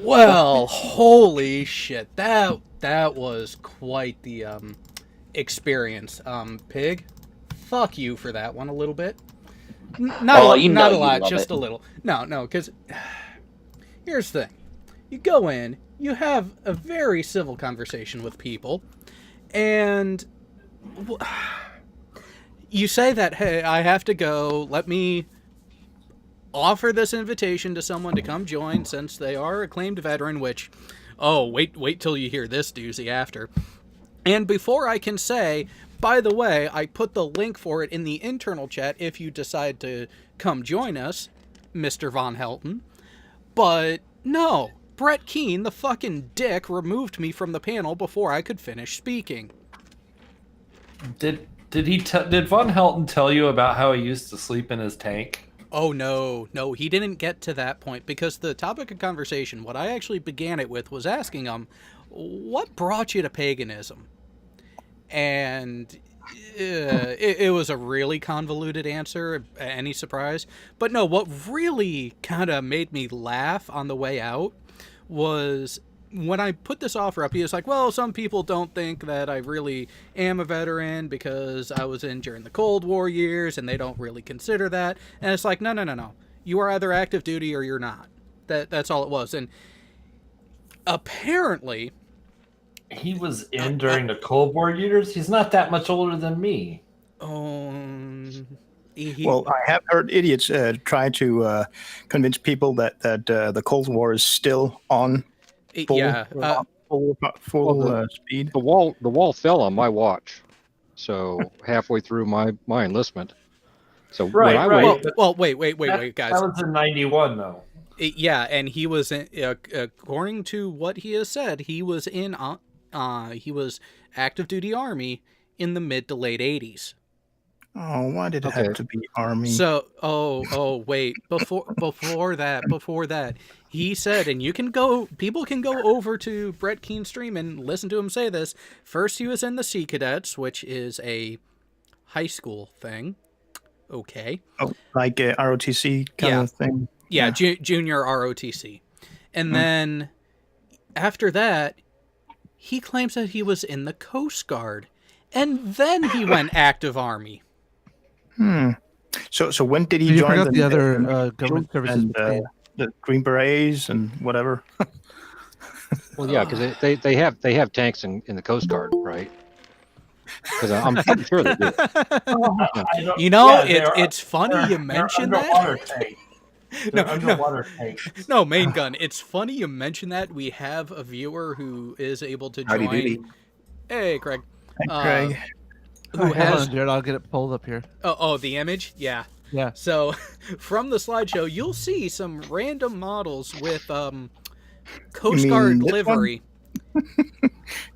Well, holy shit. That was quite the experience. Pig, fuck you for that one a little bit. Not a Oh, lot, you know not a you lot, love just it. a little. No, because here's the thing. You go in, you have a very civil conversation with people, and you say that, hey, I have to go, let me offer this invitation to someone to come join since they are acclaimed veteran, which, oh, wait till you hear this doozy after. And before I can say, by the way, I put the link for it in the internal chat if you decide to come join us, Mr. Von Helton. But no, Brett Keane, the fucking dick, removed me from the panel before I could finish speaking. Did Von Helton tell you about how he used to sleep in his tank? Oh no, he didn't get to that point because the topic of conversation, what I actually began it with, was asking him, what brought you to paganism? And it was a really convoluted answer. Any surprise? But no, what really kind of made me laugh on the way out was when I put this offer up. He was like, well, some people don't think that I really am a veteran because I was in during the Cold War years and they don't really consider that. And it's like, no. You are either active duty or you're not. That's all it was. And apparently, He was in during the Cold War years. He's not that much older than me. Well, I have heard idiots try to convince people that the Cold War is still on full, yeah. full speed. The wall fell on my watch, so halfway through my enlistment. So Right, when I right. Well, wait, guys. That was in '91, though. Yeah, and he was in, according to what he has said, he was in he was active duty Army in the mid to late 80s. Oh, why did it have to be Army? So, wait, before that, he said, and people can go over to Brett Keane's stream and listen to him say this. First, he was in the Sea Cadets, which is a high school thing. Okay. Oh, like a ROTC kind of thing. Yeah, junior ROTC. And then after that, he claims that he was in the Coast Guard. And then he went active Army. So when did he join the other government services? And, the Green Berets and whatever? Well, yeah, because they have tanks in the Coast Guard, right? Because I'm pretty sure they do. It's funny you mention that. Tank. Underwater tank. No, Main Gun. It's funny you mention that. We have a viewer who is able to join. Howdy. Hey, Craig. Craig. Hold on, Jared. I'll get it pulled up here. Oh, the image? Yeah. Yeah. So, from the slideshow, you'll see some random models with Coast Guard livery.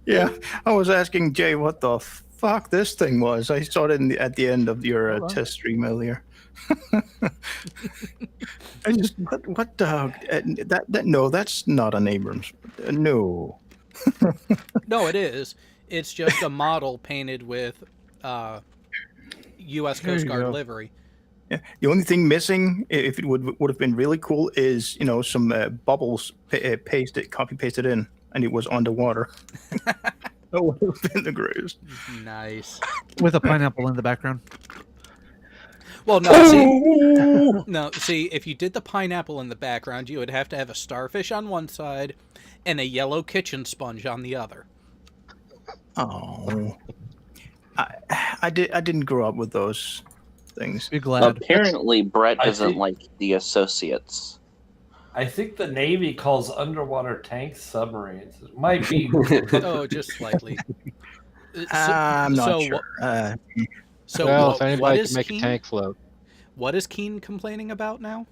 Yeah, I was asking Jay what the fuck this thing was. I saw it at the end of your test stream earlier. I just what that no, that's not an Abrams. No. No, it is. It's just a model painted with U.S. Coast Guard livery. Yeah. The only thing missing, if it would have been really cool, is some bubbles copy pasted in, and it was underwater. That would have been the greatest. Nice. With a pineapple in the background. Well, see, if you did the pineapple in the background, you would have to have a starfish on one side and a yellow kitchen sponge on the other. Oh, I didn't grow up with those things. Be glad. Apparently, Brett doesn't like the associates. I think the Navy calls underwater tanks submarines. It might be. Oh, just slightly. I'm not sure. So, if anybody can make a tank float. What is Keane complaining about now?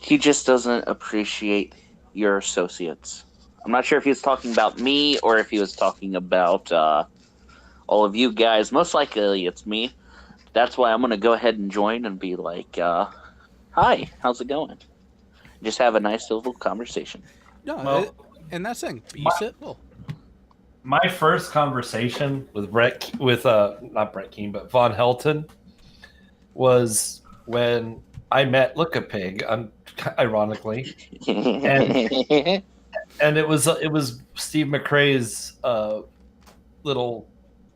He just doesn't appreciate your associates. I'm not sure if he was talking about me or if he was talking about all of you guys. Most likely it's me. That's why I'm going to go ahead and join and be like, hi, how's it going? Just have a nice civil conversation. No, and that's thing. Be civil. My first conversation with not Brett Keane, but Von Helton was when I met Look-a-Pig. I'm ironically. And it was Steve McRae's little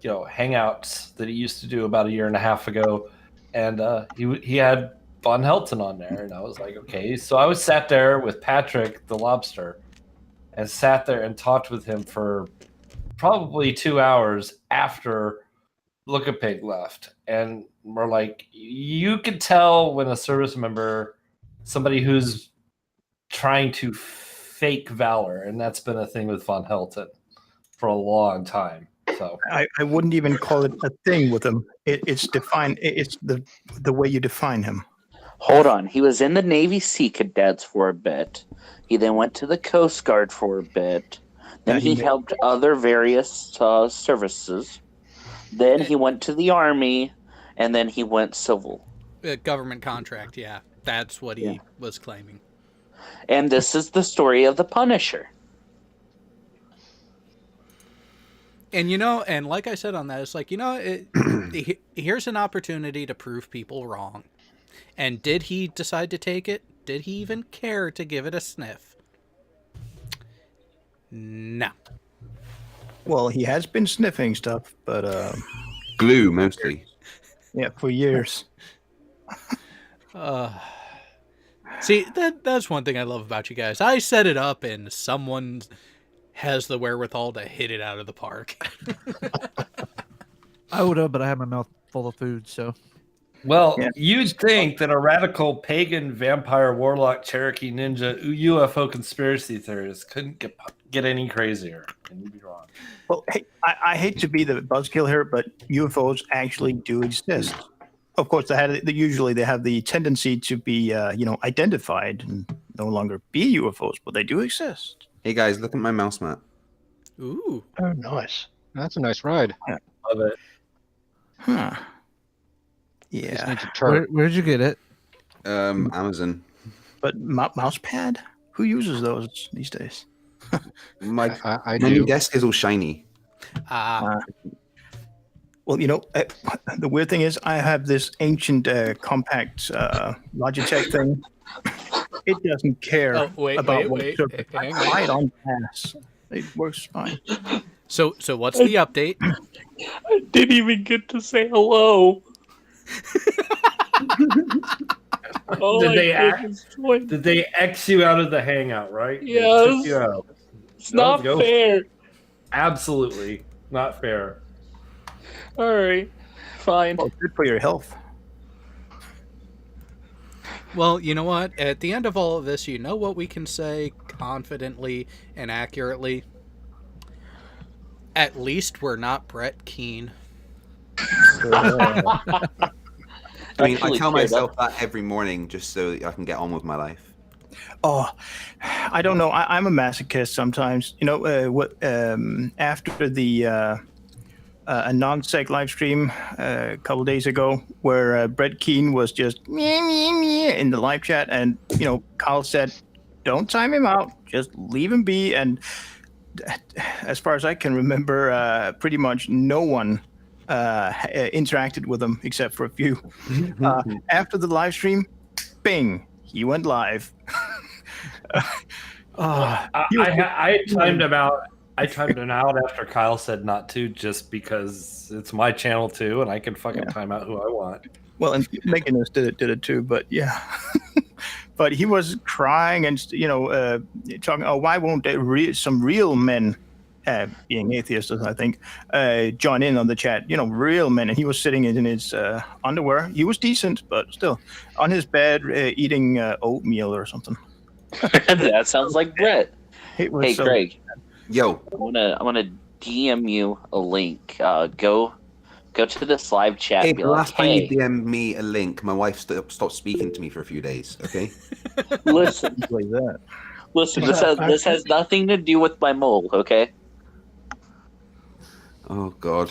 hangouts that he used to do about a year and a half ago, and he had Von Helton on there, and I was like, okay. So I was sat there with Patrick the lobster, and sat there and talked with him for probably 2 hours after Look-a-Pig left, and we're like, you could tell when a service member, somebody who's trying to fake valor, and that's been a thing with Von Helton for a long time. So I wouldn't even call it a thing with him. It's defined. It's the way you define him. Hold on. He was in the Navy Sea Cadets for a bit. He then went to the Coast Guard for a bit. Then he helped other various services. Then he went to the Army, and then he went civil. Government contract, yeah. That's what he was claiming. And this is the story of the Punisher. And, and like I said on that, it's like, here's an opportunity to prove people wrong. And did he decide to take it? Did he even care to give it a sniff? No. Well, he has been sniffing stuff, but glue mostly. Yeah, for years. See, that's one thing I love about you guys. I set it up, and someone has the wherewithal to hit it out of the park. I would have, but I had my mouth full of food, so. Well, you'd think that a radical pagan vampire warlock Cherokee ninja UFO conspiracy theorist couldn't get any crazier, and you'd be wrong. Well, hey, I hate to be the buzzkill here, but UFOs actually do exist. Of course, usually they have the tendency to be, identified and no longer be UFOs, but they do exist. Hey guys, look at my mouse mat. Ooh. Oh, nice. That's a nice ride. Love it. Huh. Just Yeah. needs a turret. Where'd you get it? Amazon. But mouse pad? Who uses those these days? My I new do. desk is all shiny. Well, the weird thing is I have this ancient compact Logitech thing. It doesn't care about what surface. Hang I try it on pass. It works fine. So what's the update? I didn't even get to say hello. Did they X you out of the hangout, right? They Yes. took you out. It's No, not go. fair. Absolutely not fair. All right, fine. Well, good for your health. Well, you know what? At the end of all of this, you know what we can say confidently and accurately? At least we're not Brett Keane. I mean, I Actually, tell yeah, myself that every morning just so that I can get on with my life. Oh, I don't know. I'm a masochist sometimes. After the a non-sec live stream a couple days ago where Brett Keane was just in the live chat, and Kyle said, "Don't time him out. Just leave him be." And as far as I can remember, pretty much no one interacted with him except for a few. After the live stream, bing, he went live. I timed him out. I timed him out after Kyle said not to, just because it's my channel too, and I can fucking time out who I want. Well, and Meganus did it too, but yeah. But he was crying and talking. Oh, why won't some real men, being atheists, I think, join in on the chat? Real men. And he was sitting in his underwear. He was decent, but still on his bed eating oatmeal or something. That sounds like Brett. It was Hey, so- Greg, Yo, I'm gonna DM you a link. Go to this live chat. hey, Be the like, last time you hey, DM'd me a link, my wife stopped speaking to me for a few days, okay? listen, like that. listen. This has nothing to do with my mole. Okay. Oh, God.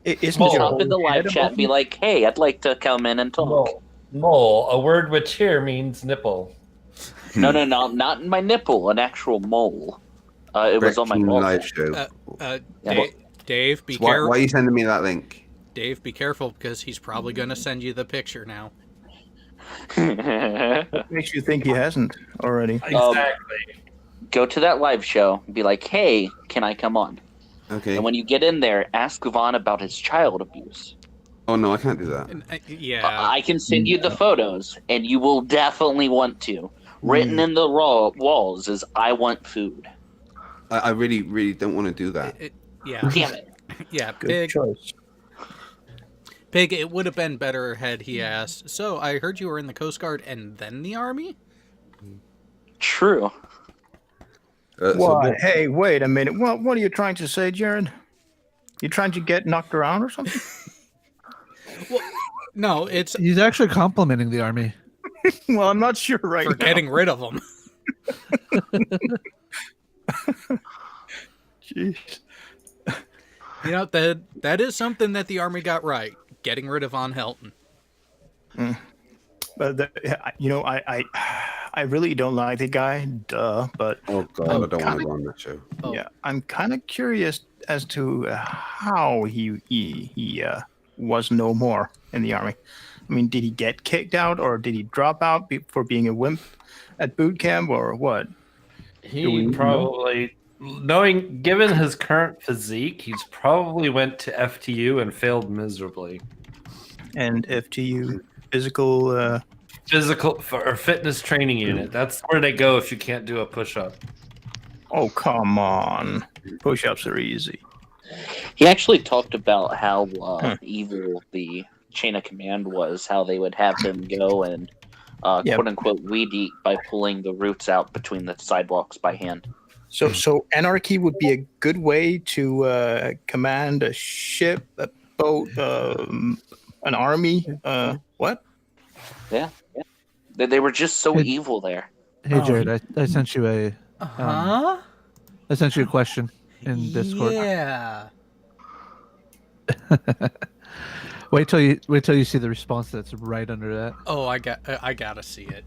Isn't Well, your Hop in the whole live head chat. above Be you? like, hey, I'd like to come in and talk. Mole, a word which here means nipple. No, not in my nipple. An actual mole. It was on my Breaking ball. live show. Yeah. Dave, be So why are careful. you sending me that link? Dave, be careful because he's probably going to send you the picture now. What makes you think he hasn't already? Exactly. Go to that live show and be like, hey, can I come on? Okay. And when you get in there, ask Vaughn about his child abuse. Oh no, I can't do that. And, yeah. I can send you the photos, and you will definitely want to. Written in the walls is, I want food. I really, really don't want to do that. Yeah. Damn it. Yeah, Good Pig. choice. Pig, it would have been better had he asked, so I heard you were in the Coast Guard and then the Army? True. So Why? what- Hey, wait a minute. What are you trying to say, Jared? You trying to get knocked around or something? No, it's He's actually complimenting the army. Well, I'm not sure right for now. getting rid of them. Jeez. You know, that is something that the Army got right. Getting rid of Von Helton. But I really don't like the guy. Duh. But Oh god, I don't want to go on that show. Oh. yeah, I'm kind of curious as to how he was no more in the army. I mean, did he get kicked out, or did he drop out for being a wimp at boot camp, or what? He probably, given his current physique, he's probably went to FTU and failed miserably. And FTU physical. Physical or fitness training unit. That's where they go if you can't do a push-up. Oh, come on. Push-ups are easy. He actually talked about how evil the chain of command was, how they would have him go and Yeah. quote-unquote weed eat by pulling the roots out between the sidewalks by hand. So anarchy would be a good way to command a ship, a boat, an army. What? Yeah. They were just so Hey- evil there. Hey Jared, I sent you a Huh? I sent you a question in Discord. Yeah. Wait till you see the response that's right under that. Oh, I gotta see it.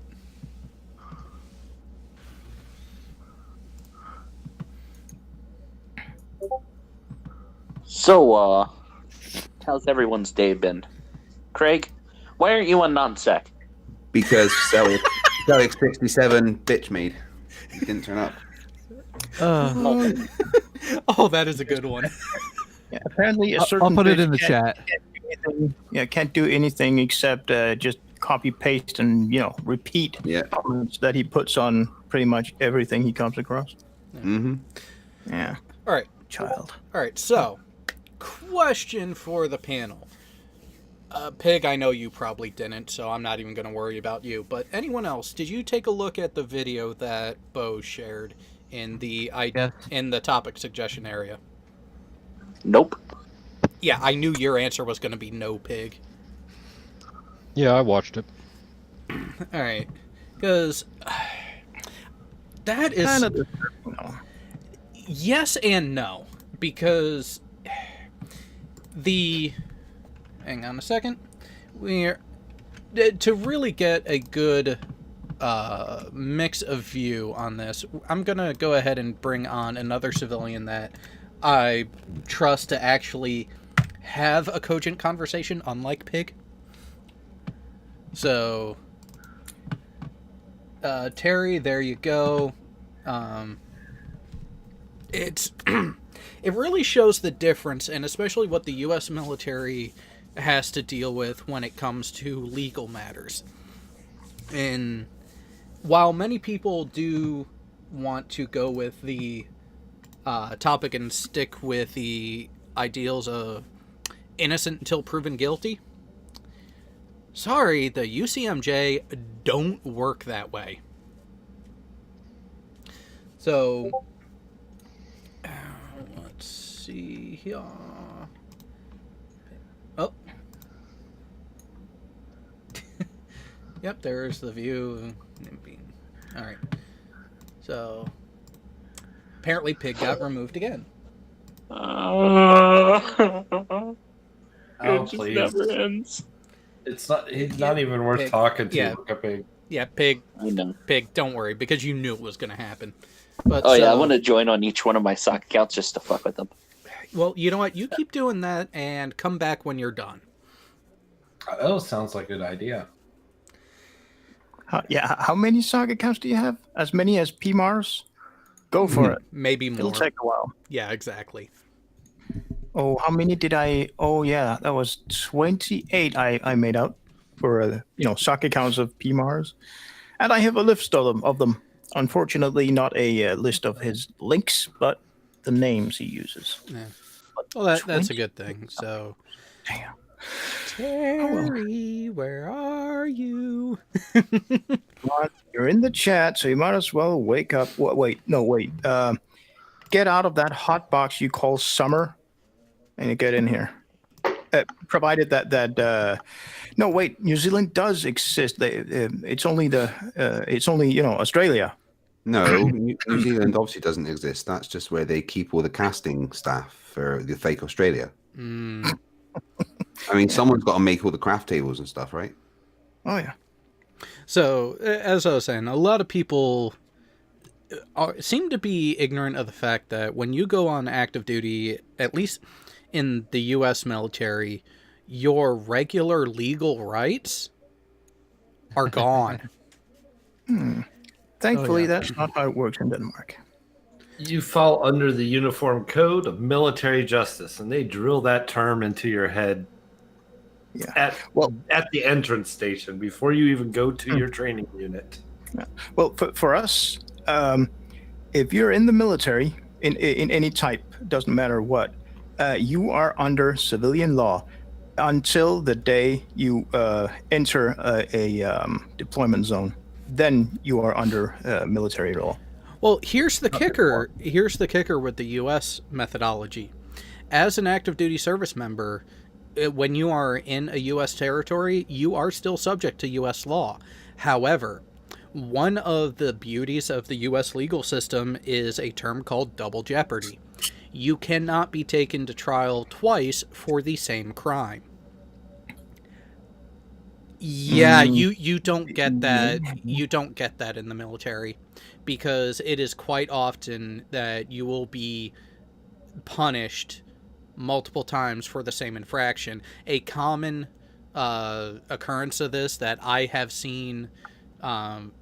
So, how's everyone's day been? Craig, why aren't you on non-sec? Because Celic 67 bitch made. He didn't turn up. Oh, that is a good one. Yeah, apparently, a I'll certain put it bitch in the can't- chat. can't do anything- Yeah, can't do anything except just copy paste and repeat Yeah. comments that he puts on pretty much everything he comes across. Mm-hmm. Yeah, All right. child. All right. So, question for the panel. Pig, I know you probably didn't, so I'm not even going to worry about you. But anyone else, did you take a look at the video that Bo shared in the Yes. in the topic suggestion area? Nope. Yeah, I knew your answer was going to be no, Pig. Yeah, I watched it. All right, because that is Kind of, yes and no, because hang on a second, we're to really get a good mix of view on this. I'm gonna go ahead and bring on another civilian that I trust to actually have a cogent conversation, unlike Pig. So Terry, there you go. It's it really shows the difference, and especially what the U.S. military has to deal with when it comes to legal matters. And while many people do want to go with the topic and stick with the ideals of innocent until proven guilty, sorry, the UCMJ don't work that way. So, let's see here. Oh. Yep, there's the view. Alright. So, apparently Pig got removed again. Oh, It just please. never ends. It's not. He's Yeah, not even worth Pig. talking to. Yeah. Look up Pig. Yeah, Pig, I know. don't worry, because you knew it was going to happen. But Oh yeah, I so- want to join on each one of my sock accounts just to fuck with them. Well, you know what? You keep doing that and come back when you're done. Oh, sounds like a good idea. How many SOG accounts do you have? As many as PMARS? Go for it. Maybe more. It'll take a while. Yeah, exactly. Oh, how many did I? Oh, yeah, that was 28 I made out for, SOC accounts of PMARS. And I have a list of them. Unfortunately, not a list of his links, but the names he uses. Yeah. Well, that's a good thing. So, Damn. Terry, where are you? Well, you're in the chat, so you might as well wake up. Wait. Get out of that hot box you call summer, and you get in here. Provided that no, wait, New Zealand does exist. It's only Australia. No, New Zealand obviously doesn't exist. That's just where they keep all the casting staff for the fake Australia. Mm. I mean, someone's got to make all the craft tables and stuff, right? Oh yeah. So, as I was saying, a lot of people seem to be ignorant of the fact that when you go on active duty, at least in the U.S. military, your regular legal rights are gone. Thankfully, yeah. that's not how it works in Denmark. You fall under the Uniform Code of Military Justice, and they drill that term into your head Yeah. at the entrance station before you even go to your training unit. Well, for us, if you're in the military, in any type, doesn't matter what, you are under civilian law until the day you enter a deployment zone. Then you are under military law. Well, here's the kicker. Here's the kicker with the U.S. methodology. As an active duty service member, when you are in a U.S. territory, you are still subject to U.S. law. However, one of the beauties of the U.S. legal system is a term called double jeopardy. You cannot be taken to trial twice for the same crime. Yeah, you don't get that. You don't get that in the military, because it is quite often that you will be punished multiple times for the same infraction. A common occurrence of this that I have seen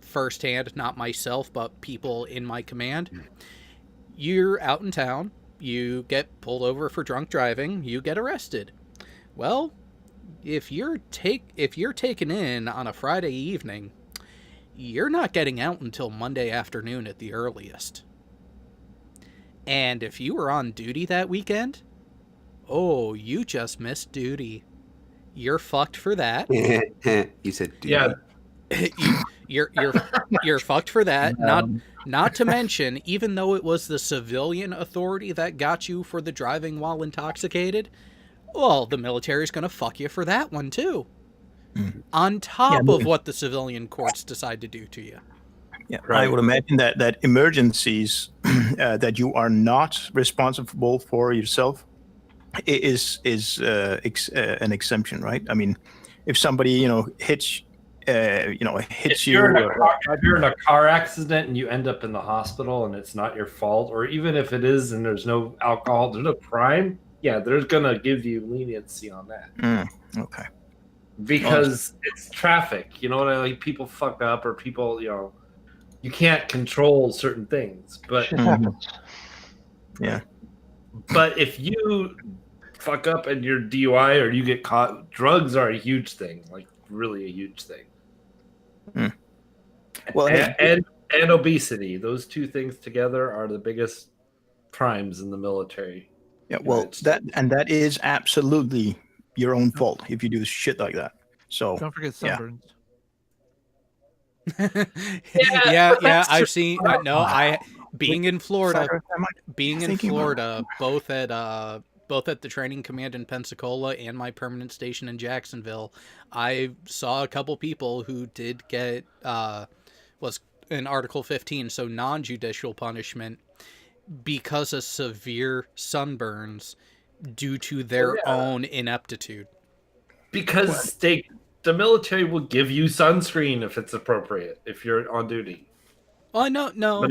firsthand, not myself, but people in my command. You're out in town, you get pulled over for drunk driving, you get arrested. Well, if you're taken in on a Friday evening, you're not getting out until Monday afternoon at the earliest. And if you were on duty that weekend, oh, you just missed duty. You're fucked for that. You said, dude. Yeah. You're fucked for that. Not to mention, even though it was the civilian authority that got you for the driving while intoxicated, well, the military's going to fuck you for that one too. On top of what the civilian courts decide to do to you. Yeah, Right. I would imagine that emergencies that you are not responsible for yourself is an exemption, right? I mean, if somebody hits If you, you're in a car accident and you end up in the hospital and it's not your fault, or even if it is and there's no alcohol, there's no crime, yeah, they're gonna give you leniency on that. Okay. Because it's traffic. You know what I like? People fuck up, or people, you can't control certain things. But Shit happens. Yeah. but if you fuck up and you're DUI or you get caught, drugs are a huge thing, like really a huge thing. Well, and obesity, those two things together are the biggest crimes in the military. yeah. Well, that is absolutely your own fault if you do shit like that. So Don't forget yeah. sunburns. Yeah, I've seen. Being in Florida, both at the training command in Pensacola and my permanent station in Jacksonville, I saw a couple people who did get was in Article 15, so non-judicial punishment, because of severe sunburns due to their own ineptitude. Because the military will give you sunscreen if it's appropriate, if you're on duty. Oh, no. But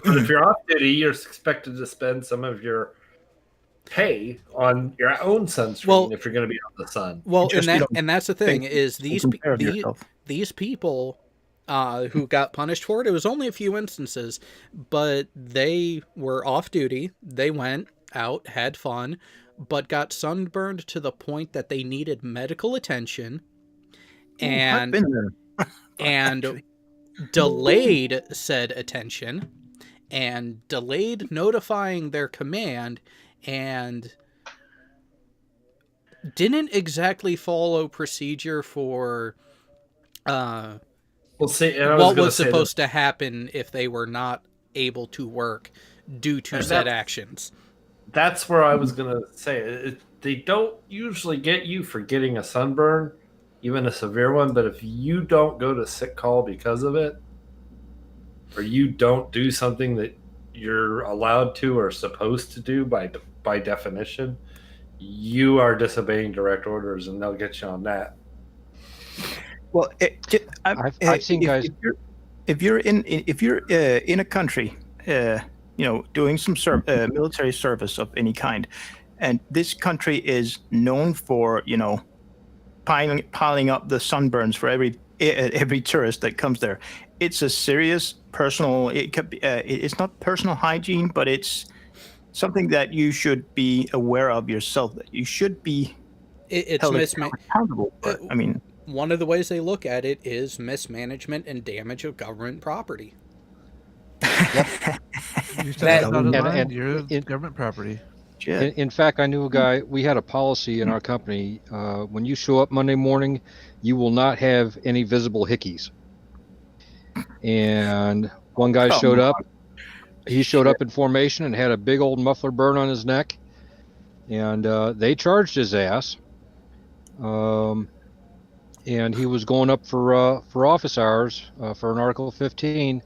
if you're off duty, you're expected to spend some of your pay on your own sunscreen if you're going to be out in the sun. Well, and that's the thing is these Take care of yourself. these people who got punished for it. It was only a few instances, but they were off duty. They went out, had fun, but got sunburned to the point that they needed medical attention I've and been there. and delayed said attention and delayed notifying their command and didn't exactly follow procedure for Well, see, and I what gonna was say supposed to happen if they were not able to work due to And said that's- actions. that's where I was gonna say they don't usually get you for getting a sunburn, even a severe one. But if you don't go to sick call because of it, or you don't do something that you're allowed to or supposed to do by definition, you are disobeying direct orders, and they'll get you on that. Well, I've seen guys. If you're in a country, doing some military service of any kind, and this country is known for piling up the sunburns for every tourist that comes there, it's a serious personal. It could be. It's not personal hygiene, but it's something that you should be aware of yourself. That you should be It's held accountable for. I mean. one of the ways they look at it is mismanagement and damage of government property. You That- said out of and- line, and you're it- government property. Shit. In fact, I knew a guy. We had a policy in our company. When you show up Monday morning, you will not have any visible hickeys. And one guy showed up. He showed up in formation and had a big old muffler burn on his neck, and they charged his ass. And he was going up for office hours for an Article 15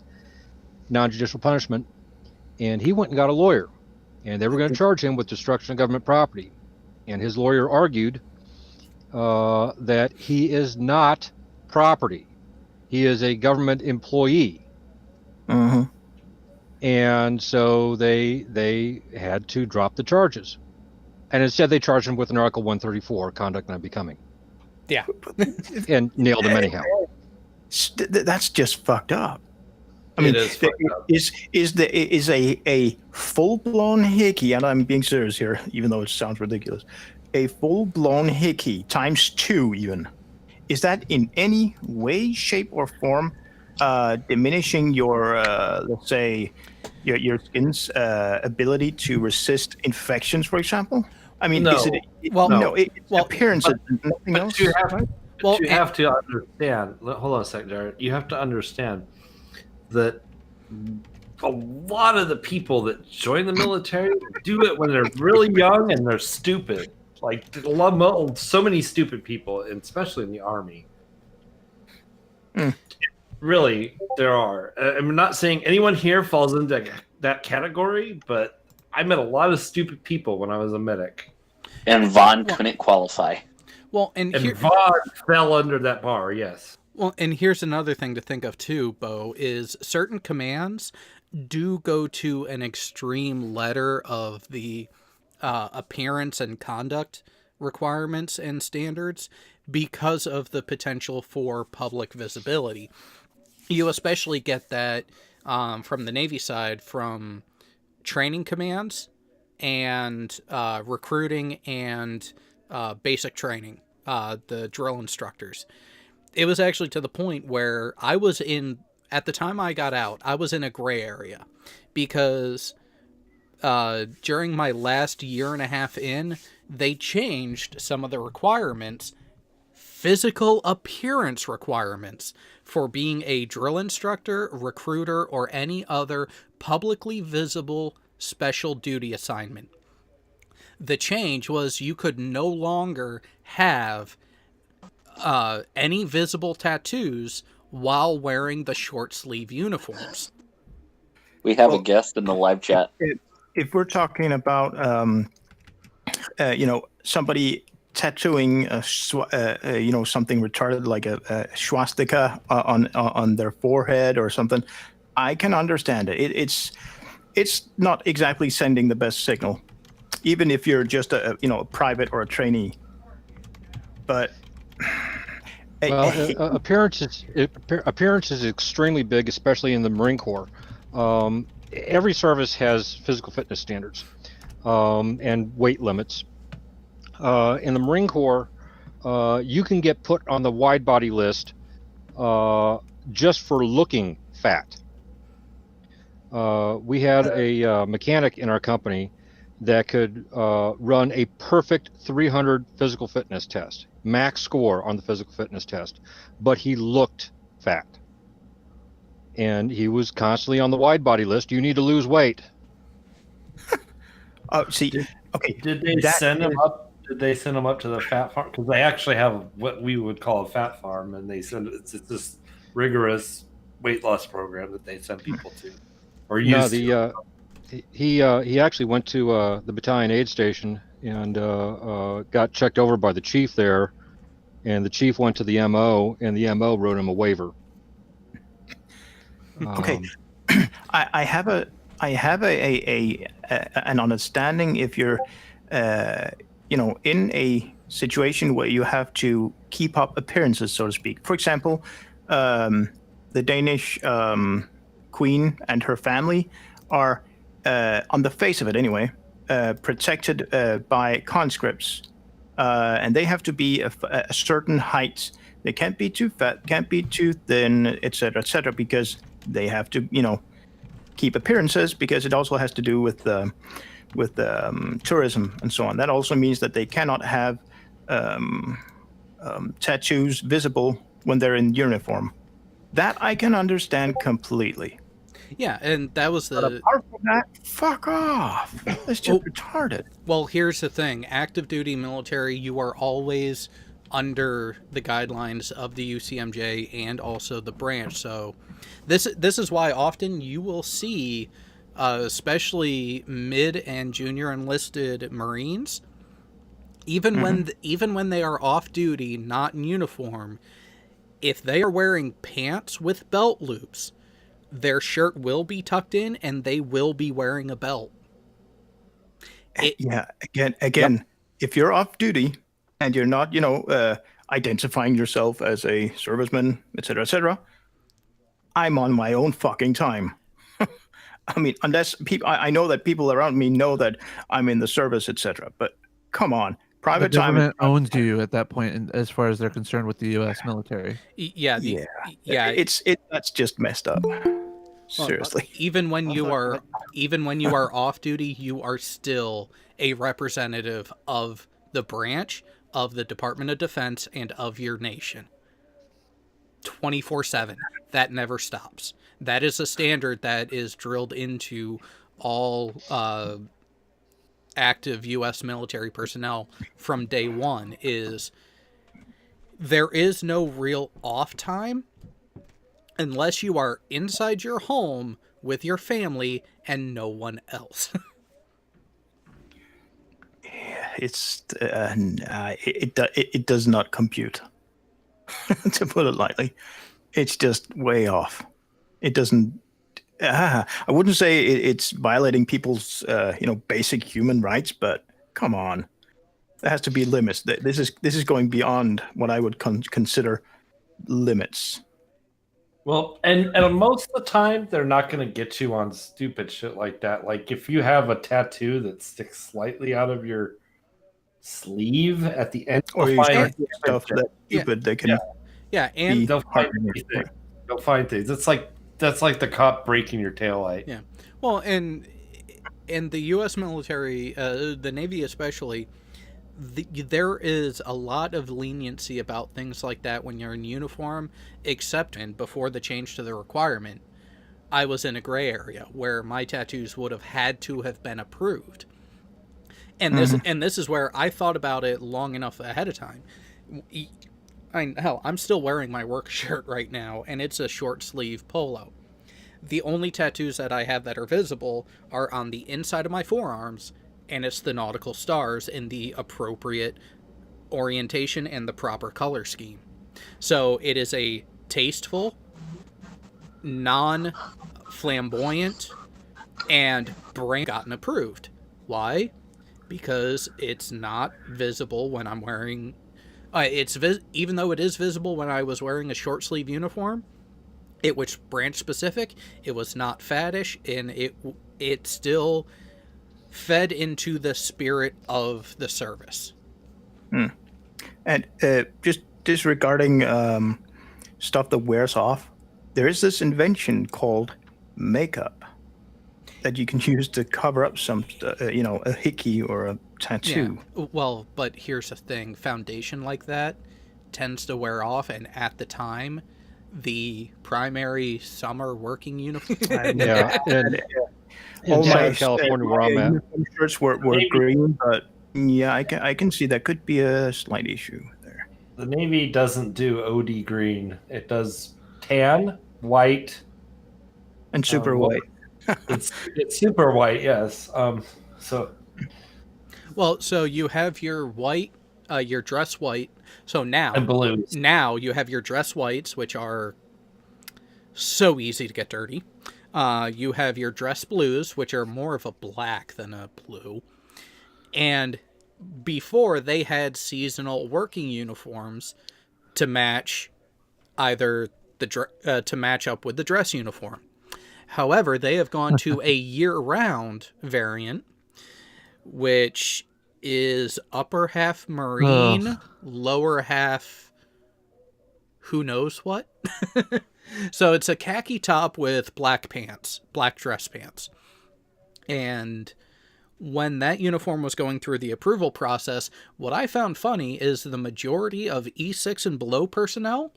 non-judicial punishment, and he went and got a lawyer, and they were going to charge him with destruction of government property. And his lawyer argued that he is not property; he is a government employee. Uh-huh. And so they had to drop the charges, and instead they charged him with an Article 134, conduct unbecoming. Yeah. And nailed him anyhow. That's just fucked up. I mean, It is fucked up. is a full blown hickey, and I'm being serious here, even though it sounds ridiculous. A full blown hickey times 2, even. Is that in any way, shape, or form diminishing your, let's say, your skin's ability to resist infections, for example? I mean, No. is it? Well, no, it's well, appearance and nothing But else. you have, Well, you have to understand. Hold on a second, Jared. You have to understand that a lot of the people that join the military do it when they're really young and they're stupid. Like so many stupid people, and especially in the army. Really, there are. I'm not saying anyone here falls into that category, but I met a lot of stupid people when I was a medic. And Vaughn couldn't qualify. Well, and And here, Vaughn fell under that bar, yes. well, and here's another thing to think of too, Bo, is certain commands do go to an extreme letter of the appearance and conduct requirements and standards because of the potential for public visibility. You especially get that from the Navy side, from training commands and recruiting and basic training, the drill instructors. It was actually to the point where at the time I got out, I was in a gray area because during my last year and a half in, they changed some of the requirements, physical appearance requirements, for being a drill instructor, recruiter, or any other publicly visible special duty assignment. The change was you could no longer have any visible tattoos while wearing the short sleeve uniforms. We have a guest in the live chat. If we're talking about, somebody tattooing, something retarded like a swastika on their forehead or something, I can understand it. It's not exactly sending the best signal, even if you're just a private or a trainee. But Well, appearance is extremely big, especially in the Marine Corps. Every service has physical fitness standards and weight limits. In the Marine Corps, you can get put on the wide body list just for looking fat. We had a mechanic in our company that could run a perfect 300 physical fitness test, max score on the physical fitness test, but he looked fat. And he was constantly on the wide body list. You need to lose weight. See, okay. Did they send him up? Did they send him up to the fat farm? Because they actually have what we would call a fat farm, and they send it's this rigorous weight loss program that they send people to. Or used to. He actually went to the battalion aid station and got checked over by the chief there, and the chief went to the MO, and the MO wrote him a waiver. Okay, I have an understanding if you're in a situation where you have to keep up appearances, so to speak. For example, the Danish queen and her family are, on the face of it anyway, protected by conscripts, and they have to be a certain height. They can't be too fat, can't be too thin, etc., because they have to, keep appearances, because it also has to do with tourism and so on. That also means that they cannot have tattoos visible when they're in uniform. That I can understand completely. Yeah, and that was But the... apart from that, fuck off. That's just retarded. Well, here's the thing. Active duty military, you are always under the guidelines of the UCMJ and also the branch. So this is why often you will see, especially mid and junior enlisted Marines, even when they are off duty, not in uniform, if they are wearing pants with belt loops, their shirt will be tucked in and they will be wearing a belt. Again, if you're off duty and you're not, identifying yourself as a serviceman, etc., I'm on my own fucking time. I mean, unless people, I know that people around me know that I'm in the service, etc. But come on, private The time. government owns you at that point, as far as they're concerned with the U.S. military. Yeah. That's just messed up. Seriously. Even when you are off duty, you are still a representative of the branch, of the Department of Defense, and of your nation. 24/7. That never stops. That is a standard that is drilled into all active U.S. military personnel from day one. Is there is no real off time unless you are inside your home with your family and no one else. It's it does not compute. To put it lightly, it's just way off. It doesn't. I wouldn't say it's violating people's basic human rights, but come on, there has to be limits. This is going beyond what I would consider limits. Well, and most of the time, they're not going to get you on stupid shit like that. Like if you have a tattoo that sticks slightly out of your sleeve at the end, Or you start stuff that Yeah. stupid, they can. Yeah, and they'll find anything. They'll find things. That's like the cop breaking your taillight. Yeah. Well, and the U.S. military, the Navy especially, there is a lot of leniency about things like that when you're in uniform, except before the change to the requirement, I was in a gray area where my tattoos would have had to have been approved. And this is where I thought about it long enough ahead of time. I'm still wearing my work shirt right now, and it's a short sleeve polo. The only tattoos that I have that are visible are on the inside of my forearms, and it's the nautical stars in the appropriate orientation and the proper color scheme. So it is a tasteful, non-flamboyant, and gotten approved. Why? Because it's not visible when I'm wearing Even though it is visible when I was wearing a short sleeve uniform, it was branch specific. It was not faddish, and it still fed into the spirit of the service. And just disregarding stuff that wears off, there is this invention called makeup that you can use to cover up some, a hickey or a tattoo. Yeah. Well, but here's the thing: foundation like that tends to wear off, and at the time, the primary summer working uniform. Yeah, and in All Southern my California, where I'm at, uniform shirts were green, but yeah, I can see that could be a slight issue there. The Navy doesn't do OD green. It does tan, white, And super well, white. it's super white. Yes. So Well, so you have your white, your dress white. So now, and blues. now you have your dress whites, which are so easy to get dirty. You have your dress blues, which are more of a black than a blue. And before, they had seasonal working uniforms to match either to match up with the dress uniform. However, they have gone to a year-round variant, which is upper half marine, lower half who knows what. So it's a khaki top with black pants, black dress pants. And when that uniform was going through the approval process, what I found funny is the majority of E6 and below personnel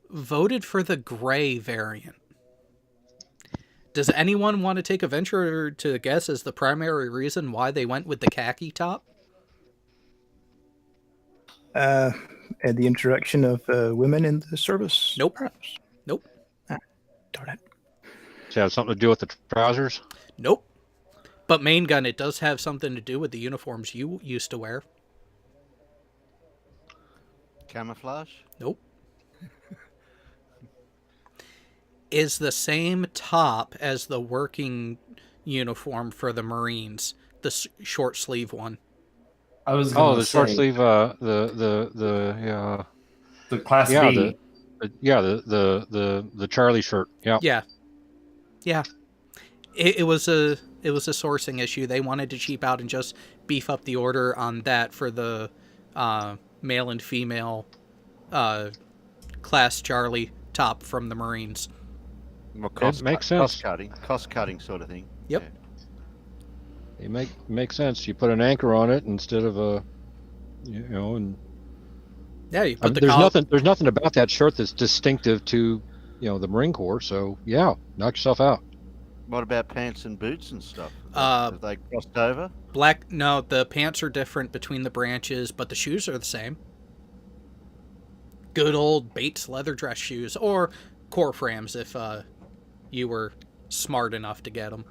voted for the gray variant. Does anyone want to take a venture to guess as the primary reason why they went with the khaki top? And the introduction of women in the service? Nope. Perhaps? Nope. Darn it. does it have something to do with the trousers? Nope. But main gun, it does have something to do with the uniforms you used to wear. Camouflage? Nope. Is the same top as the working uniform for the Marines, the short sleeve one. I was gonna The short say, sleeve, the Class yeah, B. the Charlie shirt. Yeah. Yeah. It was a sourcing issue. They wanted to cheap out and just beef up the order on that for the male and female Class Charlie top from the Marines. Well, makes sense. Cost cutting sort of thing. Yep. Yeah. It makes sense. You put an anchor on it instead of a, and Yeah, you put the there's nothing about that shirt that's distinctive to, the Marine Corps. So yeah, knock yourself out. What about pants and boots and stuff? Uh, Have they crossed over? black. No, the pants are different between the branches, but the shoes are the same. Good old Bates leather dress shoes, or Corps Frams if you were smart enough to get them.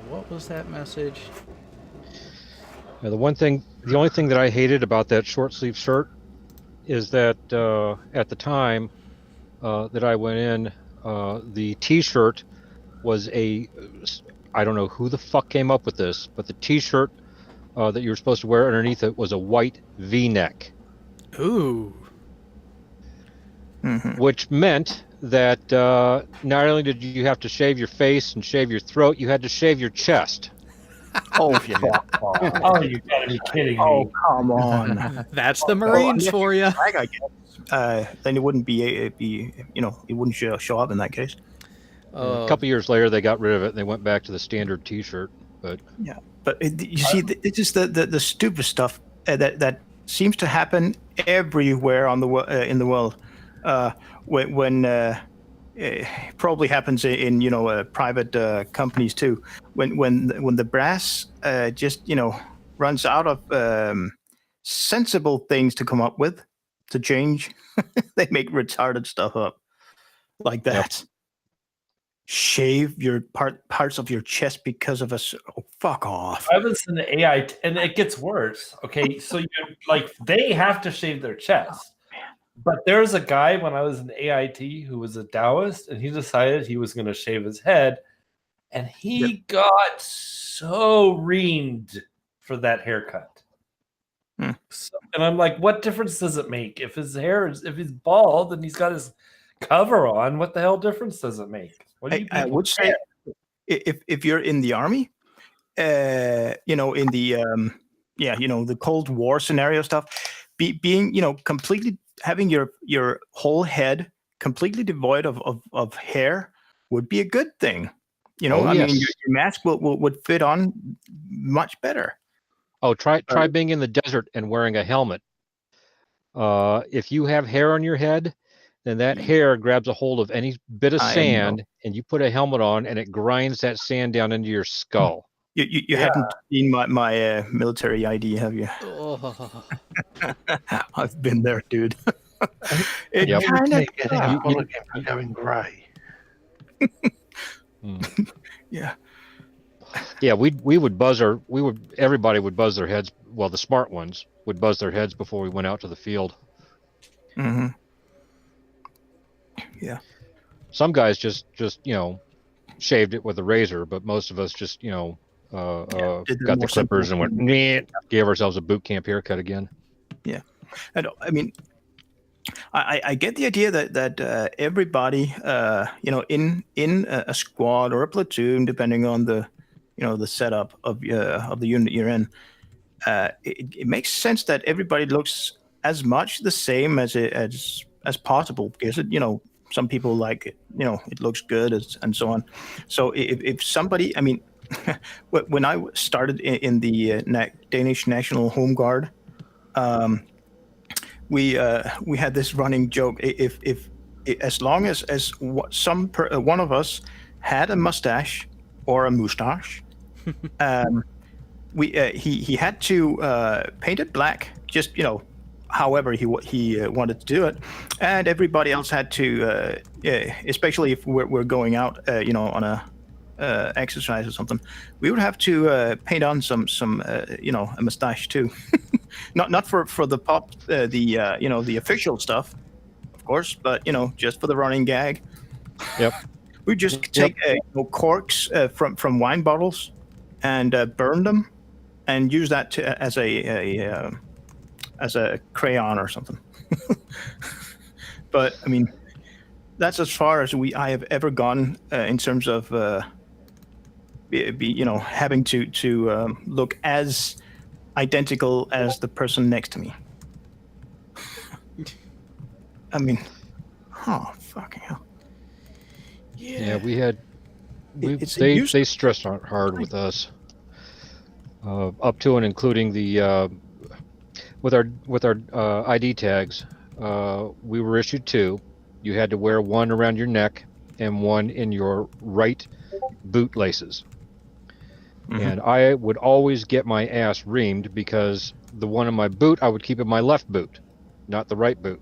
What was that message? Now, the only thing that I hated about that short sleeve shirt is that at the time that I went in, the T-shirt was I don't know who the fuck came up with this, but the T-shirt that you were supposed to wear underneath it was a white V-neck. Ooh. Mm-hmm. Which meant that not only did you have to shave your face and shave your throat, you had to shave your chest. Oh, Yeah. Oh, you gotta be kidding me! oh, come on. That's the Marines for you. I guess. Then it wouldn't it wouldn't show up in that case. A couple years later, they got rid of it and they went back to the standard T-shirt. But But you see, it's just the stupid stuff that seems to happen everywhere in the world. When probably happens in private companies too. When the brass just runs out of sensible things to come up with to change, they make retarded stuff up like that. Yep. Shave your parts of your chest because of fuck off. I was in the AI, and it gets worse. Okay, so they have to shave their chest. But there's a guy when I was in AIT who was a Taoist, and he decided he was going to shave his head. and he got so reamed for that haircut. Hmm. So, and I'm like, what difference does it make if if he's bald and he's got his cover on? What the hell difference does it make? What do you I people would say if you're in the army, you know, in the you know, the Cold War scenario stuff, being, you know, completely having your whole head completely devoid of hair would be a good thing. You know, Oh, I mean, yes. your mask would fit on much better. Oh, try being in the desert and wearing a helmet. If you have hair on your head, then that hair grabs a hold of any bit of I know. sand, and you put a helmet on, and it grinds that sand down into your skull. You haven't seen my military ID, have you? Oh. I've been there, dude. It Yep. kind of Going grey. yeah. Yeah, everybody would buzz their heads. Well, the smart ones would buzz their heads before we went out to the field. Mm-hmm. Some guys just you know, shaved it with a razor, but most of us just, you know, did the got more the clippers simple and went, "Meh," gave ourselves a boot camp haircut again. I mean, I get the idea that everybody, you know, in a squad or a platoon, depending on the, you know, the setup of the unit you're in, it makes sense that everybody looks as much the same as possible, because it, you know, some people like it, you know, it looks good and so on. So if somebody, I mean, when I started in the Danish National Home Guard, we had this running joke. If as long as one of us had a mustache or a moustache, he had to paint it black, just, you know, however he wanted to do it, and everybody else had to, especially if we're going out, you know, on a exercise or something, we would have to paint on some you know, a mustache too. not for the pop, you know, the official stuff, of course, but, you know, just for the running gag. Yep. We just take you know, corks from wine bottles and burn them and use that as a crayon or something. But I mean, that's as far as I have ever gone in terms of you know, having to look as identical as the person next to me. I mean, fucking hell. Yeah, It's a they stressed hard with us, up to and including the with our ID tags. We were issued 2. You had to wear one around your neck and one in your right boot laces. Mhm. And I would always get my ass reamed because the one in my boot I would keep in my left boot, not the right boot.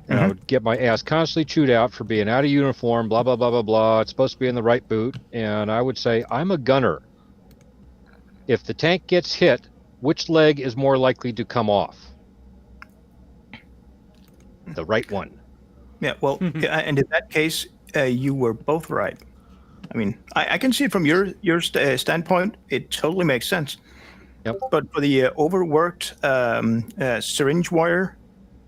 And I would get my ass constantly chewed out for being out of uniform, blah, blah, blah, blah, blah. It's supposed to be in the right boot. And I would say, I'm a gunner. If the tank gets hit, which leg is more likely to come off? The right one. Yeah, well, and in that case, you were both right. I mean, I can see it from your standpoint. It totally makes sense. Yep. But for the overworked syringe wire,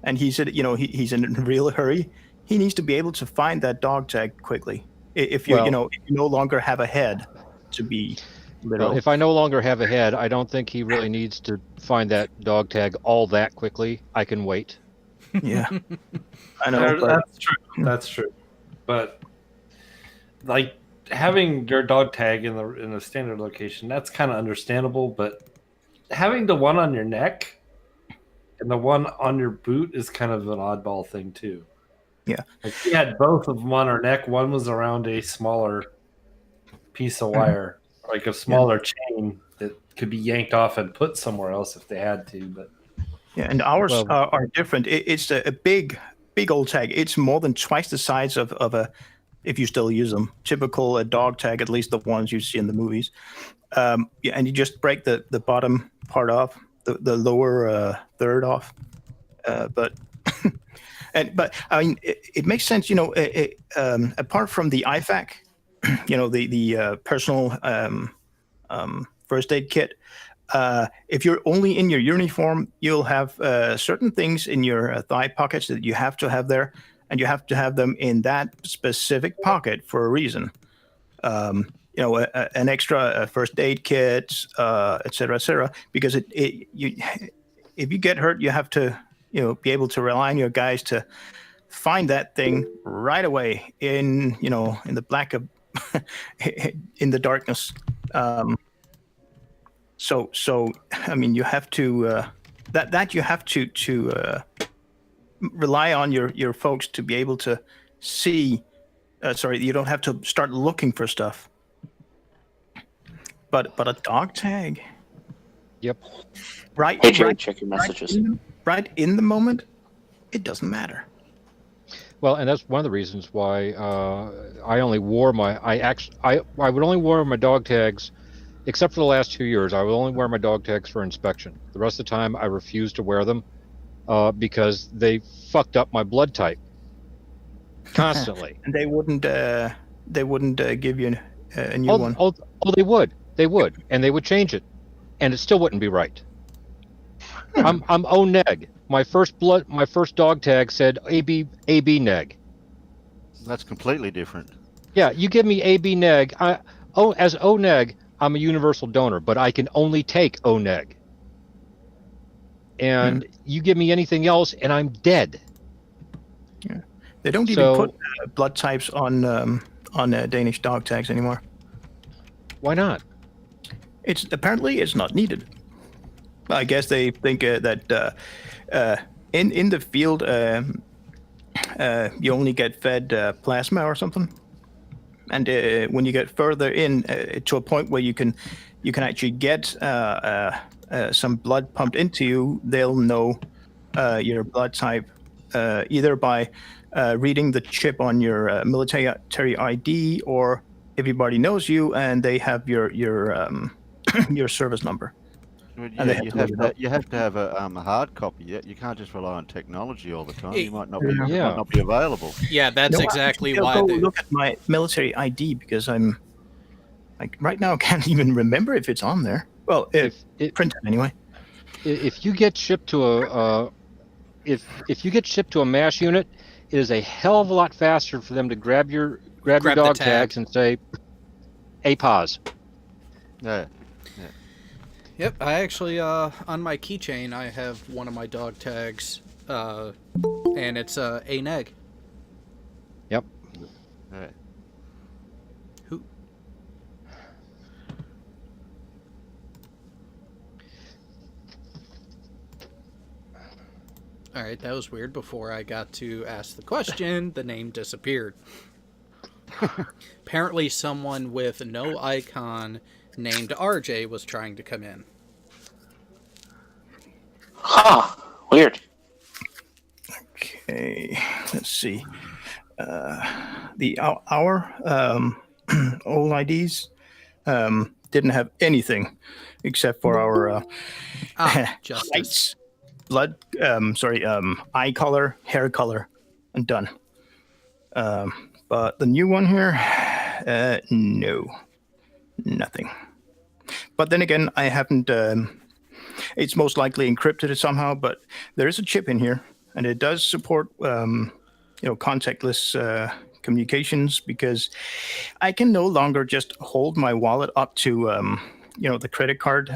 and he said, you know, he's in a real hurry, he needs to be able to find that dog tag quickly. If you, Well, you know, if you no longer have a head to be literal. Well, if I no longer have a head, I don't think he really needs to find that dog tag all that quickly. I can wait. Yeah, I know. But, That's true. That's true. But like having your dog tag in the standard location, that's kind of understandable. But having the one on your neck and the one on your boot is kind of an oddball thing too. Yeah. Like we had both of them on our neck. One was around a smaller piece of wire, like a smaller chain that could be yanked off and put somewhere else if they had to. But yeah, and ours Well- are different. It's a big old tag. It's more than twice the size of a, if you still use them, typical dog tag, at least the ones you see in the movies. Yeah, and you just break the bottom part off, the lower third off. But but I mean, it makes sense, you know. Apart from the IFAC, the personal first aid kit. If you're only in your uniform, you'll have certain things in your thigh pockets that you have to have there, and you have to have them in that specific pocket for a reason. An extra first aid kit, et cetera, because if you get hurt, you have to, be able to rely on your guys to find that thing right away in the black of, in the darkness. So I mean, you have to that you have to rely on your folks to be able to see. You don't have to start looking for stuff. But a dog tag. Yep. Right. Hey, Jerry, right, check your messages. right in the moment, it doesn't matter. Well, and that's one of the reasons why I only wore I would only wear my dog tags, except for the last 2 years. I would only wear my dog tags for inspection. The rest of the time, I refused to wear them because they fucked up my blood type constantly. And they wouldn't give you a new one. Oh, they would, and they would change it, and it still wouldn't be right. I'm O neg. My first dog tag said AB neg. That's completely different. Yeah, you give me AB neg. As O neg, I'm a universal donor, but I can only take O neg. And you give me anything else, and I'm dead. Yeah, they don't even put blood types on Danish dog tags anymore. Why not? It's not needed. I guess they think that in the field you only get fed plasma or something, and when you get further in to a point where you can actually get some blood pumped into you, they'll know your blood type either by reading the chip on your military ID, or everybody knows you and they have your your service number. Well, And they you have to have a hard copy. You can't just rely on technology all the time. You might not be available. Yeah, that's exactly why. Go look at my military ID, because I'm like right now can't even remember if it's on there. Well, printed anyway. If you get shipped to if you get shipped to a MASH unit, it is a hell of a lot faster for them to grab your dog tags and say, "APOS." Yeah. Yep, I actually, on my keychain, I have one of my dog tags, and it's a neg. Yep. Yeah. Who? All right, that was weird. Before I got to ask the question, the name disappeared. Apparently, someone with no icon named RJ was trying to come in. Huh. Weird. Okay, let's see. Our old IDs didn't have anything except for our Justice. lights, eye color, hair color, and done. But the new one here, no, nothing. But then again, I haven't. It's most likely encrypted somehow, but there is a chip in here, and it does support, contactless communications, because I can no longer just hold my wallet up to, the credit card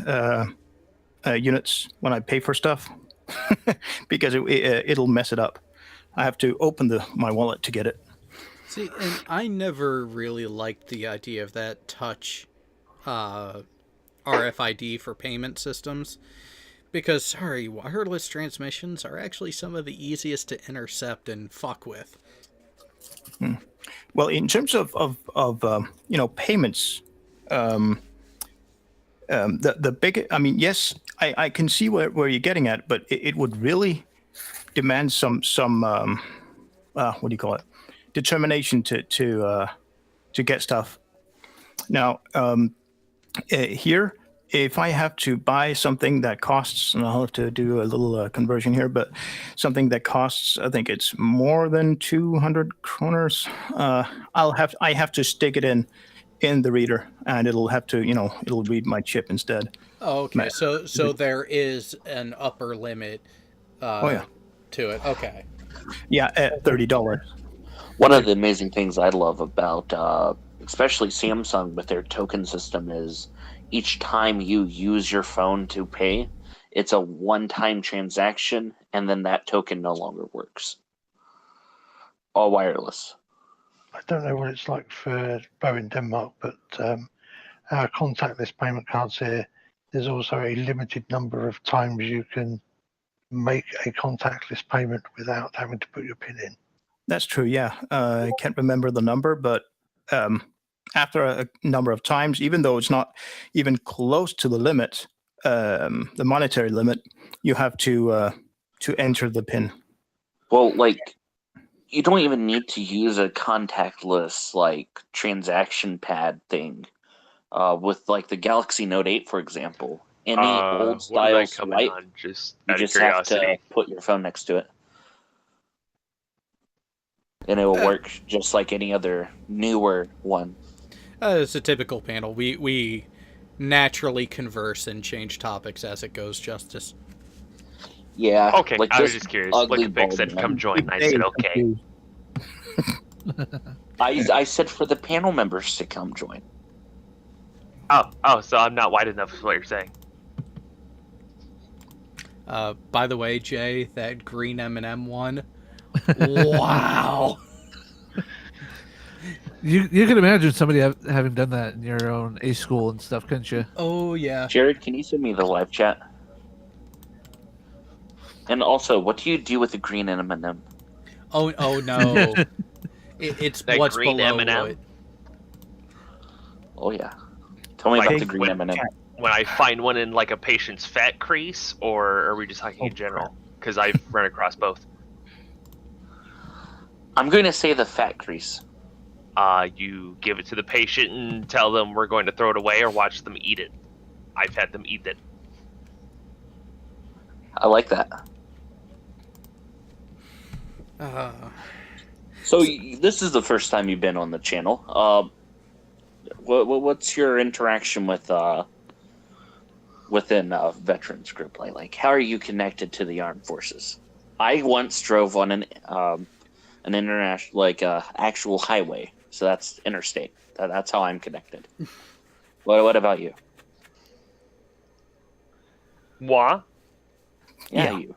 units when I pay for stuff, because it'll mess it up. I have to open my wallet to get it. See, and I never really liked the idea of that touch RFID for payment systems, because, wireless transmissions are actually some of the easiest to intercept and fuck with. Well, in terms of payments, the big, I mean, yes, I can see where you're getting at, but it would really demand some what do you call it, determination to get stuff. Now, here if I have to buy something that costs, and I'll have to do a little conversion here, but something that costs, I think it's more than 200 kroners, I have to stick it in the reader, and it'll have to, it'll read my chip instead. Okay, so there is an upper limit to it. Okay. Yeah, at $30. One of the amazing things I love about, especially Samsung with their token system, is each time you use your phone to pay, it's a one-time transaction, and then that token no longer works. All wireless. I don't know what it's like for Bo in Denmark, but our contactless payment cards here, there's also a limited number of times you can make a contactless payment without having to put your PIN in. That's true, yeah. I can't remember the number, but after a number of times, even though it's not even close to the limit, the monetary limit, you have to enter the PIN. Well, like, you don't even need to use a contactless, like, transaction pad thing. With, like, the Galaxy Note 8, for example. Any old style swipe, you just have to put your phone next to it. And it will work just like any other newer one. It's a typical panel. We naturally converse and change topics as it goes, Justice. Yeah. Okay, like I was just curious. Like a Big said, come join. I said, okay. I said for the panel members to come join. Oh, so I'm not wide enough is what you're saying. By the way, Jay, that green M&M one. Wow. You can imagine somebody having done that in your own A school and stuff, couldn't you? Oh, yeah. Jared, can you send me the live chat? And also, what do you do with the green M&M? Oh no. It's that what's green below M&M? it. Oh, yeah. Tell me about the green M&M. When I find one in like a patient's fat crease, or are we just talking in general? Because I've run across both. I'm going to say the fat crease. You give it to the patient and tell them we're going to throw it away or watch them eat it. I've had them eat it. I like that. So this is the first time you've been on the channel. What's your interaction with within a veterans group? Like how are you connected to the armed forces? I once drove on an international, like actual highway, so that's interstate. That's how I'm connected. What about you? Moi? Yeah. You.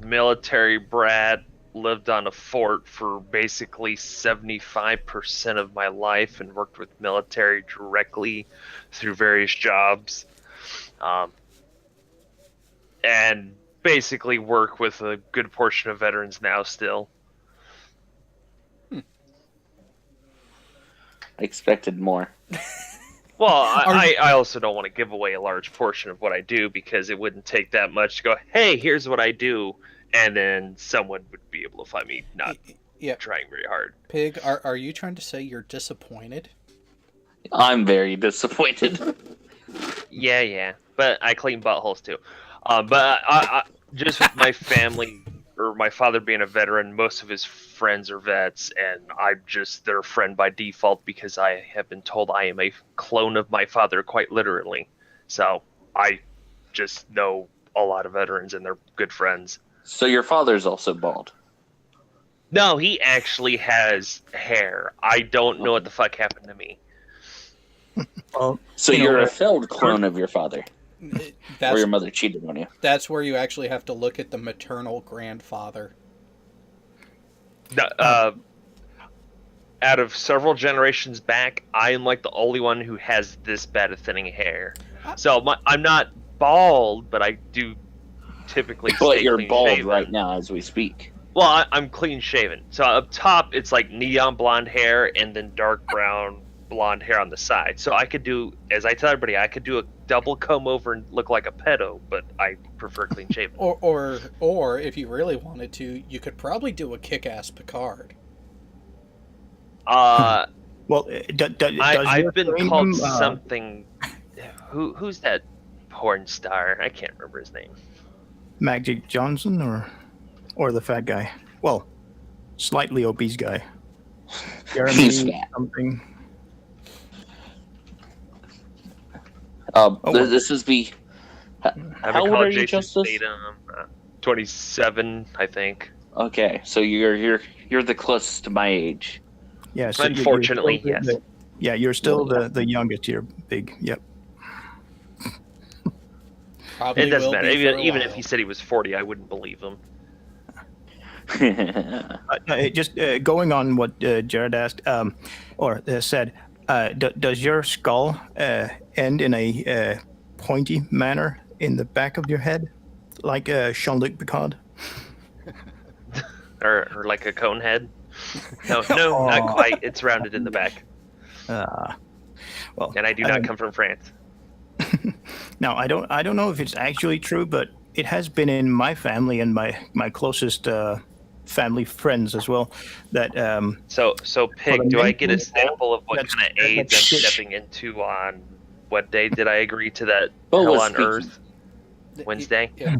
Military brat, lived on a fort for basically 75% of my life and worked with military directly through various jobs. And basically work with a good portion of veterans now still. I expected more. Well, I also don't want to give away a large portion of what I do because it wouldn't take that much to go, hey, here's what I do, and then someone would be able to find me not trying very hard. Pig, are you trying to say you're disappointed? I'm very disappointed. Yeah, but I clean buttholes too. But I just with my family, or my father being a veteran, most of his friends are vets, and I'm just their friend by default because I have been told I am a clone of my father, quite literally. So I just know a lot of veterans, and they're good friends. So your father's also bald? No, he actually has hair. I don't know what the fuck happened to me. Well, so you're a failed clone of your father? Or your mother cheated on you? That's where you actually have to look at the maternal grandfather. Out of several generations back, I am like the only one who has this bad of thinning hair. So I'm not bald, but I do typically But you're bald shaven right now as we speak. Well, I'm clean shaven. So up top, it's like neon blonde hair and then dark brown blonde hair on the side. So I could do, as I tell everybody, I could do a double comb over and look like a pedo, but I prefer clean shaven. Or if you really wanted to, you could probably do a kick-ass Picard. Well, I've been called something. Who's that porn star? I can't remember his name. Magic Johnson or the fat guy? Well, slightly obese guy. Jeremy He's fat. something. This is the. How old are you, Justice? 27, I think. Okay, so you're the closest to my age. Yeah, so unfortunately, yes. Yeah, you're still the youngest here, Big. Yep. Probably It doesn't will matter. be for a Even if while. he said he was 40, I wouldn't believe him. Just going on what Jared asked or said, does your skull end in a pointy manner in the back of your head, like Jean-Luc Picard? or like a cone head? No, not quite. It's rounded in the back. Well, and I do not come from France. Now, I don't know if it's actually true, but it has been in my family and my closest family friends as well. That So Pig, do I get a sample of what that's- kind of AIDS that's I'm shit. stepping into on what day did I agree to that Bo Hell was on speaking. Earth Wednesday? Yeah.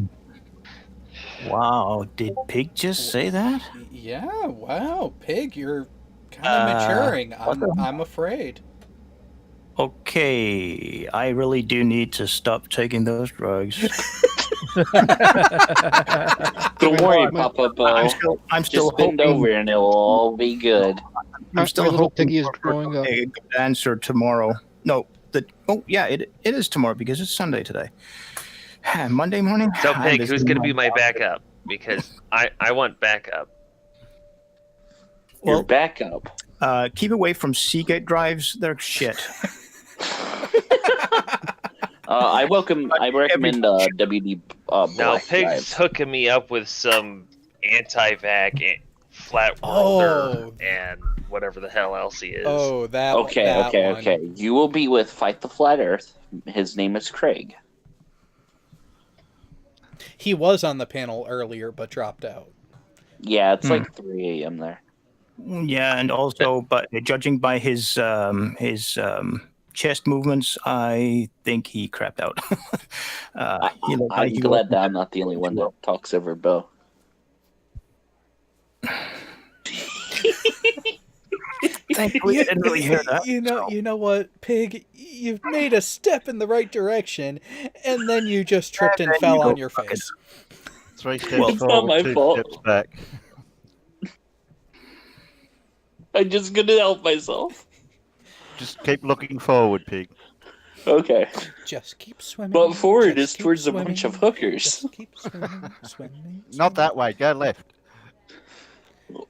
wow, did Pig just say that? Yeah, wow, Pig, you're kind of maturing. I'm afraid. Okay, I really do need to stop taking those drugs. Don't worry, Papa Bo. I'm still Just bend hoping. over and it'll all be good. I'm still My little hoping piggy is for growing up. a good answer tomorrow. No, it is tomorrow because it's Sunday today. Monday morning. So I'm Pig, busy who's going to my be my job. backup? Because I want backup. Your Well, backup. keep away from Seagate drives. They're shit. I recommend WD. Now Black Pig's drives. hooking me up with some anti-vac flat worlder and whatever the hell else he is. Oh, that Okay, that one. okay. You will be with Fight the Flat Earth. His name is Craig. He was on the panel earlier, but dropped out. Yeah, it's like 3 a.m. there. Yeah, and also, but judging by his chest movements, I think he crapped out. He looked like I'm he glad was- that I'm not the only one that talks over Bo. Thankfully, I didn't really hear that. You know what, Pig? You've made a step in the right direction, and then you just tripped and then fell you on go your fucking- face. 3 steps Well, it's not forward, my 2 fault. steps back. I'm just gonna help myself. Just keep looking forward, Pig. Okay. Just keep swimming. But forward just is keep towards a bunch of swimming, hookers. Just keep swimming, swimming. Not that way. Go left.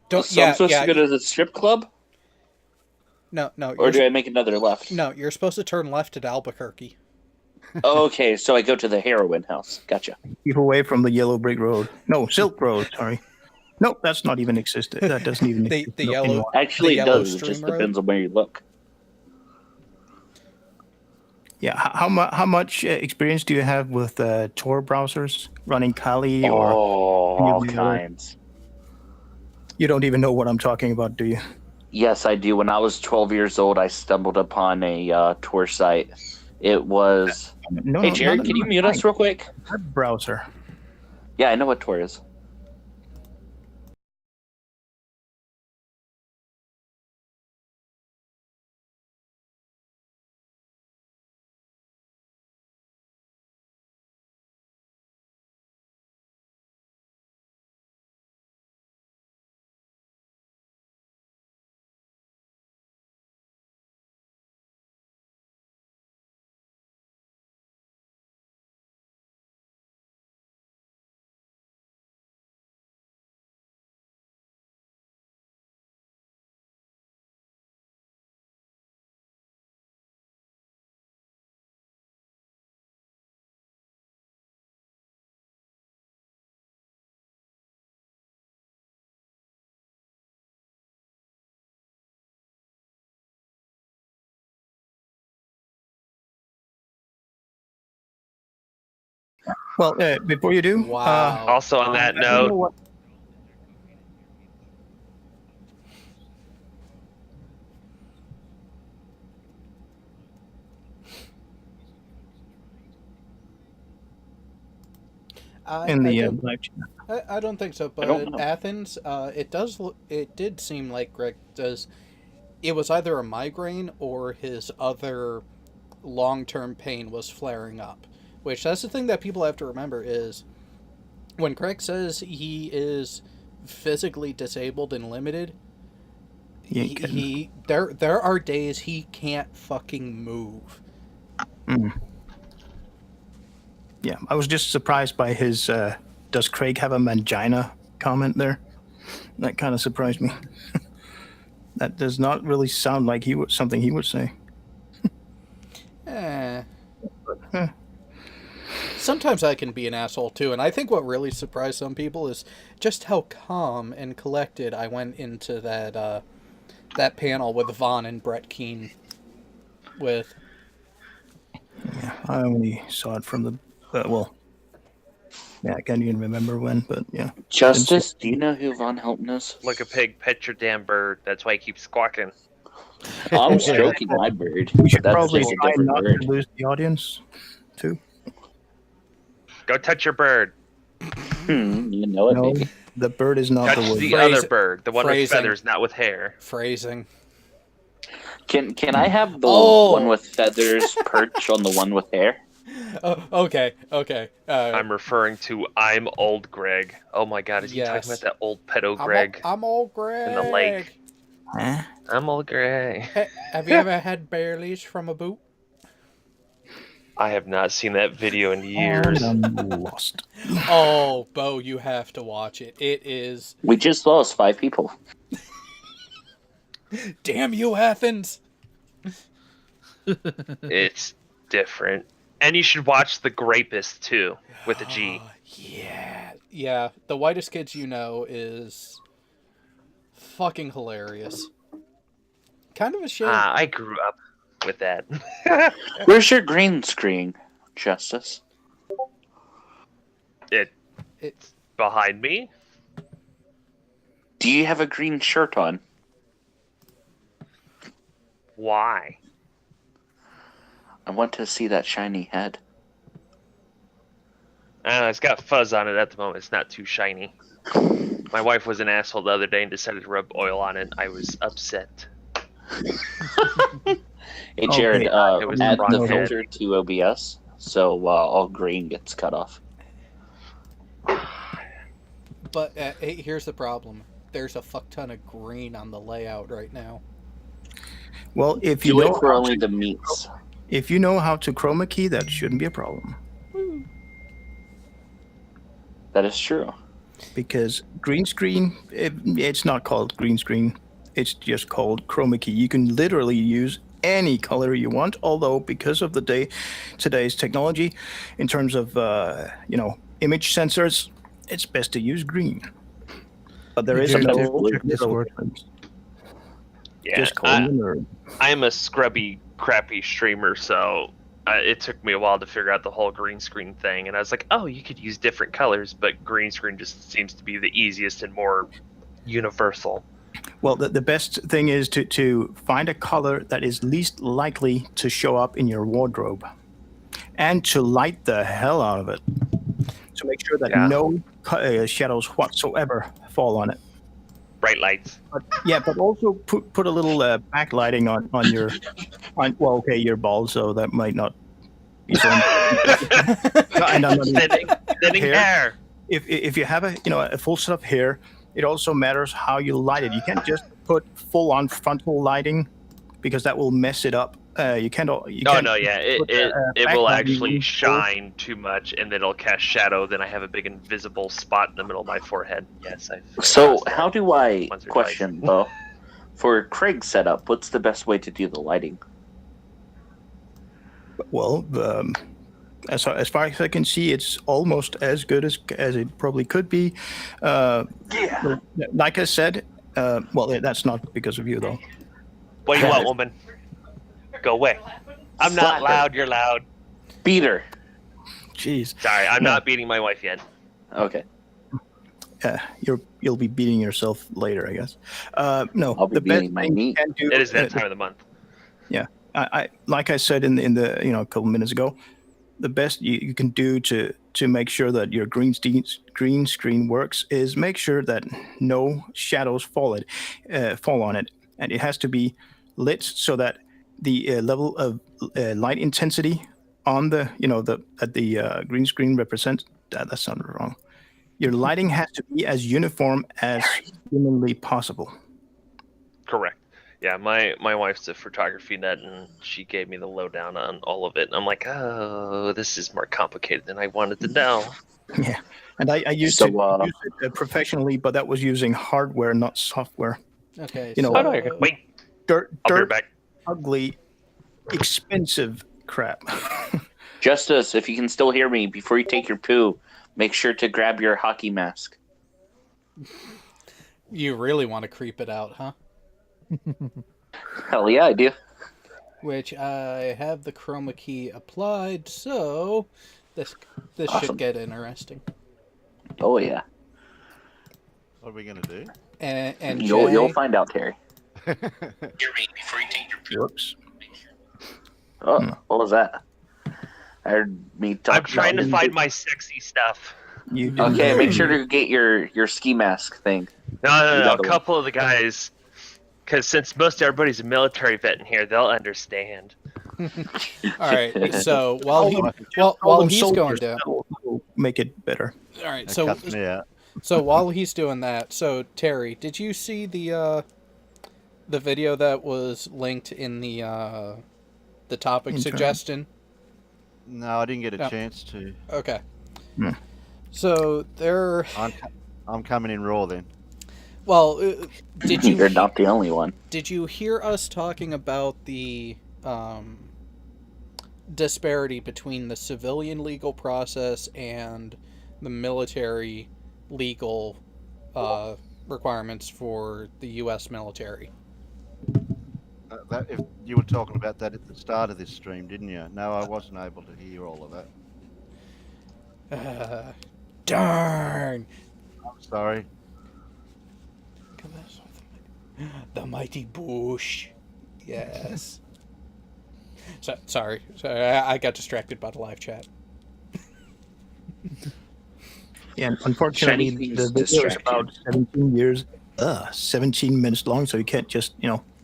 Don't. So Yeah, I'm supposed yeah. to go to the strip club? No, Or do I make another left? No, you're supposed to turn left at Albuquerque. Okay, so I go to the heroin house. Gotcha. Keep away from the Yellow Brick Road. No, Silk Road. Sorry. Nope, that's not even existed. That doesn't even The exist yellow. anymore. Actually, The it Yellow does. It Stream just Road? depends on where you look. Yeah, how much experience do you have with Tor browsers running Kali or all you- kinds. you don't even know what I'm talking about, do you? Yes, I do. When I was 12 years old, I stumbled upon a tour site. It was. No, Hey, Jared, can you mute us real quick? Web browser. Yeah, I know what tour is. Well, before you do, Wow. Also, on that I don't know note, what- in the don't, live chat. I don't think so. But don't know. Athens, it did seem like Greg does. It was either a migraine or his other long-term pain was flaring up. Which that's the thing that people have to remember is when Craig says he is physically disabled and limited, He ain't kidding. there are days he can't fucking move. Yeah, I was just surprised by his does Craig have a mangina comment there. That kind of surprised me. That does not really sound like something he would say. Sometimes I can be an asshole too, and I think what really surprised some people is just how calm and collected I went into that panel with Vaughn and Brett Keane with. Yeah, I only saw it from the yeah, I can't even remember when, but yeah. Justice, do you know who Von Helton is? Like a pig, pet your damn bird. That's why he keeps squawking. I'm stroking my bird. We should but that's probably just a try different not bird. to lose the audience, too. Go touch your bird. You know it, No, baby. the bird is not Touch the word. the Phrase- other bird, the one with phrasing. feathers, not with hair. Phrasing. Can I have the Oh. one with feathers perch on the one with hair? Oh, okay. I'm referring to I'm old Greg. Oh my god, is he Yes. talking about that old pedo Greg I'm old Greg. in the lake? Huh? I'm old Greg. Have you ever had Bailey's from a boot? I have not seen that video in years. I'm lost. Oh, Bo, you have to watch it. It is. We just lost 5 people. Damn you, Athens! It's different. And you should watch The Grapist too, with a G. Yeah. The Whitest Kids You Know is fucking hilarious. Kind of a shame. I grew up with that. Where's your green screen, Justice? It's behind me. Do you have a green shirt on? Why? I want to see that shiny head. It's got fuzz on it at the moment. It's not too shiny. My wife was an asshole the other day and decided to rub oil on it. I was upset. Hey, Jared, It was add the wrong head. filter to OBS so all green gets cut off. But hey, here's the problem. There's a fuck ton of green on the layout right now. Well, if you Do know it for how only to, the meats. if you know how to chroma key, that shouldn't be a problem. That is true. Because green screen, it's not called green screen. It's just called chroma key. You can literally use any color you want. Although, because of today's technology, in terms of image sensors, it's best to use green. But there is Check no Discord. Yeah, just call me a nerd. I'm a scrubby, crappy streamer, so it took me a while to figure out the whole green screen thing. And I was like, oh, you could use different colors, but green screen just seems to be the easiest and more universal. Well, the best thing is to find a color that is least likely to show up in your wardrobe and to light the hell out of it. To make sure that no shadows whatsoever fall on it. Bright lights. But also put a little backlighting on your, your ball, so that might not be so. And I'm not Thinning hair. If you have a full set of hair, it also matters how you light it. You can't just put full on frontal lighting because that will mess it up. You can't. It will actually shine too much, and then it'll cast shadow. Then I have a big invisible spot in the middle of my forehead. Yes, So how do I Once or question though? For Craig's setup, what's the best way to do the lighting? Well, as far as I can see, it's almost as good as it probably could be. Like I said, that's not because of you though. What do you want, woman? Go away. I'm not Slap her. loud. You're loud. Beat her. Jeez. Sorry, I'm not beating my wife yet. Okay. You'll be beating yourself later, I guess. No, I'll be the best beating my thing you meat. can do. It is that time of the month. Yeah, I like I said in the a couple minutes ago, the best you can do to make sure that your green screen works is make sure that no shadows fall on it, and it has to be lit so that the level of light intensity on the green screen represents that sounded wrong. Your lighting has to be as uniform as humanly possible. Correct. Yeah, my wife's a photography nut, and she gave me the lowdown on all of it. And I'm like, oh, this is more complicated than I wanted to know. Yeah, and I used to use it professionally, but that was using hardware, not software. Okay. Wait. Dirt, I'll be right back. ugly, expensive crap. Justice, if you can still hear me, before you take your poo, make sure to grab your hockey mask. You really want to creep it out, huh? Hell yeah, I do. Which I have the chroma key applied, so this Awesome. should get interesting. Oh yeah. What are we going to do? And You'll find out, Terry. Whoops. Oh, what was that? I heard me talk. I'm trying to find my sexy stuff. Okay, make sure to get your ski mask thing. No. A couple of the guys, because since most everybody's a military vet in here, they'll understand. All right. So while he's going down, will make it better. all right. That So cuts me out. so while he's doing that, so Terry, did you see the video that was linked in the topic suggestion? No, I didn't get a No. chance to. Okay. Hmm. So there. I'm coming in raw then. Well, did you? You're not the only one. Did you hear us talking about the disparity between the civilian legal process and the military legal requirements for the U.S. military? That, if you were talking about that at the start of this stream, didn't you? No, I wasn't able to hear all of that. Darn! I'm sorry. The mighty Bush. Yes. Sorry, I got distracted by the live chat. Yeah, unfortunately, Shiny the things video is distract about 17 minutes long, so you can't just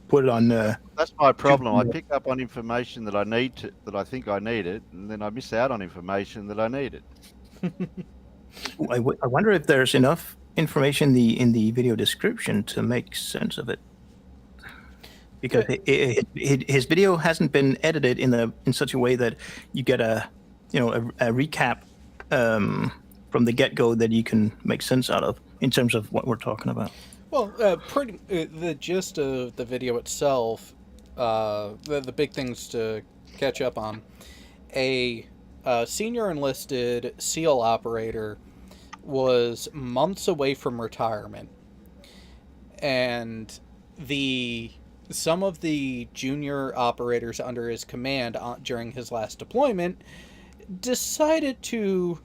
put it on. That's my problem. I pick up on information that I need to, that I think I need it, and then I miss out on information that I needed. I wonder if there's enough information in the video description to make sense of it, because his video hasn't been edited in such a way that you get a recap from the get-go that you can make sense out of in terms of what we're talking about. Well, the gist of the video itself, the big things to catch up on. A senior enlisted SEAL operator was months away from retirement, and some of the junior operators under his command during his last deployment decided to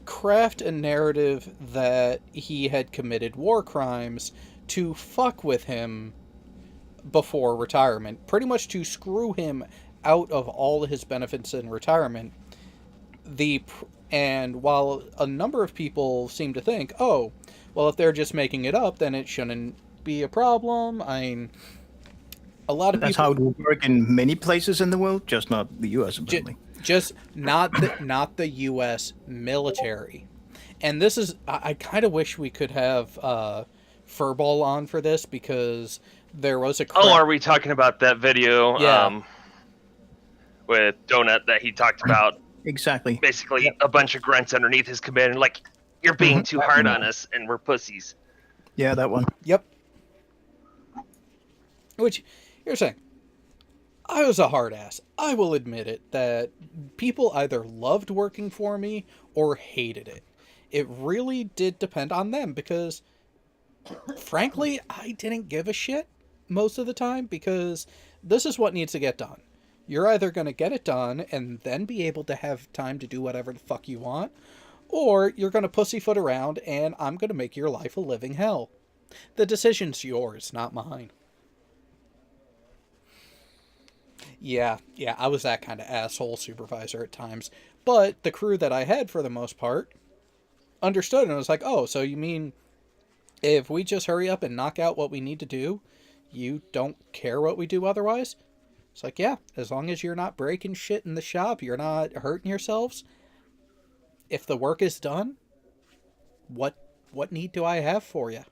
craft a narrative that he had committed war crimes to fuck with him before retirement, pretty much to screw him out of all his benefits in retirement. And while a number of people seem to think, oh, well, if they're just making it up, then it shouldn't be a problem. I mean, a lot of That's people... how it would work in many places in the world, just not the U.S. apparently. Just not the U.S. military. And this is... I kind of wish we could have Furball on for this, because there was a... Oh, are we talking about that video Yeah. with Donut that he talked about? Exactly. Basically, a bunch of grunts underneath his command, and like, you're being too hard on us, and we're pussies. Yeah, that one. Yep. Which, here's the thing. I was a hard ass. I will admit it, that people either loved working for me or hated it. It really did depend on them, because, frankly, I didn't give a shit most of the time, because this is what needs to get done. You're either going to get it done and then be able to have time to do whatever the fuck you want, or you're going to pussyfoot around and I'm going to make your life a living hell. The decision's yours, not mine. Yeah, I was that kind of asshole supervisor at times. But the crew that I had, for the most part, understood, and was like, oh, so you mean if we just hurry up and knock out what we need to do, you don't care what we do otherwise? It's like, yeah, as long as you're not breaking shit in the shop, you're not hurting yourselves. If the work is done, what need do I have for you?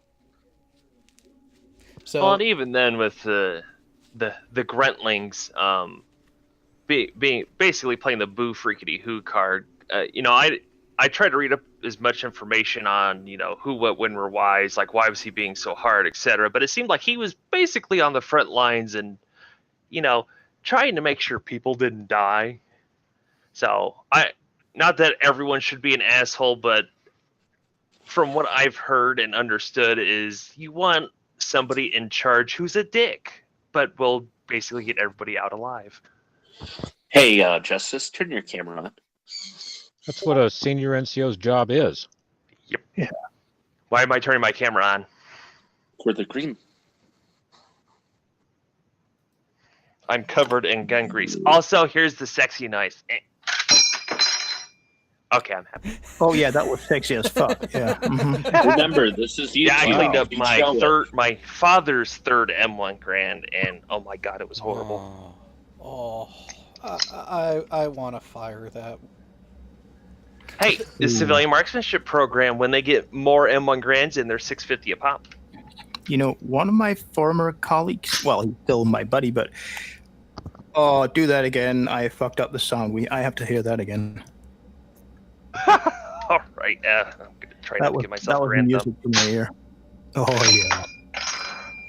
So, well, and even then with the Gruntlings, being basically playing the boo freakity who card, I tried to read up as much information on, who, what, when, where, whys, like why was he being so hard, etc. But it seemed like he was basically on the front lines and, trying to make sure people didn't die. So not that everyone should be an asshole, but from what I've heard and understood is you want somebody in charge who's a dick, but will basically get everybody out alive. Hey, Justice, turn your camera on. That's what a senior NCO's job is. Yep. Yeah. Why am I turning my camera on? For the green. I'm covered in gun grease. Also, here's the sexy knife. Okay, I'm happy. Oh yeah, that was sexy as fuck. Yeah. Mm-hmm. Remember, this is you. Yeah, I cleaned up my father's third M1 Grand, and oh my god, it was horrible. I want to fire that. Hey, the civilian marksmanship program, when they get more M1 Grands in, they're $650 a pop. One of my former colleagues, well, he's still my buddy, but do that again. I fucked up the sound. I have to hear that again. All right, I'm gonna try not to give myself a grand music to my ear. Oh yeah,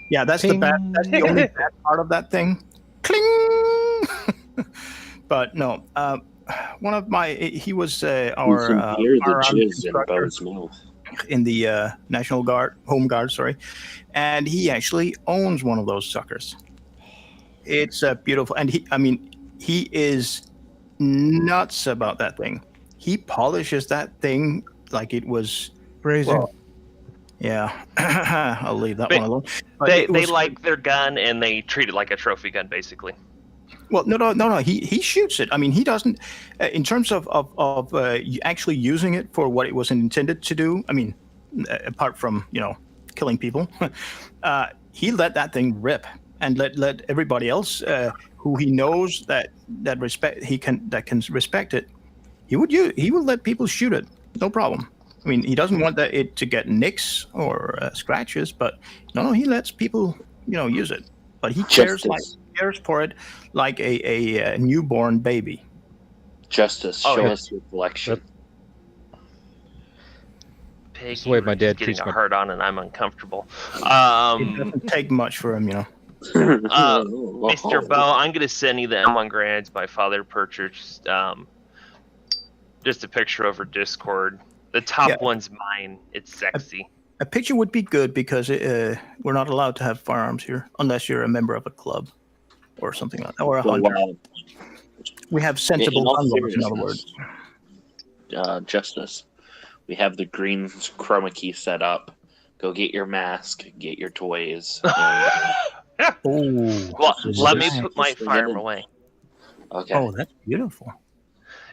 yeah. That's the bad. That's the only bad part of that thing. Cling. But no, one of he was our instructor in the National Guard, Home Guard, sorry, and he actually owns one of those suckers. It's beautiful, and he is nuts about that thing. He polishes that thing like it was brazen. Well, yeah, I'll leave that one alone. But they like their gun and they treat it like a trophy gun, basically. Well, no. He shoots it. I mean, he doesn't. In terms of actually using it for what it was intended to do. I mean, apart from killing people, he let that thing rip and let everybody else who he knows that can respect it. He would let people shoot it, no problem. I mean, he doesn't want it to get nicks or scratches, but no, he lets people use it. But he cares for it like a newborn baby. Justice, show us your collection. That's the way my dad getting treats a my hard on, and I'm uncomfortable. It doesn't take much for him, Mr. Bow, I'm gonna send you the M1 Grands my father purchased. Just a picture over Discord. The top one's mine. It's sexy. A picture would be good because we're not allowed to have firearms here unless you're a member of a club or something like that, or a hunter. We have sensible gun laws, in other words. Justice, we have the green chroma key set up. Go get your mask, get your toys. Well, let me put my firearm away. Okay. Oh, that's beautiful.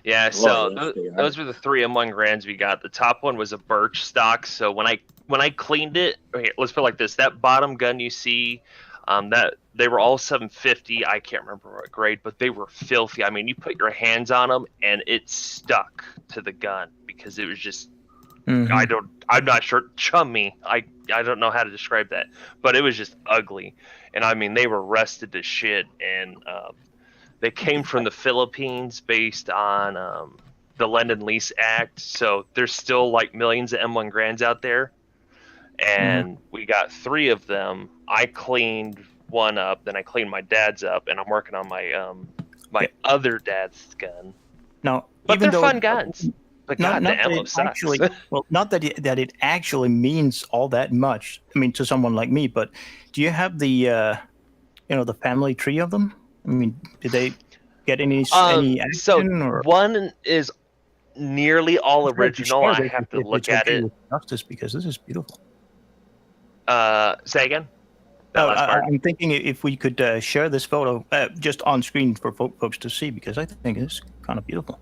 Yeah, so those were the 3 M1 Grands we got. The top one was a birch stock. So when I cleaned it, okay, let's put it like this: that bottom gun you see, that they were all 750. I can't remember what grade, but they were filthy. I mean, you put your hands on them and it stuck to the gun because it was just I'm not sure, chummy. I don't know how to describe that, but it was just ugly. And I mean, they were rusted to shit, and they came from the Philippines based on the Lend-Lease Act. So there's still like millions of M1 Grands out there. And we got 3 of them. I cleaned one up, then I cleaned my dad's up, and I'm working on my my other dad's gun. Now, but they're fun guns. But not the ammo sucks. Actually, well, not that it actually means all that much. I mean, to someone like me. But do you have the the family tree of them? I mean, did they get any action? So or? One is nearly all original. I have to look at it. Justice, because this is beautiful. Say again? That last part. I'm thinking if we could share this photo just on screen for folks to see, because I think it's kind of beautiful.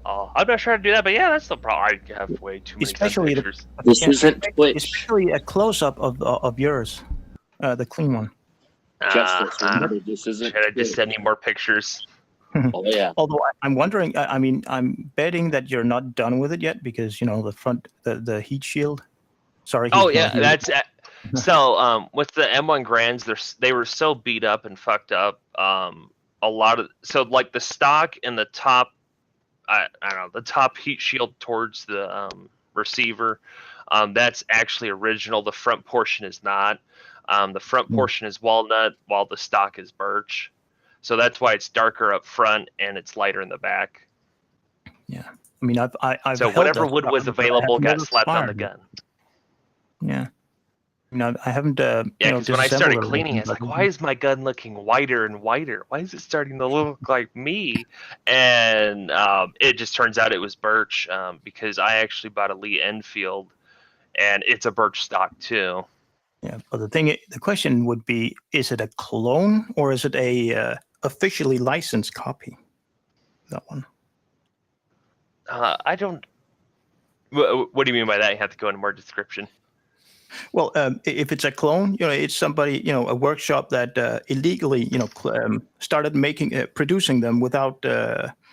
Oh, I'm not sure how to do that, but yeah, that's the problem. I have way too many Especially pictures. This isn't Twitch. Especially a close-up of yours, the clean one. Justice, remember, this isn't Should I just send you more pictures? Oh, yeah. Although I'm wondering, I mean, I'm betting that you're not done with it yet because the front, the heat shield. Sorry. Oh yeah, that's so. With the M1 Grands, they were so beat up and fucked up. A lot of like the stock and the top, I don't know, the top heat shield towards the receiver. That's actually original. The front portion is not. The front portion is walnut, while the stock is birch. So that's why it's darker up front and it's lighter in the back. Yeah, I mean, I've so held whatever that wood stock, was but I available have got never slapped on the fired. gun. Yeah. I haven't. Yeah, because when I started disassembled cleaning, everything, it's like, but- why is my gun looking whiter and whiter? Why is it starting to look like me? And it just turns out it was birch because I actually bought a Lee Enfield, and it's a birch stock too. Yeah, but the question would be: is it a clone or is it a officially licensed copy? That one. I don't. What do you mean by that? You have to go into more description. Well, if it's a clone, it's somebody, a workshop that illegally, started producing them without,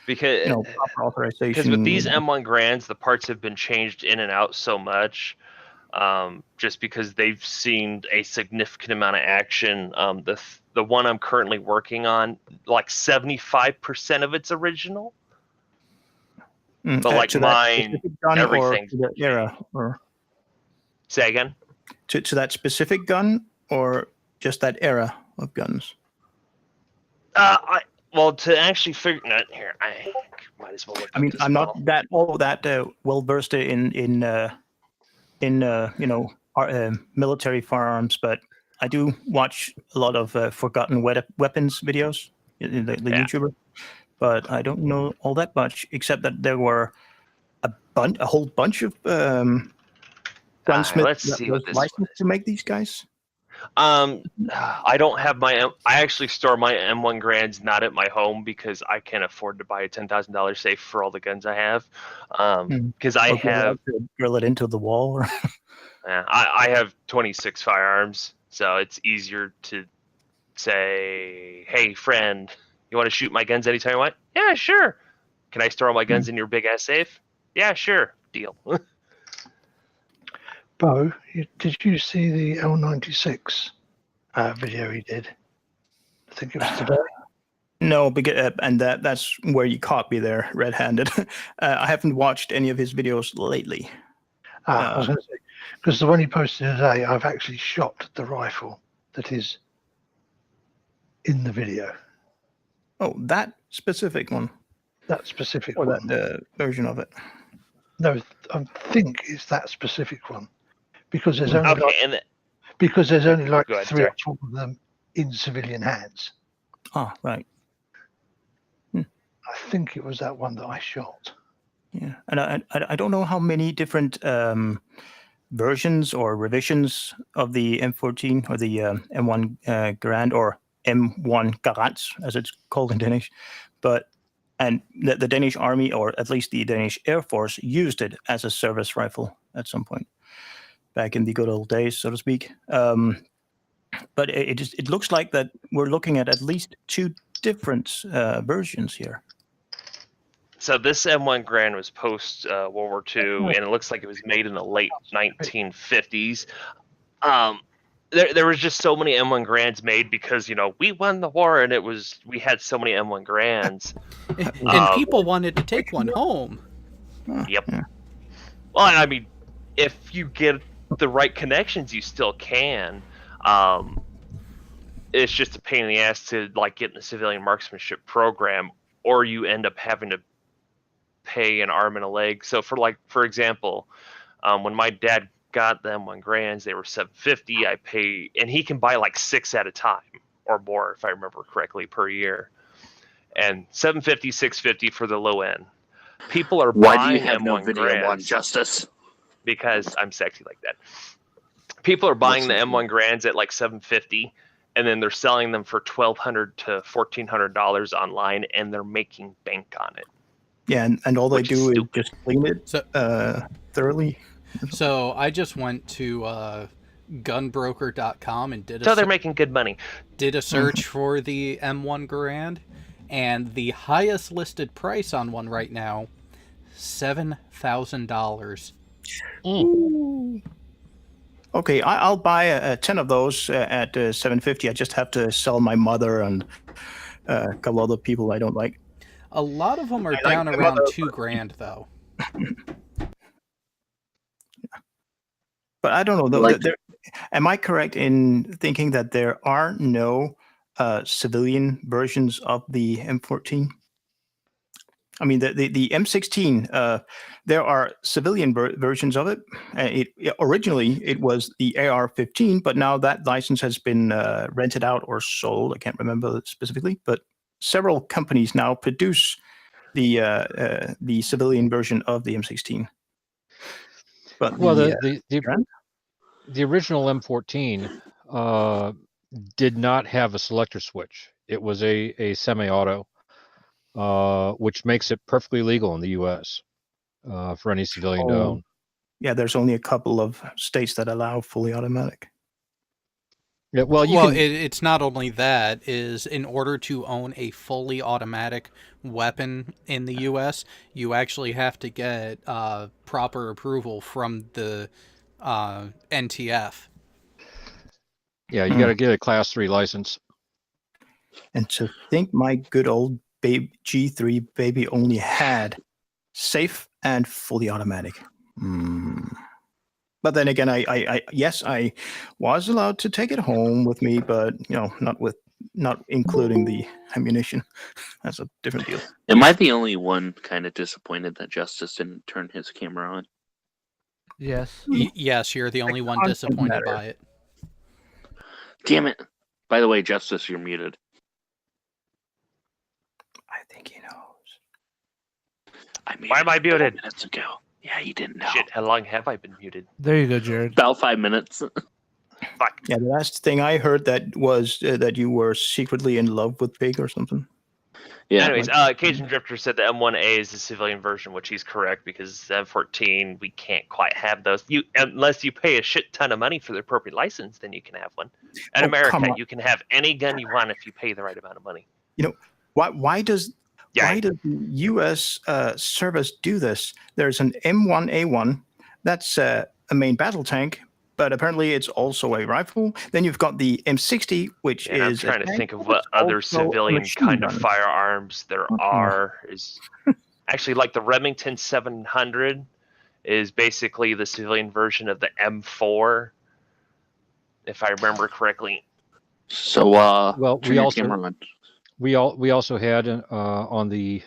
Because proper authorization. Because with these M1 Grands, the parts have been changed in and out so much, just because they've seen a significant amount of action. The one I'm currently working on, like 75% of it's original, but like to that mine, specific gun everything. or to the era, or Say again. to that specific gun, or just that era of guns. Well, to actually figure out here, I might as well look. I mean, I'm not that well versed in military firearms, but I do watch a lot of forgotten weapons videos in the YouTuber. But I don't know all that much, except that there were a whole bunch of gunsmiths that was licensed to make these guys. I don't have my. I actually store my M1 Grands not at my home because I can't afford to buy a $10,000 safe for all the guns I have. Because I have drill it into the wall. Or I have 26 firearms, so it's easier to say, "Hey, friend, you want to shoot my guns anytime you want?" Yeah, sure. Can I store all my guns in your big ass safe? Yeah, sure. Deal. Bo, did you see the L96 video he did? I think it was today. No, because and that's where you caught me there, red-handed. I haven't watched any of his videos lately. I was going to say, because the one he posted today, I've actually shot the rifle that is in the video. Oh, that specific one. That specific or one. that version of it. No, I think it's that specific one. Because there's only Okay, because there's only like Go ahead, 3 or sorry. 4 of them in civilian hands. Ah, right. I think it was that one that I shot. Yeah, and I don't know how many different versions or revisions of the M14 or the M1 Garand or M1 Garant, as it's called in Danish, and the Danish Army, or at least the Danish Air Force, used it as a service rifle at some point back in the good old days, so to speak. But it looks like that we're looking at least 2 different versions here. So this M1 Garand was post World War II, and it looks like it was made in the late 1950s. There was just so many M1 Grands made because we won the war, and we had so many M1 Grands. And people wanted to take one home. Yep. Well, I mean, if you get the right connections, you still can. It's just a pain in the ass to get in the civilian marksmanship program, or you end up having to pay an arm and a leg. So for example, when my dad got the M1 Grands, they were $750. I pay, and he can buy 6 at a time or more, if I remember correctly, per year. And $750, $650 for the low end. People are Why do buying you have no M1 video on Grands Justice? because I'm sexy like that. people are buying the Yes, M1 Grands at like $750, and then they're selling them for $1,200 to $1,400 online, and they're making bank on it. Yeah, and all they Which is do is stupid. just clean it So, thoroughly. so I just went to gunbroker.com and So they're making good money. did a search for the M1 Grand, and the highest listed price on one right now, $7,000. Okay, I'll buy 10 of those at $750. I just have to sell my mother and a couple other people I don't like. A lot of them are I like down them around other- $2,000 though. But I don't know. Though, Like- am I correct in thinking that there are no civilian versions of the M14? I mean, the M16, there are civilian versions of it. Originally, it was the AR-15, but now that license has been rented out or sold. I can't remember specifically, but several companies now produce the civilian version of the M16. But Well, the the original M14 did not have a selector switch. It was a semi-auto, which makes it perfectly legal in the U.S. For any civilian to own. yeah, there's only a couple of states that allow fully automatic. Yeah, well, it's not only that. Is in order to own a fully automatic weapon in the U.S., you actually have to get proper approval from the NTF. yeah, you got to get a Class 3 license. And to think my good old G3 baby only had safe and fully automatic. But then again, I yes, I was allowed to take it home with me, but not including the ammunition. That's a different deal. Am I the only one kind of disappointed that Justice didn't turn his camera on? Yes. Yes, you're the only one content disappointed matter. by it. Damn it! By the way, Justice, you're muted. I think he knows. Why am I muted? Minutes ago. Yeah, you didn't know. Shit, how long have I been muted? There you go, Jared. About 5 minutes. Fuck. Yeah, the last thing I heard that was that you were secretly in love with Pig or something. Yeah. Anyways, Cajun Drifter said the M1A is the civilian version, which he's correct because M14 we can't quite have those. Unless you pay a shit ton of money for the appropriate license, then you can have one. In Oh, America, come on. you can have any gun you want if you pay the right amount of money. Why does the U.S. service do this? There's an M1A1 that's a main battle tank, but apparently it's also a rifle. Then you've got the M60, which And I'm is trying a to tank, think of but what it's other also a civilian machine kind of gun. firearms there are. Is actually like the Remington 700 is basically the civilian version of the M4, if I remember correctly. So, Well, turn we your also camera on. we also had on the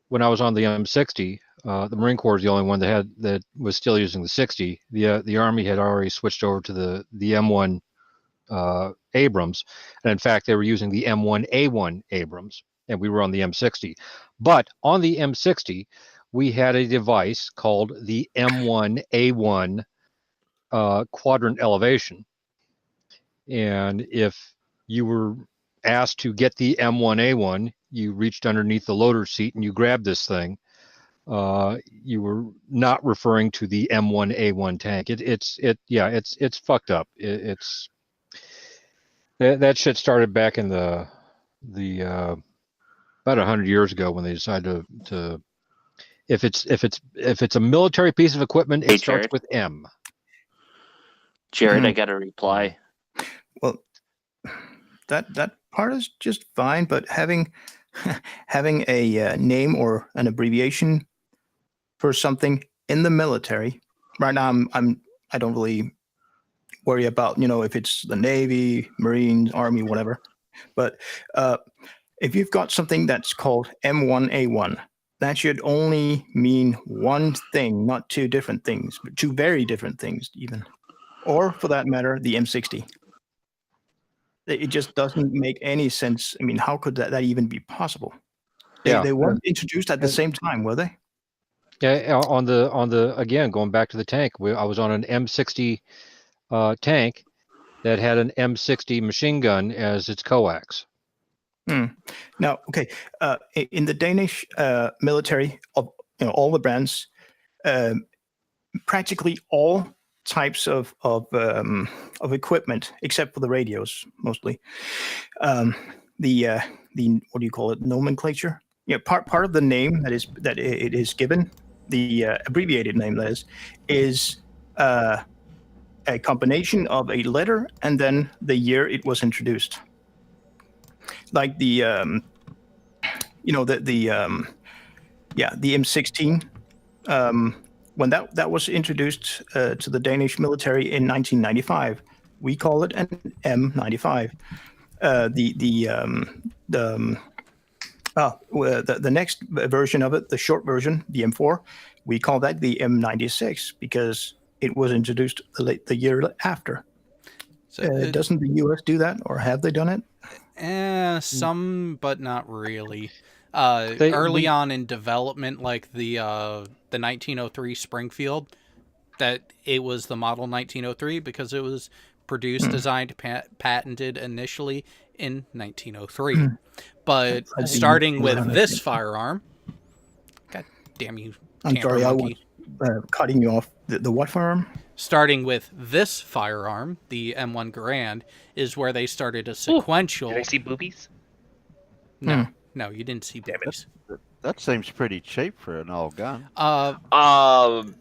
when I was on the M60, the Marine Corps is the only one that was still using the 60. The Army had already switched over to the M1 Abrams, and in fact they were using the M1A1 Abrams, and we were on the M60. But on the M60, we had a device called the M1A1 quadrant elevation, and if you were asked to get the M1A1, you reached underneath the loader seat and you grabbed this thing. You were not referring to the M1A1 tank. It's fucked up. That shit started back in the about 100 years ago when they decided to if it's a military piece of equipment, it Hey, starts Jared. with M. Jared, I got a reply. Well, that part is just fine, but having a name or an abbreviation for something in the military right now, I don't really worry about if it's the Navy, Marines, Army, whatever. But if you've got something that's called M1A1, that should only mean one thing, not two different things, but two very different things even, or for that matter, the M60. It just doesn't make any sense. I mean, how could that even be possible? They weren't introduced at the same time, were they? Yeah, on the again going back to the tank, I was on an M60 tank that had an M60 machine gun as its coax. Now, okay, in the Danish military, of all the brands, practically all types of equipment, except for the radios, mostly. The what do you call it? Nomenclature. Yeah, part of the name that it is given, the abbreviated name that is a combination of a letter and then the year it was introduced. Like the the M16. When that was introduced to the Danish military in 1995, we call it an M95. The next version of it, the short version, the M4, we call that the M96 because it was introduced the year after. So doesn't the U.S. do that, or have they done it? Some, but not really. Early on in development, like the 1903 Springfield, that it was the model 1903 because it was produced, designed, patented initially in 1903. But starting with this firearm, God damn you, I'm sorry, I was cutting you off. The what firearm? Starting with this firearm, the M1 Garand, is where they started a sequential. Did I see boobies? No, no, you didn't see boobies. That seems pretty cheap for an old gun.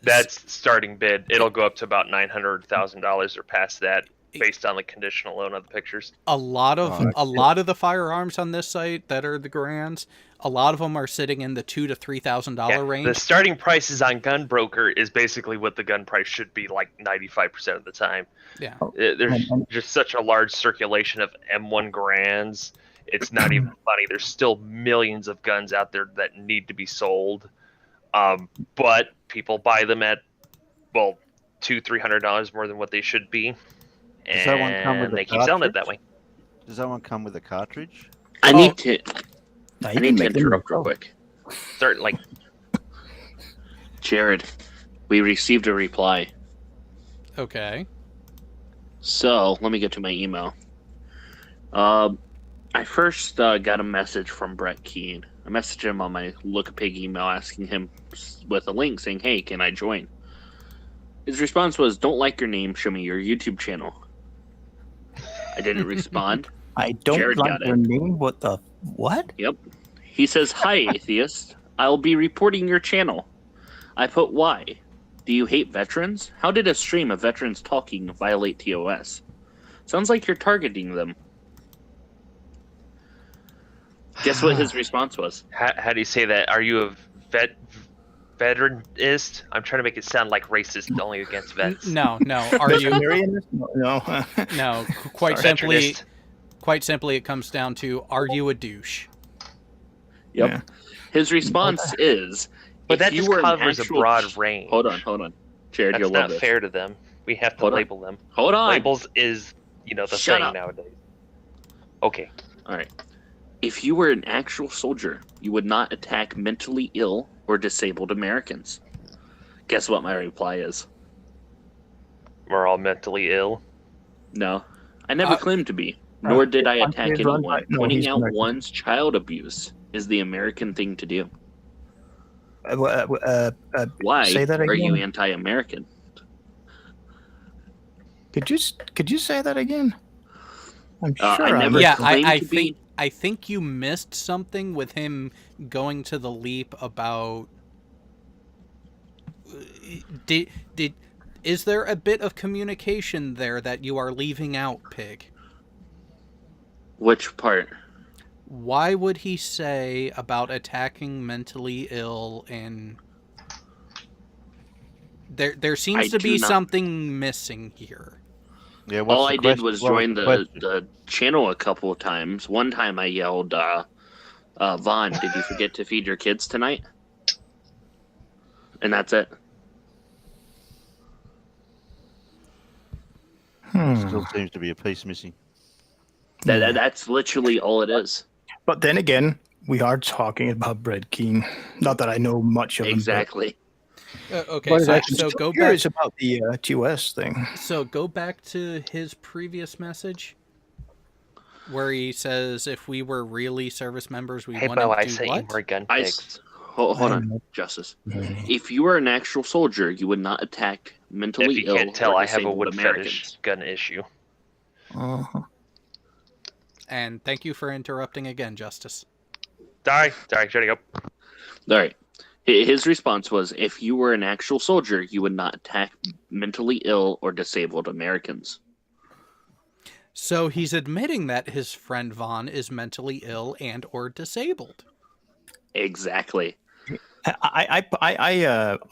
That's starting bid. It'll go up to about $900,000 or past that, based on the condition alone of the pictures. A lot of the firearms on this site that are the Garands, a lot of them are sitting in the $2,000 to $3,000 range. The starting prices on Gunbroker is basically what the gun price should be, like 95% of the time. Yeah, there's just such a large circulation of M1 Garands. It's not even funny. There's still millions of guns out there that need to be sold, but people buy them at $200-$300 more than what they should be. Does that one come with they a keep selling it cartridge? that way. Does that one come with a cartridge? I need to interrupt real quick. Certainly. Jared, we received a reply. Okay. So let me get to my email. I first got a message from Brett Keane. I messaged him on my Look a Pig email asking him with a link saying, "Hey, can I join?" His response was, "Don't like your name, show me your YouTube channel." I didn't respond. I don't Jared like got your it. name. What the what? Yep. He says, "Hi, atheist. I'll be reporting your channel." I put, "Why? Do you hate veterans? How did a stream of veterans talking violate TOS? Sounds like you're targeting them." Guess what his response was? How do you say that? Are you a veteranist? I'm trying to make it sound like racist only against vets. No. Are you? No. No. Quite simply, it comes down to, are you a douche? Yep. Yeah. His response is, But if that you just were an covers actual- a broad range. Hold on. Jared, That's you'll not love this. fair to them. We have to Hold on. label them. Hold on. Labels is, the Shut thing up. nowadays. Okay. All right. If you were an actual soldier, you would not attack mentally ill or disabled Americans. Guess what my reply is? We're all mentally ill. No. I never claimed to be, nor did I attack he's run anyone. by- no, Pointing he's out American. one's child abuse is the American thing to do. Why Say that are you again. anti-American? Could you say that again? I'm sure I never Yeah, claimed I to be. think you missed something with him going to the leap about. Is there a bit of communication there that you are leaving out, Pig? Which part? Why would he say about attacking mentally ill and there seems I to be do not- something missing here. Yeah. What's All the I did question? was What join the the question? channel a couple of times. One time I yelled, Vaughn, did you forget to feed your kids tonight? And that's it. Still seems to be a piece missing. That's literally all it is. But then again, we are talking about Brett Keane. Not that I know much of him. Exactly. Okay, But it so, actually- so go back. Curious about the TOS thing. So go back to his previous message, where he says, "If we were really service members, we Hey, wouldn't Bo, I do sent what?" you more gun I pigs. hold on, Justice. If you were an actual soldier, you would not attack mentally If you ill can't tell, or I have a disabled wood Americans. fetish gun issue. Uh-huh. And thank you for interrupting again, Justice. Sorry, shutting up. All right. His response was, if you were an actual soldier, you would not attack mentally ill or disabled Americans. So he's admitting that his friend Vaughn is mentally ill and or disabled. Exactly. I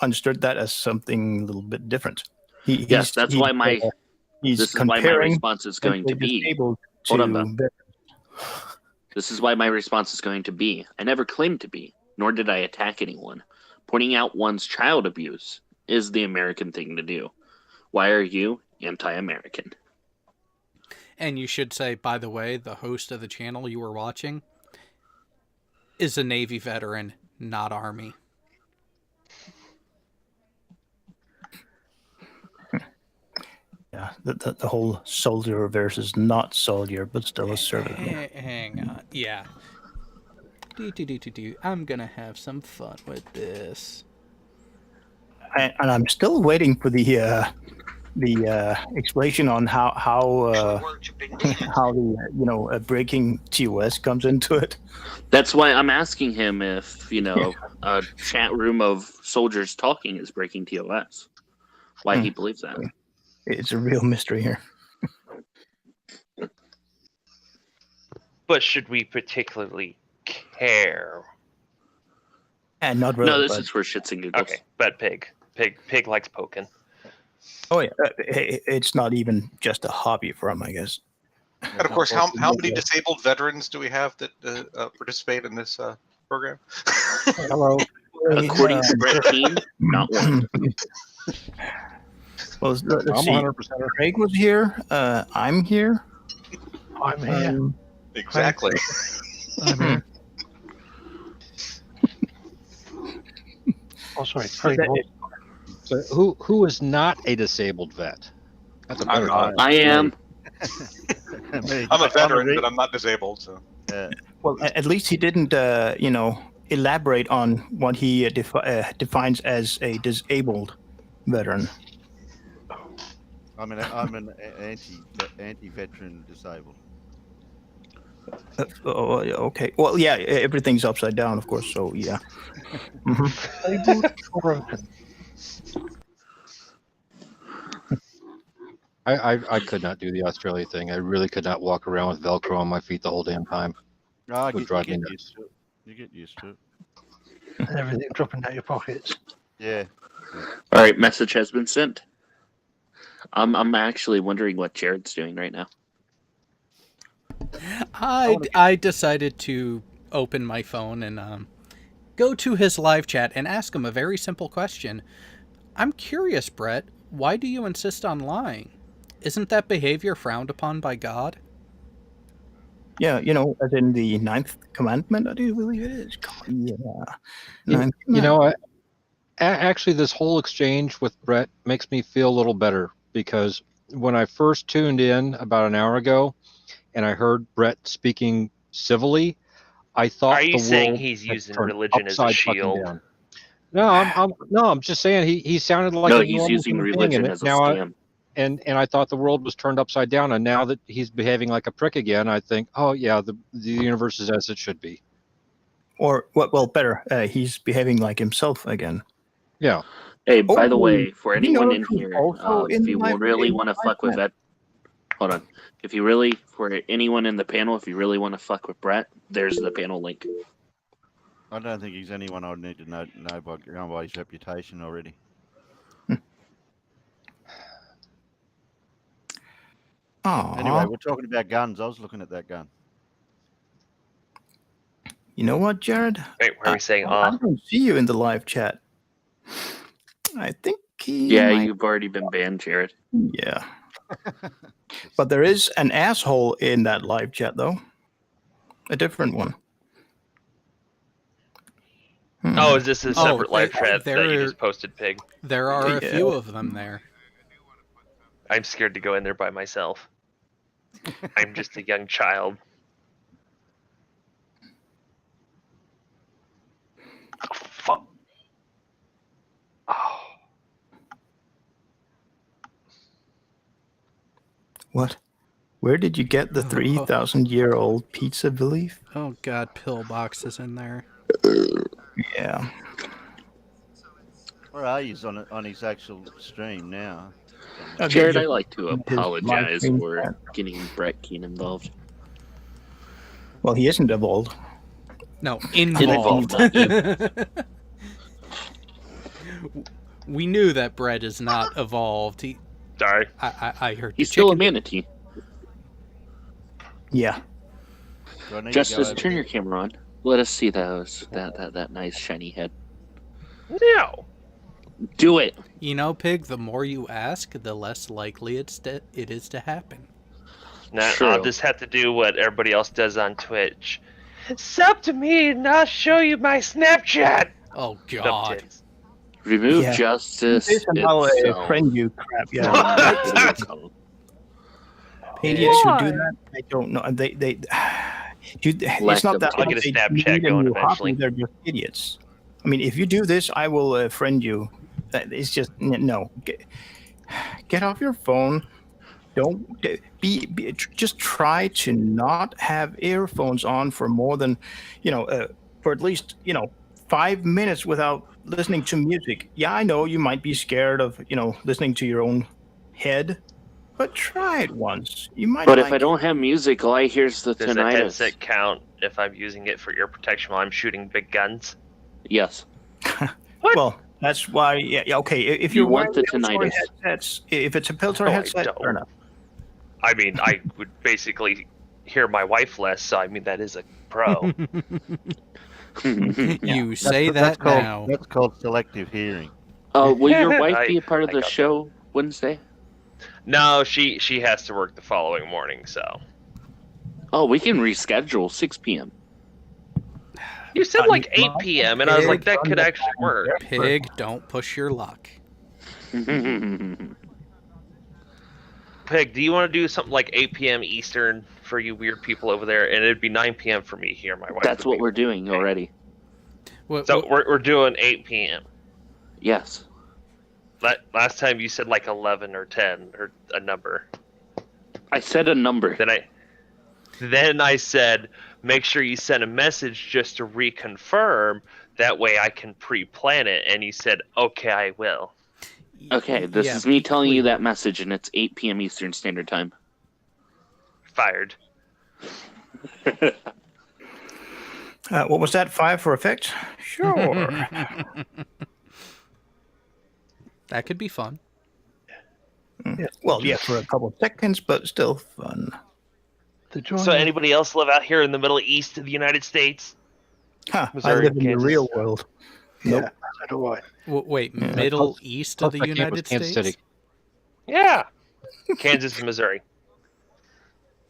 understood that as something a little bit different. Yes, that's why my he's this is why my comparing response is going to be. disabled Hold on, to Bob. veterans. This is why my response is going to be. I never claimed to be, nor did I attack anyone. Pointing out one's child abuse is the American thing to do. Why are you anti-American? And you should say, by the way, the host of the channel you were watching is a Navy veteran, not Army. Yeah, the whole soldier versus not soldier, but still a service. Hang on. Yeah. I'm gonna have some fun with this. And I'm still waiting for the explanation on how the breaking TOS comes into it. That's why I'm asking him if, a chat room of soldiers talking is breaking TOS. Why he believes that. It's a real mystery here. But should we particularly care? And not really. No, this but, is for shits and giggles. Okay, but pig likes poking. Oh yeah, it's not even just a hobby for him, I guess. And of course, how many disabled veterans do we have that participate in this program? Hello. According to Brett Keane, not one. Well, let's I'm see. 100%. Craig was here. I'm here. I'm here. Exactly. I'm here. Oh, sorry. Craig that- was. So who is not a disabled vet? That's a better not. question. I am. I'm a veteran, but I'm not disabled. So Well, at least he didn't, elaborate on what he defines as a disabled veteran. I'm an anti-veteran disabled. Okay. Well, yeah, everything's upside down, of course. So yeah. Disabled or broken? I could not do the Australia thing. I really could not walk around with Velcro on my feet the whole damn time. Oh, Would drive me get nuts. used to it. You get used to it. And everything dropping out your pockets. Yeah. All right, message has been sent. I'm actually wondering what Jared's doing right now. I decided to open my phone and go to his live chat and ask him a very simple question. I'm curious, Brett, why do you insist on lying? Isn't that behavior frowned upon by God? Yeah, as in the 9th commandment, I do believe it is. Yeah. Actually, this whole exchange with Brett makes me feel a little better because when I first tuned in about an hour ago and I heard Brett speaking civilly, I thought Are you the saying world he's had using turned religion as a upside fucking shield? down. No, I'm just saying he sounded like No, a he's normal using human being, religion and as a now scam. and I thought the world was turned upside down, and now that he's behaving like a prick again, I think, oh yeah, the universe is as it should be. Or well, better, he's behaving like himself again. Yeah. Hey, by the Oh, way, for anyone in who's here, also if in you live- really in want to live fuck with chat. that, hold on. If you really, for anyone in the panel, if you really want to fuck with Brett, there's the panel link. I don't think he's anyone I'd need to know by his reputation already. Oh, Anyway, we're talking about guns. I was looking at that gun. you know what, Jared? Wait, why are we saying I don't see you in the live chat. I think he. Yeah, might- you've already been banned, Jared. Yeah. But there is an asshole in that live chat, though. A different one. Oh, is this a separate live there- chat that you there- just posted, Pig? There are a Yeah. few of them there. I'm scared to go in there by myself. I'm just a young child. Oh, fuck. Oh. What? Where did you get the 3,000-year-old pizza belief? Oh god, pillbox is in there. Yeah. Where are you on his actual stream now? Okay, Jared, just I like to his apologize live stream for chat. getting Brett Keane involved. Well, he isn't evolved. No, Involved, involved. We knew that Brett is not evolved. Sorry. I heard He's the still a chicken. manatee. Yeah. Do I need to go Justice, over turn there? your camera on. Let us see that nice shiny head. No. Do it. You know, Pig, the more you ask, the less likely it is to happen. Nah, True. I'll just have to do what everybody else does on Twitch. Sub to me and I'll show you my Snapchat. Oh god. Subtits. Remove Yeah. Justice. This is how itself. a friend you crap. Yeah. Idiots who do that, I don't know. It's not that I'll get a they Snapchat need a going new eventually. hobby, they're just idiots. I mean, if you do this, I will friend you. It's just no. Get off your phone. Don't just try to not have earphones on for more than, for at least 5 minutes without listening to music. Yeah, I know you might be scared of listening to your own head, but try it once. You might. But like if I don't have music, all I hear is the Does the tinnitus. headset count if I'm using it for ear protection while I'm shooting big guns? Yes. Well, that's why. Yeah. Okay. If You you're want wearing the Piltoy tinnitus. headsets, if it's a Piltoy No, I headset, don't. fair enough. I mean, I would basically hear my wife less, so I mean, that is a pro. You say That's that called, now. That's called selective hearing. Will your wife be I- a part of I the got show Wednesday? No, she has to work the following morning, so. Oh, we can reschedule 6 p.m. You said like 8 p.m., and I was like, that could actually work. Pig, don't push your luck. Pig, do you want to do something like 8 p.m. Eastern for you weird people over there? And it'd be 9 p.m. for me here. My wife. That's would what be- we're doing already. So we're doing 8 p.m. Yes. Last time you said like 11 or 10 or a number. I said a number. Then I said, make sure you send a message just to reconfirm. That way I can pre-plan it. And you said, okay, I will. Okay, this Yeah, is me telling you that message, and it's 8 p.m. Eastern Standard Time. Fired. What was that? 5 for effect? Sure. That could be fun. Well, yeah, for a couple of seconds, but still fun. So anybody else live out here in the Middle East of the United States? Huh, I Missouri, live in Kansas. the real world. Nope. So do I. Wait, Yeah. Middle East of the Close to campus, United Kansas States? City. Yeah. Kansas and Missouri.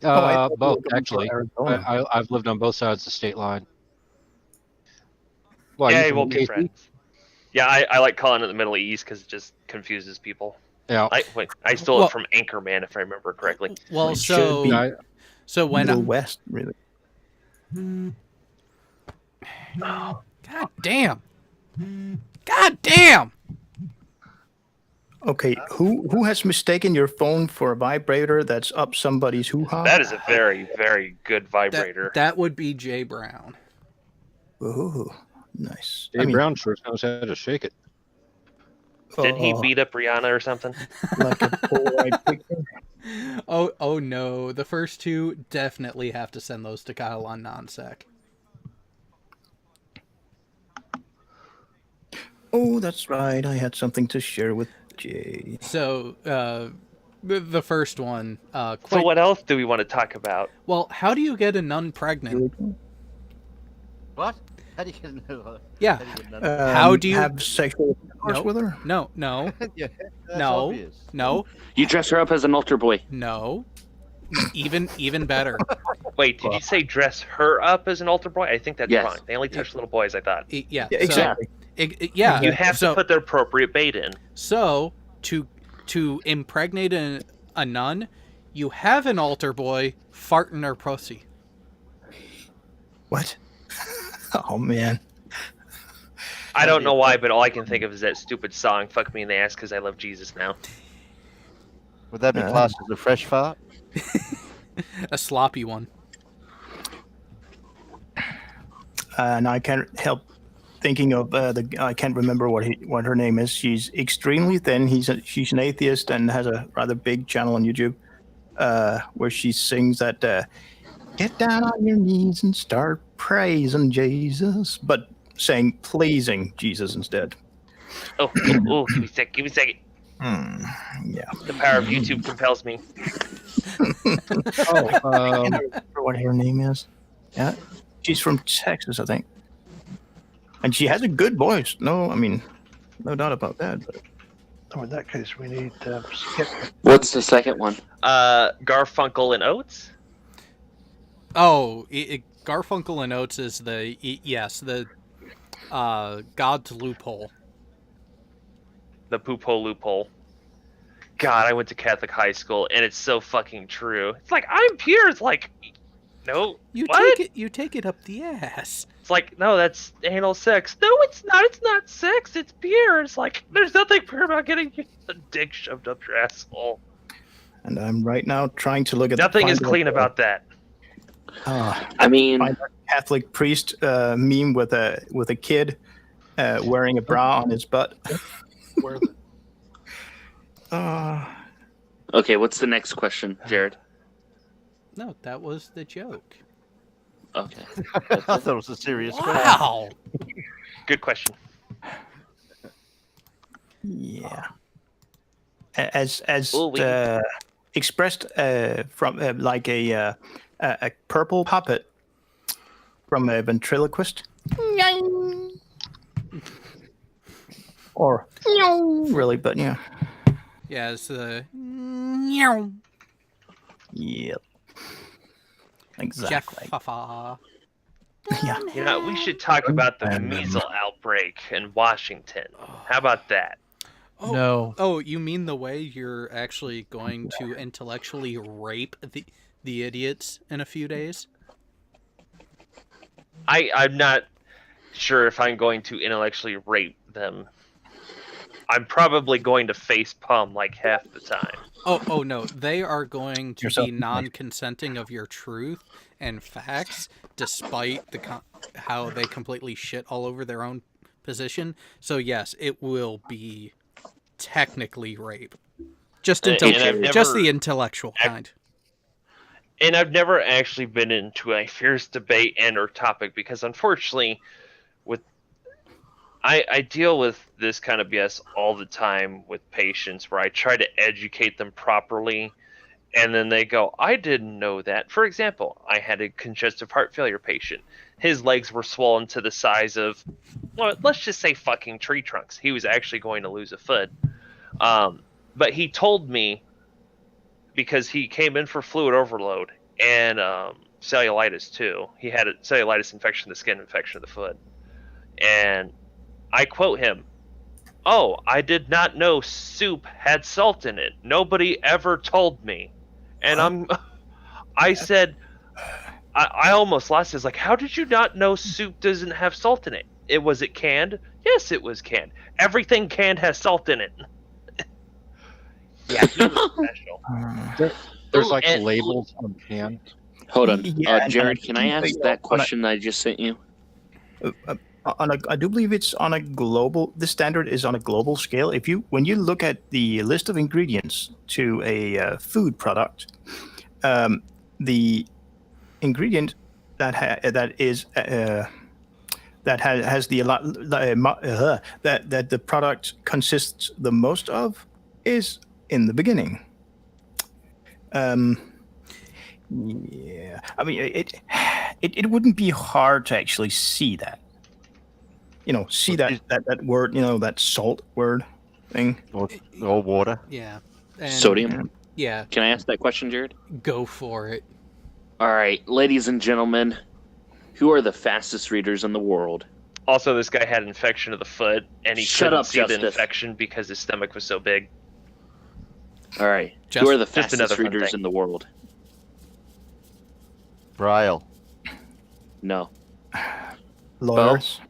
I thought you Both were going actually. for Arizona. I've lived on both sides of the state line. Well, Yeah, you from we'll be KC? friends. Yeah, I like calling it the Middle East because it just confuses people. Yeah. I stole Well- it from Anchorman, if I remember correctly. Well, It should so be so when Middle West, really. God damn. God damn. Okay, who has mistaken your phone for a vibrator that's up somebody's hoo-ha? That is a very, very good vibrator. That would be Jay Brown. Ooh, nice. Dave Brown sure knows how to shake it. Didn't he beat up Rihanna or something? Like a Polaroid picture? Oh no, the first two definitely have to send those to Kyle on non-sec. Oh, that's right. I had something to share with Jay. So, the first one, So quite what else do we want to talk about? well. How do you get a nun pregnant? What? How do you get another? Yeah. How do you get another? How do you- have sexual intercourse Nope. with her? No, Yeah, that's no, obvious. no, You dress her up as an altar boy. no. Even better. Wait, did you say dress her up as an altar boy? I think that's Yes. wrong. They only touch little boys, I thought. Yeah, Yeah, exactly. Yeah, You have so, to put the appropriate bait in. So to impregnate a nun, you have an altar boy fart in her pussy. What? Oh man. I don't know why, but all I can think of is that stupid song, Fuck Me in the Ass, because I love Jesus now. Would that be classed as a fresh fart? A sloppy one. And I can't help thinking of I can't remember what her name is. She's extremely thin. She's an atheist and has a rather big channel on YouTube, where she sings that "Get down on your knees and start praising Jesus," but saying pleasing Jesus instead. Oh, give me a sec. Give me a second. Yeah. The power of YouTube compels me. I can't remember what her name is. Yeah, she's from Texas, I think, and she has a good voice. No doubt about that. But So in that case, we need Skip. What's the second one? Garfunkel and Oates. Oh, Garfunkel and Oates is the God's loophole. The poop hole loophole. God, I went to Catholic high school, and it's so fucking true. It's like, I'm pure. It's like, no. You what? take it up the ass. It's like, no, that's anal sex. No, it's not. It's not sex. It's pure. It's like, there's nothing pure about getting a dick shoved up your asshole. And I'm right now trying to look at. Nothing is clean about that. I mean, Catholic priest meme with a kid wearing a bra on his butt. Okay, what's the next question, Jared? No, that was the joke. Okay. I thought it was a serious Wow. Good question. Yeah. As Ooh, expressed from like a purple puppet from a ventriloquist. Or really, but yeah. Yeah, it's the. Yep. Exactly. Jaffa. Yeah. You know, we should talk about the measles outbreak in Washington. How about that? Oh, No. Oh, you mean the way you're actually going to intellectually rape the idiots in a few days? I'm not sure if I'm going to intellectually rape them. I'm probably going to face palm like half the time. Oh no, they are going to Yourself. be non-consenting of your truth and facts, despite how they completely shit all over their own position. So yes, it will be technically rape, just the intellectual kind. And I've never actually been into a fierce debate and or topic because unfortunately, I deal with this kind of BS all the time with patients where I try to educate them properly and then they go, I didn't know that. For example, I had a congestive heart failure patient. His legs were swollen to the size of, well, let's just say fucking tree trunks. He was actually going to lose a foot. But he told me because he came in for fluid overload and cellulitis too. He had a cellulitis infection of the skin, infection of the foot. And I quote him, "Oh, I did not know soup had salt in it. Nobody ever told me." And I said, I almost lost it. It's like, how did you not know soup doesn't have salt in it? Was it canned? Yes, it was canned. Everything canned has salt in it. Yeah, he was special. There's like labels on cans. Hold on. Yeah, Jared, can I ask that question that I just sent you? I do believe it's on a global. The standard is on a global scale. When you look at the list of ingredients to a food product, the ingredient that has that the product consists the most of is in the beginning. Yeah, I mean it wouldn't be hard to actually see that. See that word, that salt word thing. Or water. Yeah. Sodium? Yeah. Can I ask that question, Jared? Go for it. All right, ladies and gentlemen, who are the fastest readers in the world? Also, this guy had an infection of the foot, and he Shut couldn't up, see the Justice. infection because his stomach was so big. All right, who are the Just another fastest fun readers thing. in the world? Braille. No. Lawyers.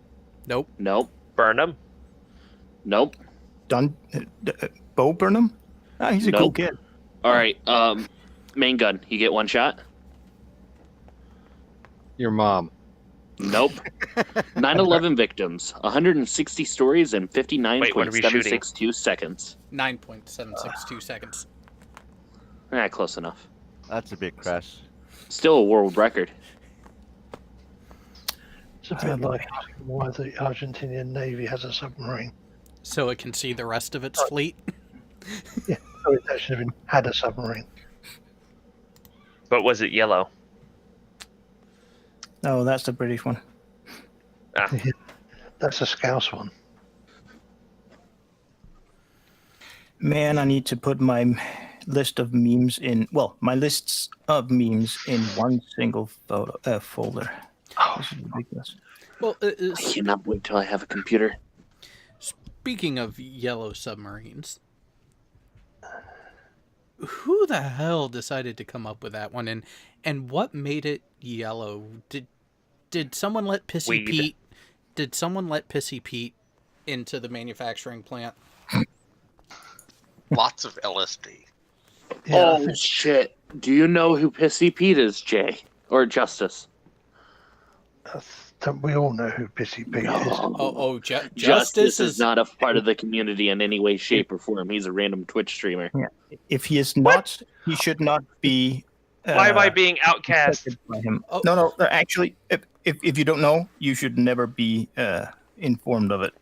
Nope. Nope. Burnham. Nope. Bo Burnham? Ah, he's a cool Nope. kid. All right, main gun. You get one shot. Your mom. Nope. 9/11 victims, 160 stories, and Wait, what are we shooting? 59.762 seconds. 9.762 seconds. Close enough. That's a bit crass. Still a world record. It's a bit like asking why the Argentinian Navy has a submarine. So it can see the rest of its fleet. Yeah, so it actually had a submarine. But was it yellow? No, that's the British one. Ah. That's a Scouse one. Man, I need to put my list of memes in. Well, my lists of memes in one single folder. This is ridiculous. Well, I cannot wait till I have a computer. speaking of yellow submarines, who the hell decided to come up with that one, and what made it yellow? Did someone let Pissy Weed. Pete? Did someone let Pissy Pete into the manufacturing plant? Lots of LSD. Yeah, Oh shit! Do you know who Pissy Pete is, Jay or Justice? we all know who Pissy Pete is. Justice is not a part of the community in any way, shape, or form. He's a random Twitch streamer. Yeah. If he is not, he should not be. Why am I being outcast? By him. No. Actually, if you don't know, you should never be informed of it.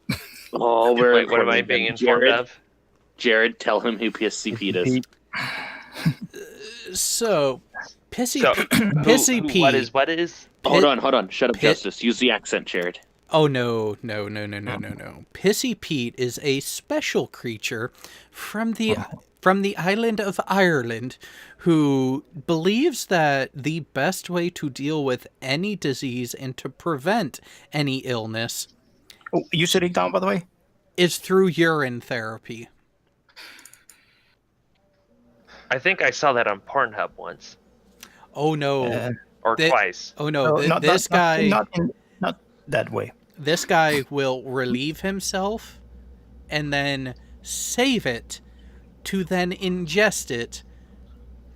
Oh, we're Wait, what am I informing being him. informed of? Jared, tell him who Pissy Pete is. So, Pissy So, Pissy who, Pete. what is? Hold on. Shut up, Justice. Use the accent, Jared. Oh no. Pissy Pete is a special creature from the island of Ireland who believes that the best way to deal with any disease and to prevent any illness Oh, you sitting down, by the way? is through urine therapy. I think I saw that on Pornhub once Oh no. or twice. Oh no, not that way. This guy will relieve himself and then save it to then ingest it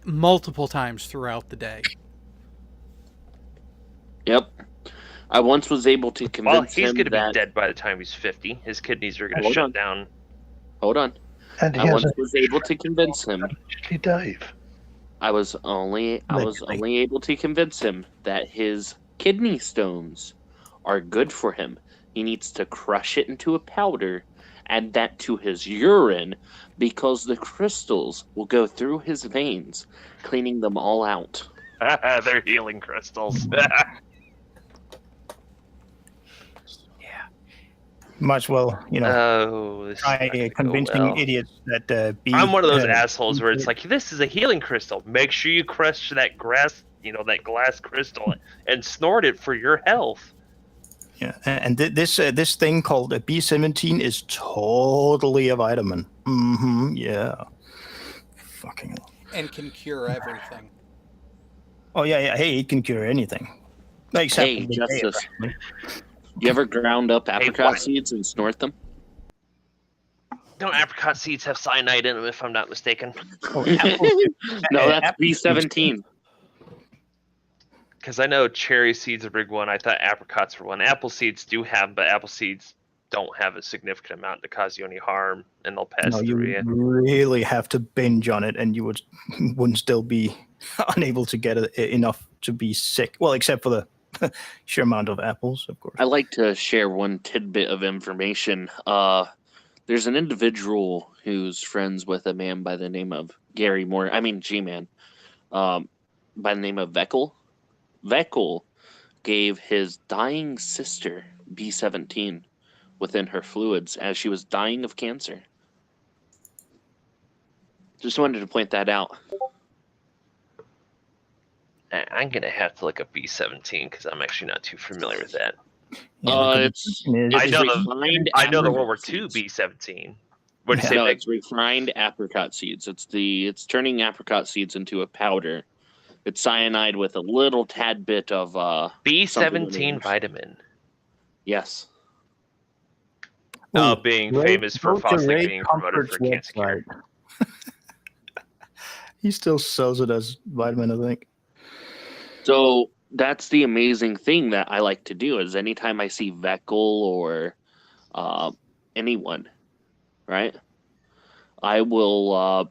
multiple times throughout the day. Yep. I once was able to Well, convince he's him going to be that. dead by the time he's 50. His kidneys are going to Hold shut on. down. Hold on. And he I once hasn't was able to convince him. actually Dave. I was only able to convince him that his kidney stones are good for him. He needs to crush it into a powder, add that to his urine, because the crystals will go through his veins, cleaning them all out. They're healing crystals. Much well, This is try not gonna go convincing well. idiots that B. I'm one of those assholes where it's like, this is a healing crystal. Make sure you crush that that glass crystal, and snort it for your health. Yeah, and this thing called a B17 is totally a vitamin. Mm-hmm. Yeah. Fucking hell. And can cure everything. Oh yeah. Hey, it can cure anything. Except Hey, for the Justice. day, You ever ground up apricot what? seeds and snort them? Don't apricot seeds have cyanide in them, if I'm not mistaken? Oh, apple- No, that's apple seeds. B17. Because I know cherry seeds are a big one. I thought apricots were one. Apple seeds do have, but apple seeds don't have a significant amount to cause you any harm, and they'll pass No, you through you. really have to binge on it, and you wouldn't still be unable to get enough to be sick. Well, except for the sheer amount of apples, of course. I like to share one tidbit of information. There's an individual who's friends with a man by the name of G-Man, by the name of Veckel. Veckel gave his dying sister B17 within her fluids as she was dying of cancer. Just wanted to point that out. I'm gonna have to look up B17 because I'm actually not too familiar with that. It's I know refined. I know the World War apricot II seeds. B17. What'd you say, No, Meg? it's refined apricot seeds. It's turning apricot seeds into a powder. It's cyanide with a little tad bit of B17 vitamin. Yes. Being Ray- famous for go to falsely Ray being promoted for Comfort's cancer care. He still sells it as vitamin, I think. So that's the amazing thing that I like to do is anytime I see Veckel or anyone, right? I will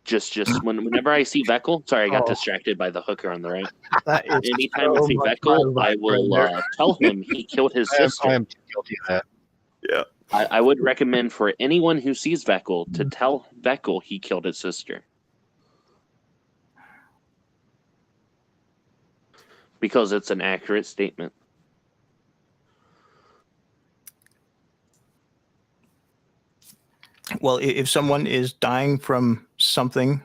just whenever I see Veckel. Sorry, I got distracted by the hooker on the right. That is Anytime I so see much Veckel, more I will right tell him he killed his sister. I am guilty of that. Yeah. I would recommend for anyone who sees Veckel to tell Veckel he killed his sister. Because it's an accurate statement. Well, if someone is dying from something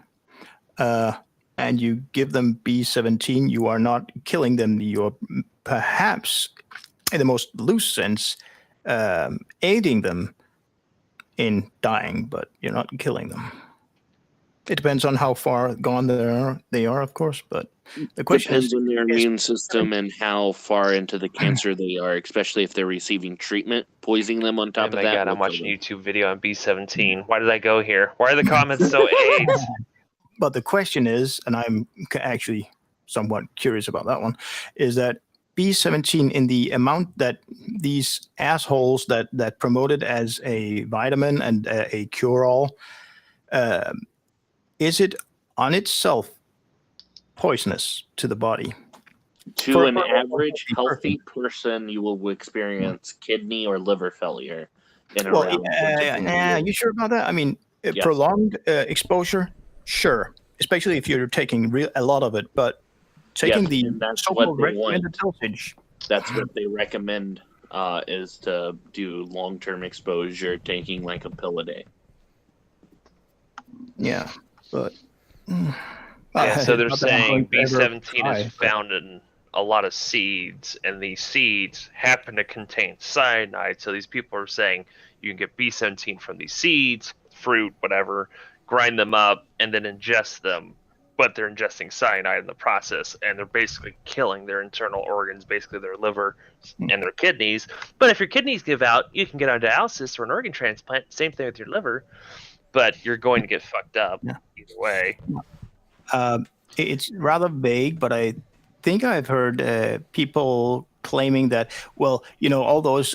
and you give them B17, you are not killing them. You're perhaps, in the most loose sense, aiding them in dying, but you're not killing them. It depends on how far gone they are, of course. But the question Depends is, on their immune system and how far into the cancer they are, especially if they're receiving treatment. Poisoning them on top Oh of my that. god, I'm will kill watching a them. YouTube video on B17. Why did I go here? Why are the comments so AIDS? but the question is, and I'm actually somewhat curious about that one, is that B17 in the amount that these assholes that promote it as a vitamin and a cure-all, is it on itself poisonous to the body? To an average healthy person, you will experience kidney or liver failure in Well, around. you sure about that? I mean, Yes. prolonged exposure, sure, especially if you're taking a lot of it, but taking Yes, and the that's so-called what they want. recommended dosage. That's what they recommend is to do long-term exposure, taking like a pill a day. Yeah, but Yeah, so they're not that I'm saying going to ever B17 try, is found in a lot of seeds, and these seeds happen to contain cyanide. So these people are saying you can get B17 from these seeds, fruit, whatever, grind them up, and then ingest them. But they're ingesting cyanide in the process, and they're basically killing their internal organs, basically their liver and their kidneys. But if your kidneys give out, you can get on dialysis or an organ transplant. Same thing with your liver, but you're going to get fucked up either way. It's rather vague, but I think I've heard people claiming that, well, all those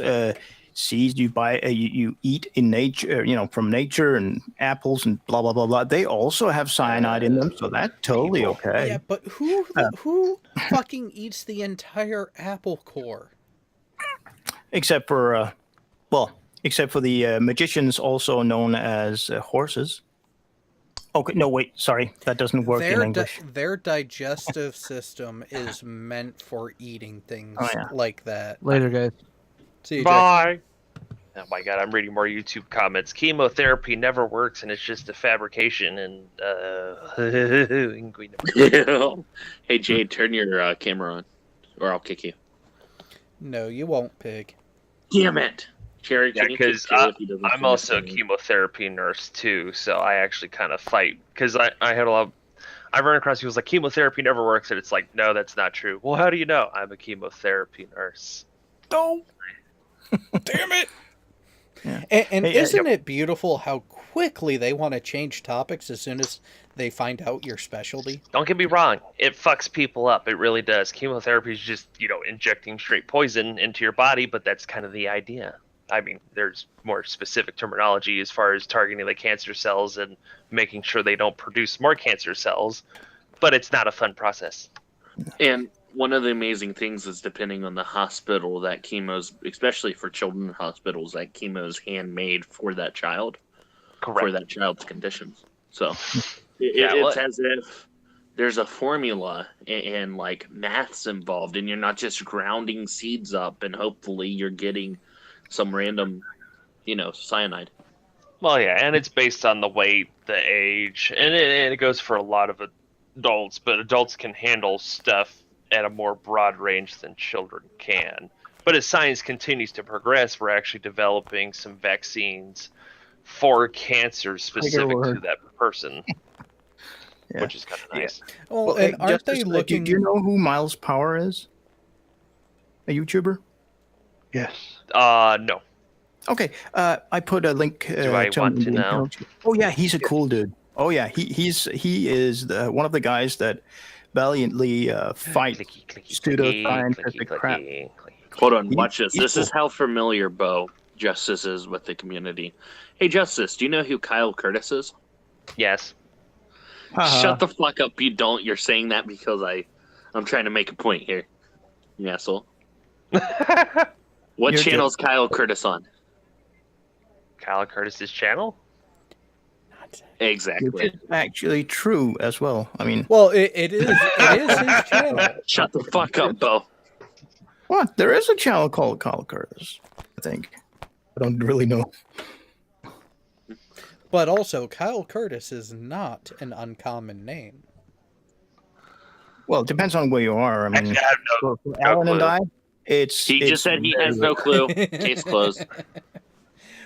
seeds you buy, you eat in nature, from nature, and apples and blah blah blah blah. They also have cyanide in them, so that's totally okay. Yeah, but who fucking eats the entire apple core? Except for, except for the magicians, also known as horses. Okay, no, wait, sorry, that doesn't work in English. Their digestive system is meant for eating things like that. Later, guys. See you, Bye. Oh my god, I'm reading more YouTube comments. Chemotherapy never works, and it's just a fabrication. And Hey Jade, turn your camera on, or I'll kick you. No, you won't, pig. Damn it, Cherry. Yeah, because I'm also a chemotherapy nurse too, so I actually kind of fight because I had a lot. I've run across people like chemotherapy never works, and it's like, no, that's not true. Well, how do you know? I'm a chemotherapy nurse. No. Damn it. Yeah. And isn't it beautiful how quickly they want to change topics as soon as they find out your specialty? Don't get me wrong. It fucks people up. It really does. Chemotherapy is just, injecting straight poison into your body, but that's kind of the idea. I mean, there's more specific terminology as far as targeting the cancer cells and making sure they don't produce more cancer cells, but it's not a fun process. And one of the amazing things is depending on the hospital, that chemo's, especially for children's hospitals, that chemo is handmade for that child. Correct. For that child's conditions. So it's as if there's a formula and like maths involved, and you're not just grounding seeds up and hopefully you're getting some random, cyanide. Well, yeah, and it's based on the weight, the age, and it goes for a lot of adults, but adults can handle stuff at a more broad range than children can. But as science continues to progress, we're actually developing some vaccines for cancer specific to that person, Yeah. which is kind of nice. Well, and aren't they Justice, looking? do you know who Miles Power is? A YouTuber? Yes. No. Okay, I put a link. Do I him want in to the know? intro. Oh yeah, he's a cool dude. Oh yeah, he is one of the guys that valiantly fight Clicky, clicky, pseudo-scientific clicky, crap. clicky, clicky. Hold on, He- watch this. he's This is cool. how familiar Bo Justice is with the community. Hey, Justice, do you know who Kyle Curtis is? Yes. Shut the fuck up! You don't. You're saying that because I'm trying to make a point here. You asshole. What You're channel is Kyle Curtis on? Kyle Curtis's channel? Which Exactly. is actually true as well. I mean, Well, it is his channel. Shut the fuck up, Bo. what? There is a channel called Kyle Curtis. I think. I don't really know. But also, Kyle Curtis is not an uncommon name. Well, it depends on where you are. I mean, Actually, I have no. for Alan and clue. I, it's He it's just said he very has no clue. Case closed.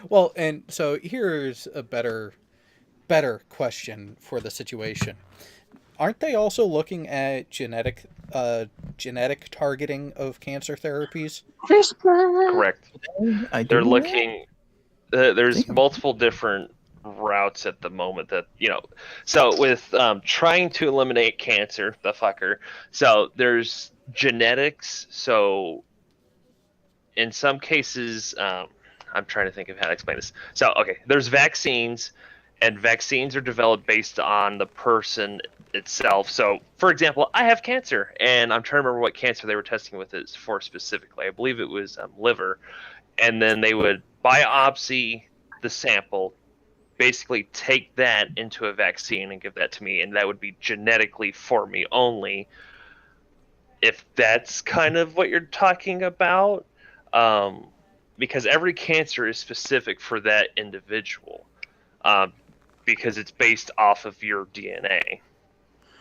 Well, and so here's a better question for the situation. Aren't they also looking at genetic targeting of cancer therapies? Correct. I They're do know. looking. There's Damn. multiple different routes at the moment that So with trying to eliminate cancer, the fucker. So there's genetics. So in some cases, I'm trying to think of how to explain this. So okay, there's vaccines, and vaccines are developed based on the person itself. So for example, I have cancer, and I'm trying to remember what cancer they were testing with it for specifically. I believe it was liver, and then they would biopsy the sample, basically take that into a vaccine and give that to me, and that would be genetically for me only. If that's kind of what you're talking about, because every cancer is specific for that individual, because it's based off of your DNA.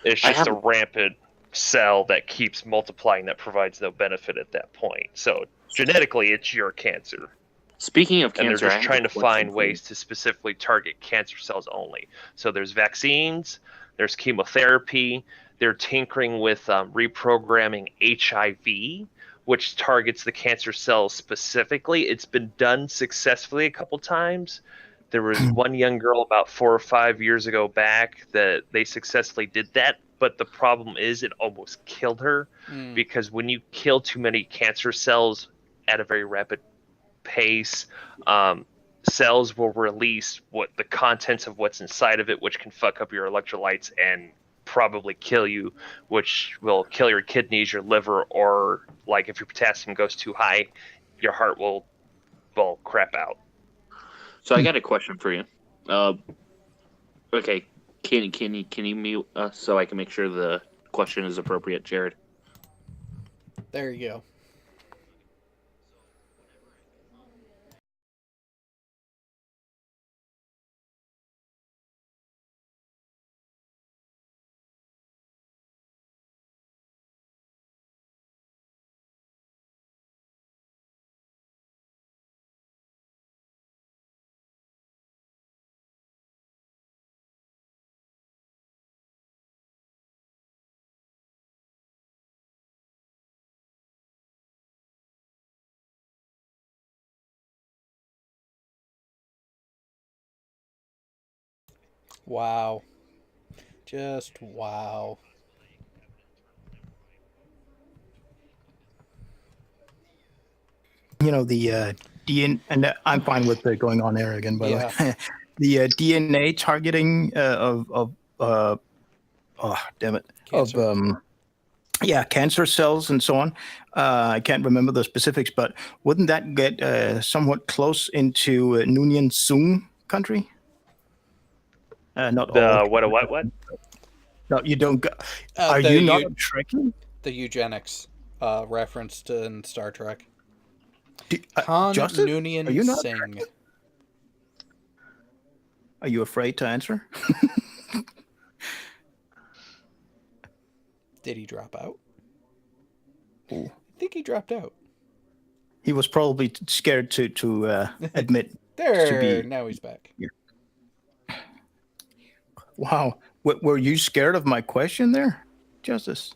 It's just a rampant cell that keeps multiplying that provides no benefit at that point. So genetically, it's your cancer. Speaking of And cancer, they're I just have trying a to question find for you. ways to specifically target cancer cells only. So there's vaccines, there's chemotherapy, they're tinkering with reprogramming HIV, which targets the cancer cells specifically. It's been done successfully a couple times. There was one young girl about 4 or 5 years ago back that they successfully did that, but the problem is it almost killed her, because when you kill too many cancer cells at a very rapid pace, cells will release what the contents of what's inside of it, which can fuck up your electrolytes and probably kill you, which will kill your kidneys, your liver, or like if your potassium goes too high, your heart will crap out. So I got a question for you. Okay, can you mute us so I can make sure the question is appropriate, Jared? There you go. Wow. Just wow. You know, the DNA, and I'm fine with going on air again, by the way. The DNA targeting of oh damn it, Cancer. of cancer cells and so on. I can't remember the specifics, but wouldn't that get somewhat close into Noonien Sung country? Not all. What? No, you don't. Are you not a Trekkie? The eugenics referenced in Star Trek. Justin, Noonien are you not a Singh. Trekkie? Are you afraid to answer? Did he drop out? Ooh. I think he dropped out. He was probably scared to admit. There, now he's back. Yeah. Wow. Were you scared of my question there, Justice?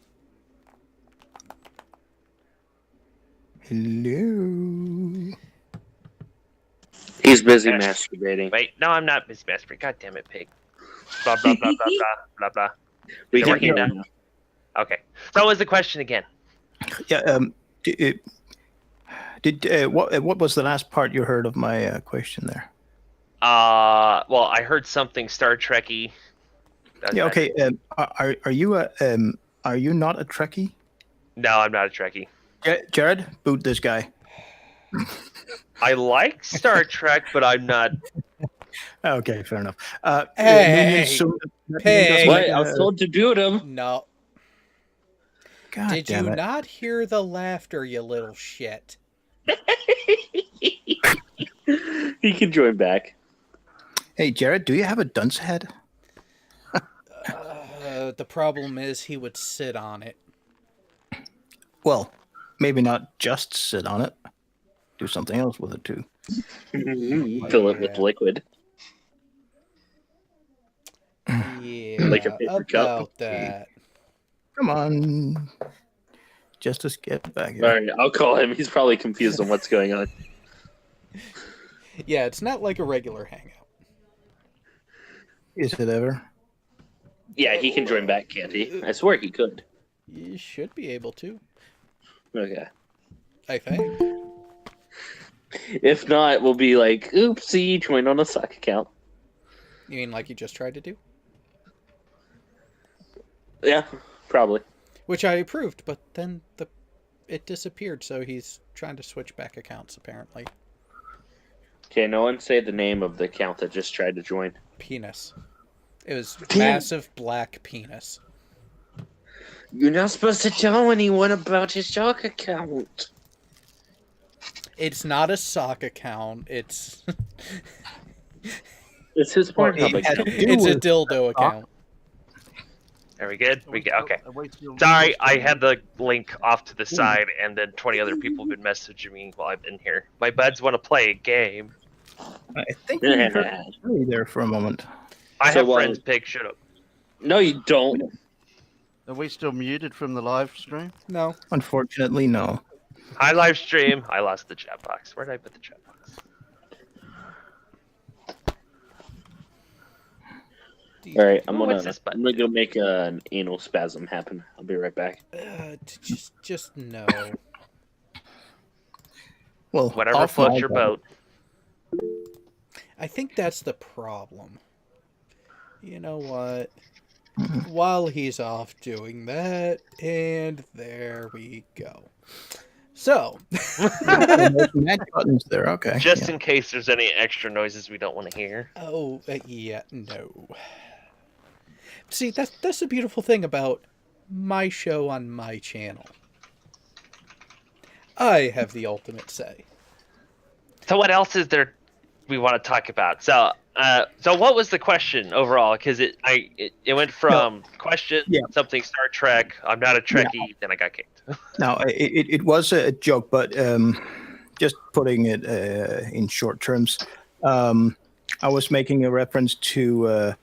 Hello. He's busy masturbating. Wait, no, I'm not busy masturbating. God damn it, pig. Blah, blah, blah, blah, blah, blah, blah. We Is it can working hear now? him. Okay. So what was the question again? Yeah. What was the last part you heard of my question there? Well, I heard something Star Trekky. Yeah. Okay. Are you not a Trekkie? No, I'm not a Trekkie. Jared, boot this guy. I like Star Trek, but I'm not. Okay, fair enough. Hey, hey. What? I was told to boot him. No. God Did damn you it. not hear the laughter, you little shit? He can join back. Hey, Jared, do you have a dunce head? The problem is he would sit on it. Well, maybe not just sit on it. Do something else with it too. Fill it with liquid. Yeah, Like a paper cup. about that. Come on. Justice, get back here. All right, I'll call him. He's probably confused on what's going on. Yeah, it's not like a regular hangout. Is it ever? Yeah, he can join back, can't he? I swear he could. You should be able to, Okay. I think. If not, we'll be like, oopsie, joined on a suck account. You mean like you just tried to do? Yeah, probably. Which I approved, but then it disappeared, so he's trying to switch back accounts, apparently. Okay, no one say the name of the account that just tried to join. Penis. It was massive black penis. You're not supposed to tell anyone about his Shark account. It's not a sock account, it's... It's his Pornhub it had account. to do It's a with- dildo account. Are we good? We good? Okay. Sorry, I had the link off to the side, and then 20 other people have been messaging me while I've been here. My buds want to play a game. I think we heard Harry there for a moment. I So, have friends, pig. Shut up. No, you don't. Are we still muted from the live stream? No. Unfortunately, no. I live stream. I lost the chat box. Where did I put the chat box? All right, I'm What's gonna this button go make an anal spasm happen. I'll be right back. Just no. Well, Whatever off floats my your boat. boat. I think that's the problem. You know what? While he's off doing that, and there we go. So, Magic buttons there. Okay. Just in case there's any extra noises we don't want to hear. oh yeah, no. See, that's the beautiful thing about my show on my channel. I have the ultimate say. So what else is there we want to talk about? So what was the question overall? Because it went from question something Star Trek. I'm not a Trekkie. Then I got kicked. Now, it was a joke, but just putting it in short terms, I was making a reference to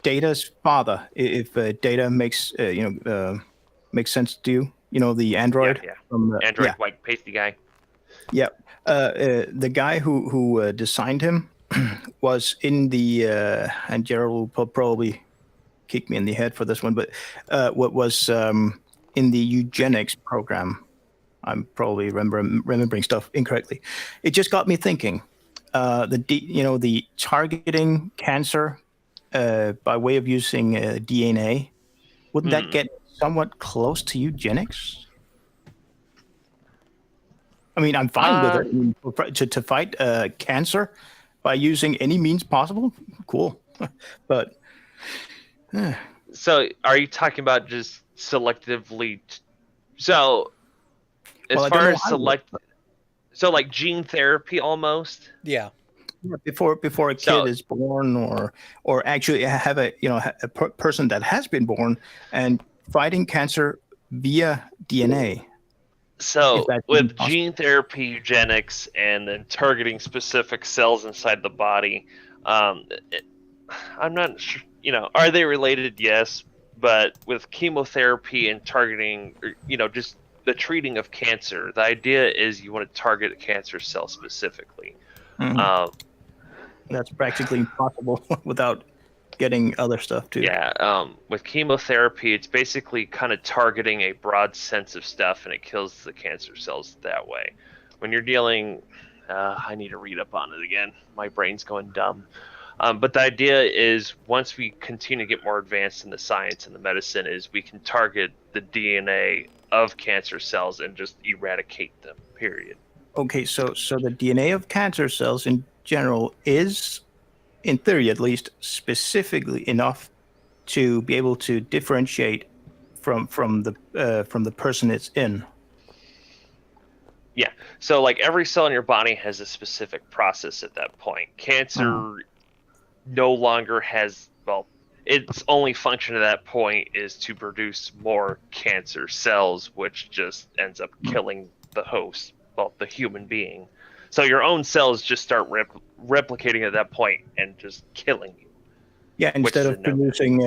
Data's father. If Data makes makes sense to you, you know, the android. Yeah. From, Android white pasty guy. Yeah. The guy who designed him was in the and Gerald will probably kick me in the head for this one, but what was in the eugenics program. I'm probably remembering stuff incorrectly. It just got me thinking. The targeting cancer by way of using DNA, wouldn't that get somewhat close to eugenics? I mean, I'm fine with it. I mean, to fight cancer by using any means possible, cool. But so, are you talking about just selectively? So, as Well, I don't far know as how to- select, so like gene therapy almost. Yeah. before a kid So- is born, or actually have a person that has been born and fighting cancer via DNA. So If that's with even possible. gene therapy, eugenics, and then targeting specific cells inside the body, I'm not sure. Are they related? Yes, but with chemotherapy and targeting, just the treating of cancer, the idea is you want to target a cancer cell specifically. Mhm. That's practically impossible without getting other stuff too. Yeah, with chemotherapy, it's basically kind of targeting a broad sense of stuff, and it kills the cancer cells that way. When you're dealing, I need to read up on it again. My brain's going dumb. But the idea is, once we continue to get more advanced in the science and the medicine, is we can target the DNA of cancer cells and just eradicate them. Period. Okay, so the DNA of cancer cells in general is, in theory at least, specifically enough to be able to differentiate from the person it's in. Yeah. So like every cell in your body has a specific process at that point. Cancer no longer has, its only function at that point is to produce more cancer cells, which just ends up killing the host, the human being. So your own cells just start replicating at that point and just killing you. Yeah, instead of producing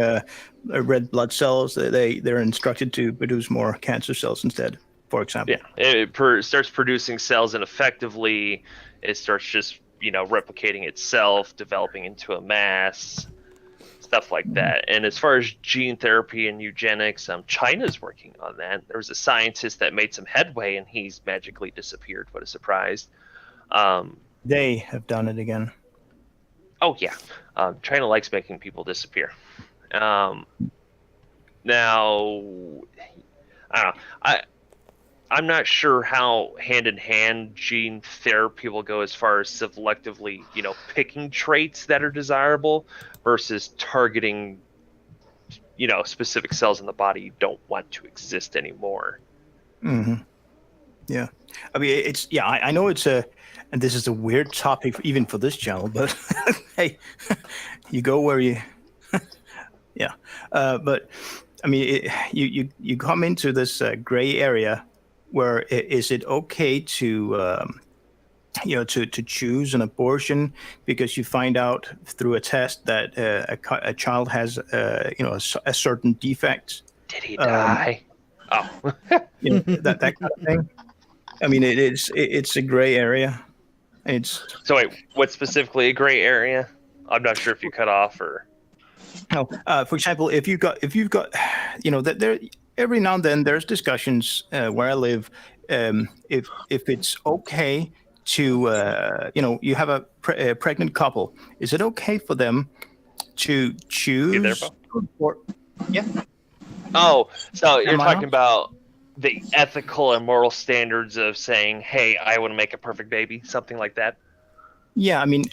red blood cells, they're instructed to produce more cancer cells instead, for example. Yeah, it starts producing cells, and effectively it starts just replicating itself, developing into a mass, stuff like that. And as far as gene therapy and eugenics, China's working on that. There was a scientist that made some headway, and he's magically disappeared. What a surprise! They have done it again. Oh yeah, China likes making people disappear. Now, I don't know. I'm not sure how hand in hand gene therapy will go as far as selectively, picking traits that are desirable versus targeting, specific cells in the body you don't want to exist anymore. Mm-hmm. Yeah, I mean I know it's and this is a weird topic even for this channel, but hey, you go where you, yeah. But I mean, you come into this gray area where is it okay to to choose an abortion because you find out through a test that a child has a certain defect. Did he die? That kind of thing. I mean, it's a gray area. So wait, what's specifically a gray area? I'm not sure if you cut off or. No, for example, if you've got that there every now and then there's discussions where I live, if it's okay to you have a pregnant couple, is it okay for them to choose? Yeah. Oh, so you're talking about the ethical and moral standards of saying, "Hey, I want to make a perfect baby," something like that. Yeah, I mean,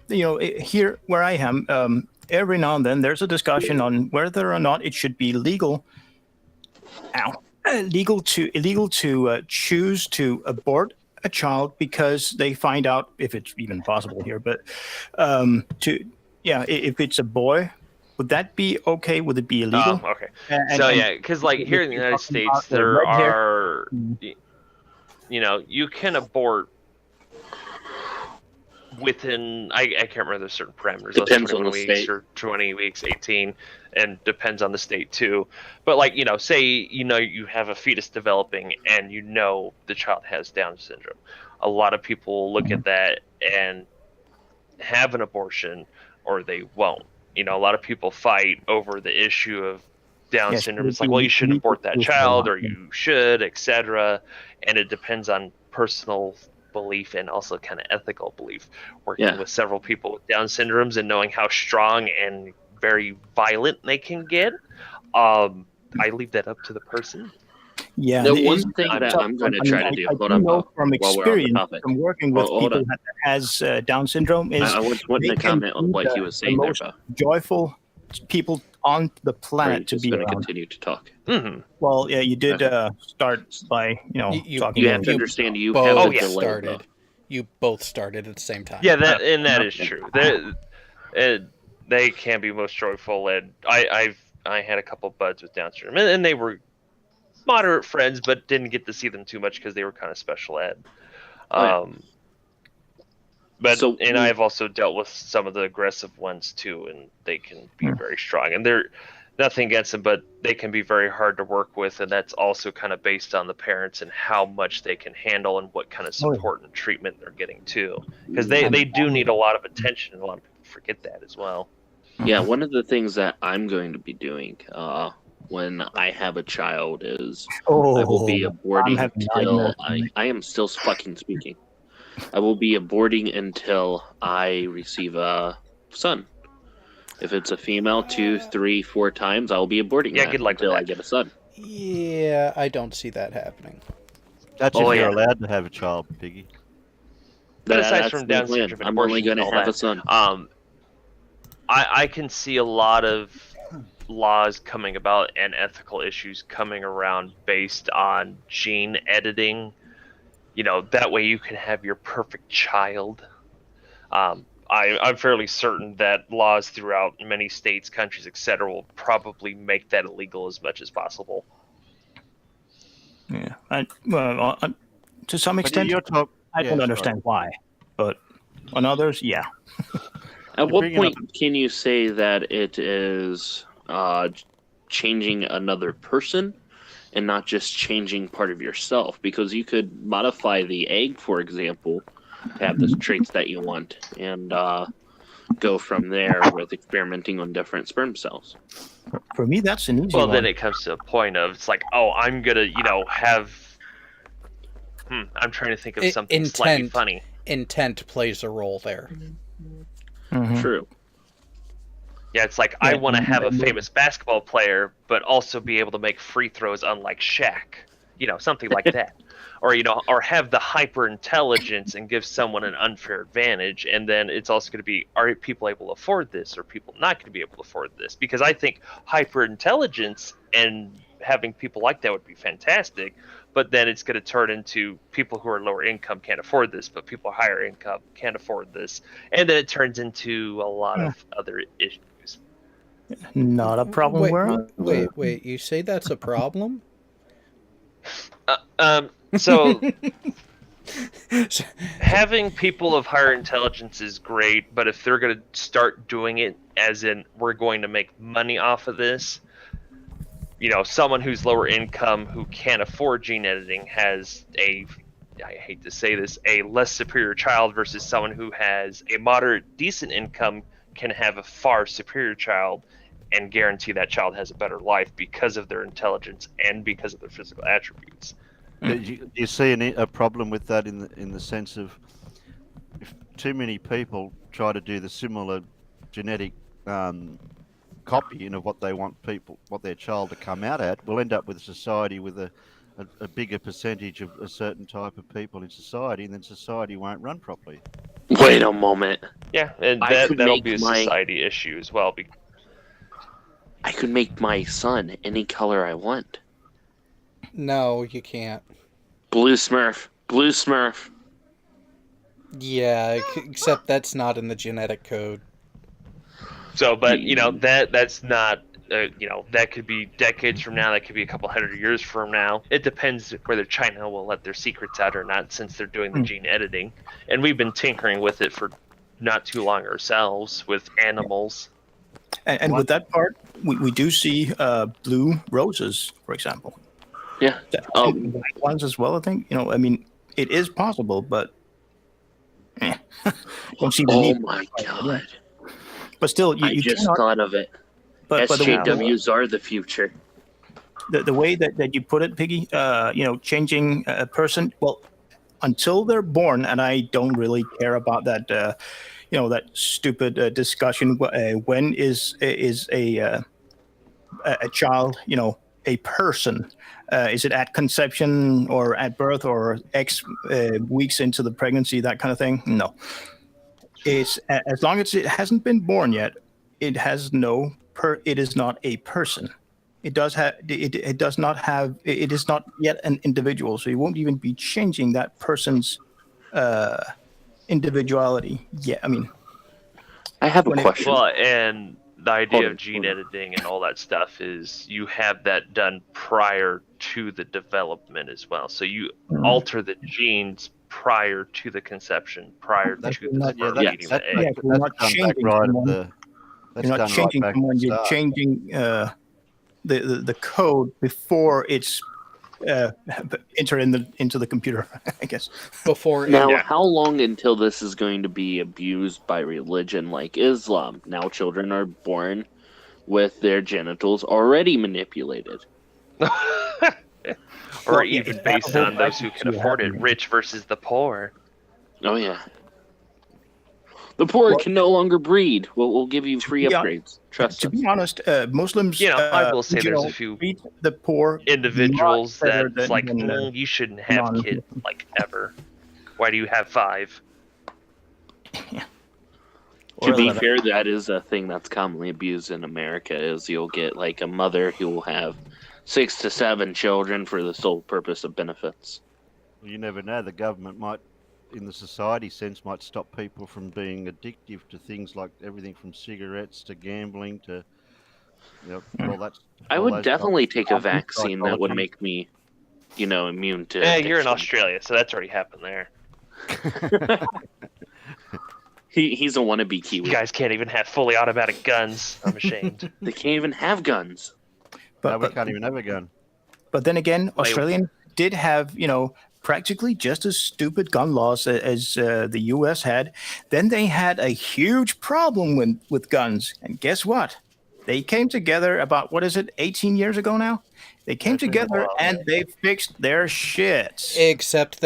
here where I am, every now and then there's a discussion on whether or not it should be illegal to choose to abort a child because they find out, if it's even possible here, but if it's a boy, would that be okay? Would it be illegal? Oh, okay. Because like here in the United States, there are, you can abort within, I can't remember the certain parameters. Depends 21 on the weeks state. or 20 weeks, 18, and depends on the state too. But like, say, you have a fetus developing and the child has Down syndrome. A lot of people look at that and have an abortion, or they won't. A lot of people fight over the issue of Down syndrome. It's like, well, you shouldn't abort that child, or you should, etc. And it depends on personal belief and also kind of ethical belief. Working with several people with Down syndromes and knowing how strong and very violent they can get, I leave that up to the person. Yeah, the one thing that I'm going to try to do, hold on, from while we're on the experience, topic, from working with hold people on. that has Down syndrome, is I want to comment on what he was saying there, most Bo. joyful people on the planet to be going to around. continue to talk. Mm-hmm. Well, yeah, you did start by talking. You have to understand you Bo have a had delay. started. You both started at the same time. Yeah, that is true. They can be most joyful, and I had a couple buds with Down syndrome, and they were moderate friends, but didn't get to see them too much because they were kind of special ed. I've also dealt with some of the aggressive ones too, and they can be very strong. And they're nothing against them, but they can be very hard to work with, and that's also kind of based on the parents and how much they can handle and what kind of support and treatment they're getting too, because they do need a lot of attention, and a lot of people forget that as well. Yeah, one of the things that I'm going to be doing when I have a child is I will be aborting until I am still fucking speaking. I will be aborting until I receive a son. If it's a female, 2, 3, 4 times, I'll be aborting good luck until I get a son. Yeah, I don't see that happening. That's if you're allowed to have a child, Piggy. Aside from Down syndrome, I'm only going to have a son. I can see a lot of laws coming about and ethical issues coming around based on gene editing. That way you can have your perfect child. I'm fairly certain that laws throughout many states, countries, etc., will probably make that illegal as much as possible. Yeah, to some extent, I don't understand why, but on others, yeah. At what point can you say that it is changing another person and not just changing part of yourself? Because you could modify the egg, for example, to have the traits that you want, and go from there with experimenting on different sperm cells. For me, that's an easy one. Well, then it comes to a point of, it's like, I'm gonna, have... I'm trying to think of something slightly funny. Intent plays a role there. Mm-hmm. True. Yeah, it's like, I want to have a famous basketball player, but also be able to make free throws unlike Shaq. Something like that. Or, or have the hyper intelligence and give someone an unfair advantage. And then it's also going to be, are people able to afford this, or people not going to be able to afford this? Because I think hyper intelligence and having people like that would be fantastic. But then it's going to turn into people who are lower income can't afford this, but people higher income can't afford this. And then it turns into a lot of other issues. Not a problem. Wait. You say that's a problem? So having people of higher intelligence is great, but if they're going to start doing it as in, we're going to make money off of this, someone who's lower income who can't afford gene editing has I hate to say this, a less superior child versus someone who has a moderate, decent income can have a far superior child and guarantee that child has a better life because of their intelligence and because of their physical attributes. Do you see a problem with that in the sense of, if too many people try to do the similar genetic copying of what they want what their child to come out at, we'll end up with a society with a bigger percentage of a certain type of people in society, and then society won't run properly. Wait a moment. Yeah, and that'll be a society issue as well. I could make my son any color I want. No, you can't. Blue Smurf. Yeah, except that's not in the genetic code. So, but that's not. That could be decades from now. That could be a couple hundred years from now. It depends whether China will let their secrets out or not, since they're doing the gene editing, and we've been tinkering with it for not too long ourselves with animals. And with that part, we do see blue roses, for example. Yeah. White ones as well, I think. It is possible, but don't see the need. Oh my god. But still, I just thought of it. But SJWs are the future. The way that you put it, Piggy, changing a person, well, until they're born, and I don't really care about that, that stupid discussion. When is a child, a person? Is it at conception or at birth or X weeks into the pregnancy, that kind of thing? No. It's as long as it hasn't been born yet, it has it is not a person. It does have. It does not have. It is not yet an individual. So you won't even be changing that person's individuality. Yeah, I mean, I have a When it- question. Well, and the idea Hold on, of gene hold on. editing and all that stuff is you have that done prior to the development as well. So you alter the genes prior to the conception, prior That's to the not- sperm yeah, meeting That, the egg. Yeah, that's you're not done back changing right at someone. the. That's you're not done changing right back someone. at the You're start. changing the code before it's entered into the computer. I guess. Before Now, Yeah. how long until this is going to be abused by religion like Islam? Now, children are born with their genitals already manipulated. Or Well, yeah, even it's based not on those who can afford it, happening. rich versus the poor. Oh yeah. The poor Well- can no longer breed. We'll give you free be hon- upgrades. Trust To us. be honest, Muslims. You know, I will say you there's know, a few treat the poor individuals much better that's like, than, you shouldn't have non- kids like ever. Why do you have 5? To be 11. fair, that is a thing that's commonly abused in America. Is you'll get like a mother who will have 6 to 7 children for the sole purpose of benefits. You never know. The government might, in the society sense, might stop people from being addictive to things like everything from cigarettes to gambling to, all that. I all would those definitely types take a of vaccine that would psychology. make me, immune to. Yeah, you're in addiction. Australia, so that's already happened there. He's a wannabe You Kiwi. guys can't even have fully automatic guns. I'm ashamed. They can't even have guns. No, we But, can't even have a gun. but then again, Wait. Australian did have, practically just as stupid gun laws as the U.S. had. Then they had a huge problem with guns. And guess what? They came together about, 18 years ago now? They came That's been a together while. and they fixed their shit. except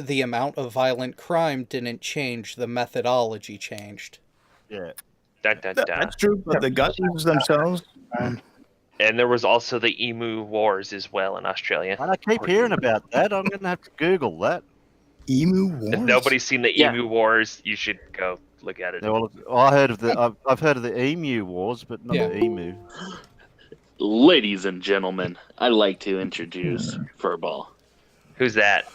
the amount of violent crime didn't change, the methodology changed. Yeah. Dun, dun, dun. That's true, but the guns themselves, And there was also the Emu Wars as well in Australia. And I keep hearing about that. I'm going to have to Google that. emu wars. If nobody's seen the Yeah. Emu Wars, you should go look at it. Well, I heard of I've heard of the emu wars, but not Yeah. the emu. Ladies and gentlemen, I'd like to introduce Furball. Who's that?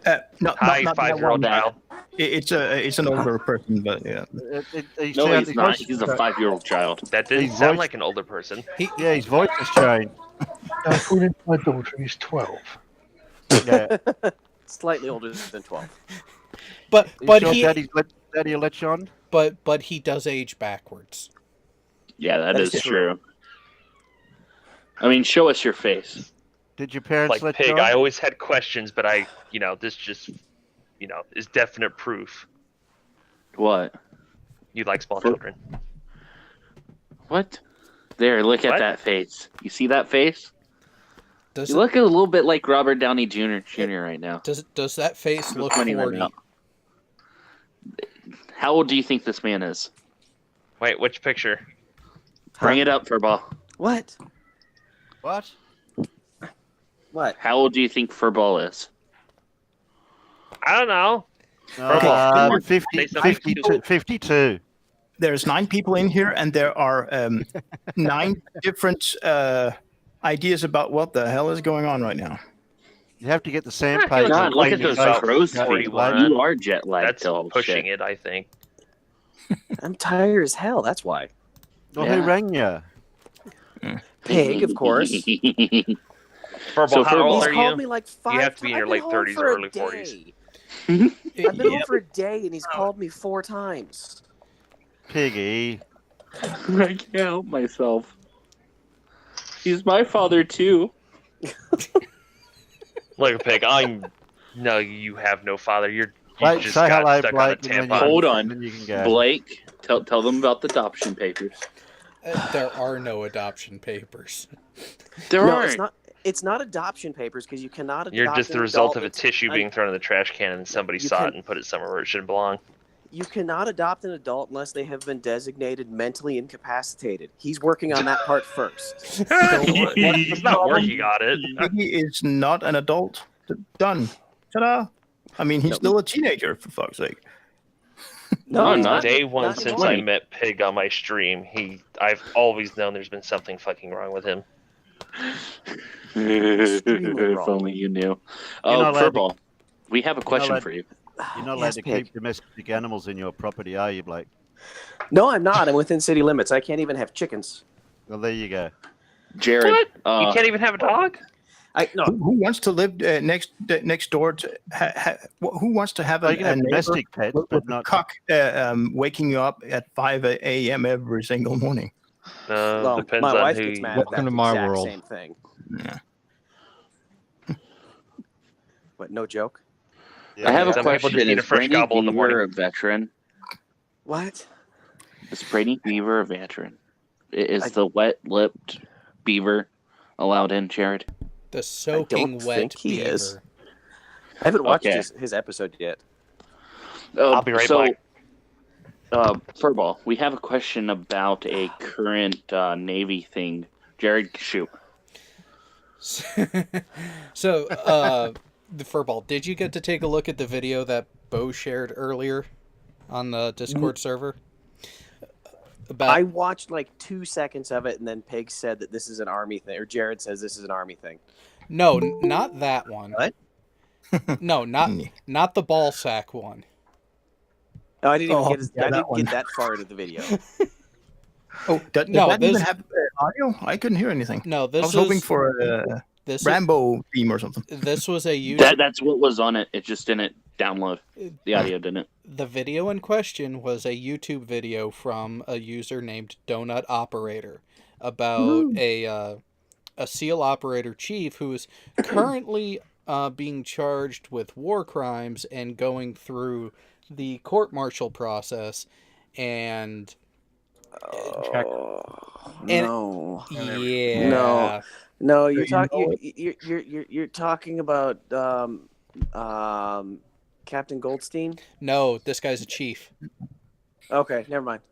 Hi, not that 5-year-old one. child. It's an older person, but yeah. No, he's not. He's a 5-year-old child. That didn't He's sound voiced- like an older person. Yeah, his voice has changed. According to my daughter, he's 12. Yeah. Slightly older than 12. But You but sure he Daddy will let you on? but he does age backwards. Yeah, That is is true. I mean, show us your face. Did your parents Like let Pig, you on? I always had questions, but this just, is definite proof. What? You like small For- children. What? There, look What? at that face. You see that face? Does You look a little bit like Robert Downey Jr. right now. does that face look Pointing that 40? out. How old do you think this man is? Wait, which picture? Bring it up, Furball. What? What? What? How old do you think Furball is? I don't know. Okay. 50, Say something. 52. 52. There's 9 people in here, and there are 9 different ideas about what the hell is going on right now. You have to get the sand Yeah, page. God, look and at clean those your face. crow's Yeah, feet. 41. You are jet lagged. That's till pushing shit. it, I think. I'm tired as hell. That's why. Well, Yeah. who rang you? Pig, of course. Furball, So how Furball- old He's are called you? me like 5 have to be in your I've been late home 30s for or a early 40s. day. I've been home for a day, and he's called me 4 times. Piggy. I can't help myself. He's my father too. Look, Pig, No, you have no father. You Wait, just say got hello, stuck on a Blake, and then tampon. Hold on. and then you can go. Blake, tell them about the adoption papers. There are no adoption papers. There No, aren't. it's not adoption papers because you cannot adopt You're just the an result adult of a until- tissue being thrown in the trash can and somebody You saw can- it and put it somewhere where it shouldn't belong. You cannot adopt an adult unless they have been designated mentally incapacitated. He's working on that part first. It's not where he got it. He is not an adult. Done. Ta-da! I mean, he's still a teenager, for fuck's sake. No, he's not- Day one not since anymore. I met Pig on my stream, I've always known there's been something fucking wrong with him. If wrong. only you knew. You're Oh, not allowed to- Furball. We have a question allowed- for you. You're not allowed Yes, to Pig. keep domestic animals in your property, are you, Blake? No, I'm not. I'm within city limits. I can't even have chickens. Well, there you go. Jared, What? You can't even have a dog? No. Who wants to live next door to? Who wants to have Well, a, you can have neighbor domestic pets, with but a not. cock waking you up at 5 a.m. every single morning? Well, Depends my on wife who gets you- mad Welcome about to the my exact world. same thing. Yeah. What? No joke. I have a Some people question. just need a Is fresh Brady gobble in the Beaver morning. a veteran? What? Is Brady Beaver a veteran? Is the wet-lipped beaver allowed in, Jared? The soaking wet think he beaver. is. I haven't watched Okay. his episode yet. I'll be right back. Furball, we have a question about a current Navy thing. Jared, shoot. So, the Furball, did you get to take a look at the video that Bo shared earlier on the Discord server? I watched like 2 seconds of it, and then Pig said that this is an army thing, or Jared says this is an army thing. No, not that one. What? No, not the ball sack one. Oh, I didn't even get. yeah, I that didn't one. get that far into the video. Oh, does No, that even this- have audio? I couldn't hear anything. No, I this was hoping is for a this Rambo theme or something. this was a YouTube. That's what was on it. It just didn't download. The audio didn't. The video in question was a YouTube video from a user named Donut Operator about a SEAL operator chief who is currently being charged with war crimes and going through the court-martial process, and No. yeah, No, you're You talking. know You're talking about Captain Goldstein. no, this guy's a chief. Okay, never mind.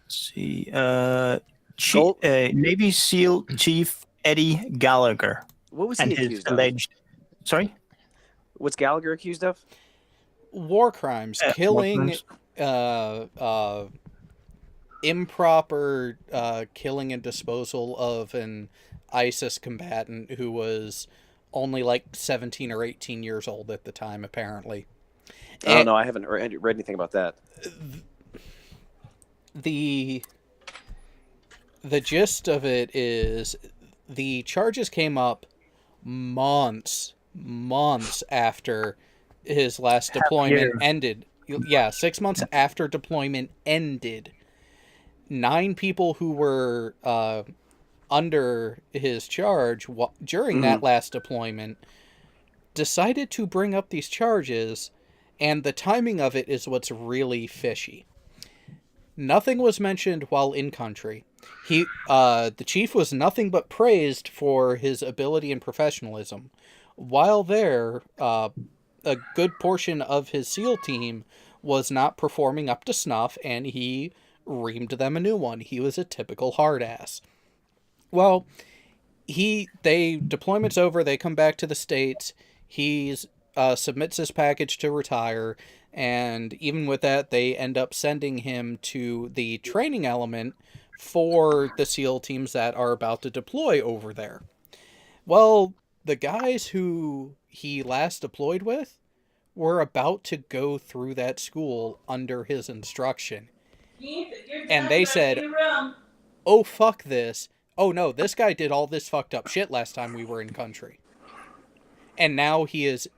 Let's see. Gold- Navy SEAL Chief Eddie Gallagher What was and he his accused of? alleged. Sorry. What's Gallagher accused of? War crimes, war killing, crimes. improper killing and disposal of an ISIS combatant who was only like 17 or 18 years old at the time, apparently. Oh And no, I haven't read anything about that. the gist of it is the charges came up months after his last deployment year. ended. Yeah, 6 months after deployment ended. 9 people who were under his charge during that last deployment decided to bring up these charges, and the timing of it is what's really fishy. Nothing was mentioned while in country. The chief was nothing but praised for his ability and professionalism. While there, a good portion of his SEAL team was not performing up to snuff, and he reamed them a new one. He was a typical hard ass. Well, deployment's over, they come back to the States, he submits his package to retire, and even with that, they end up sending him to the training element for the SEAL teams that are about to deploy over there. Well, the guys who he last deployed with were about to go through that school under his instruction. And they said, oh, fuck this. Oh, no, this guy did all this fucked up shit last time we were in country. And now he has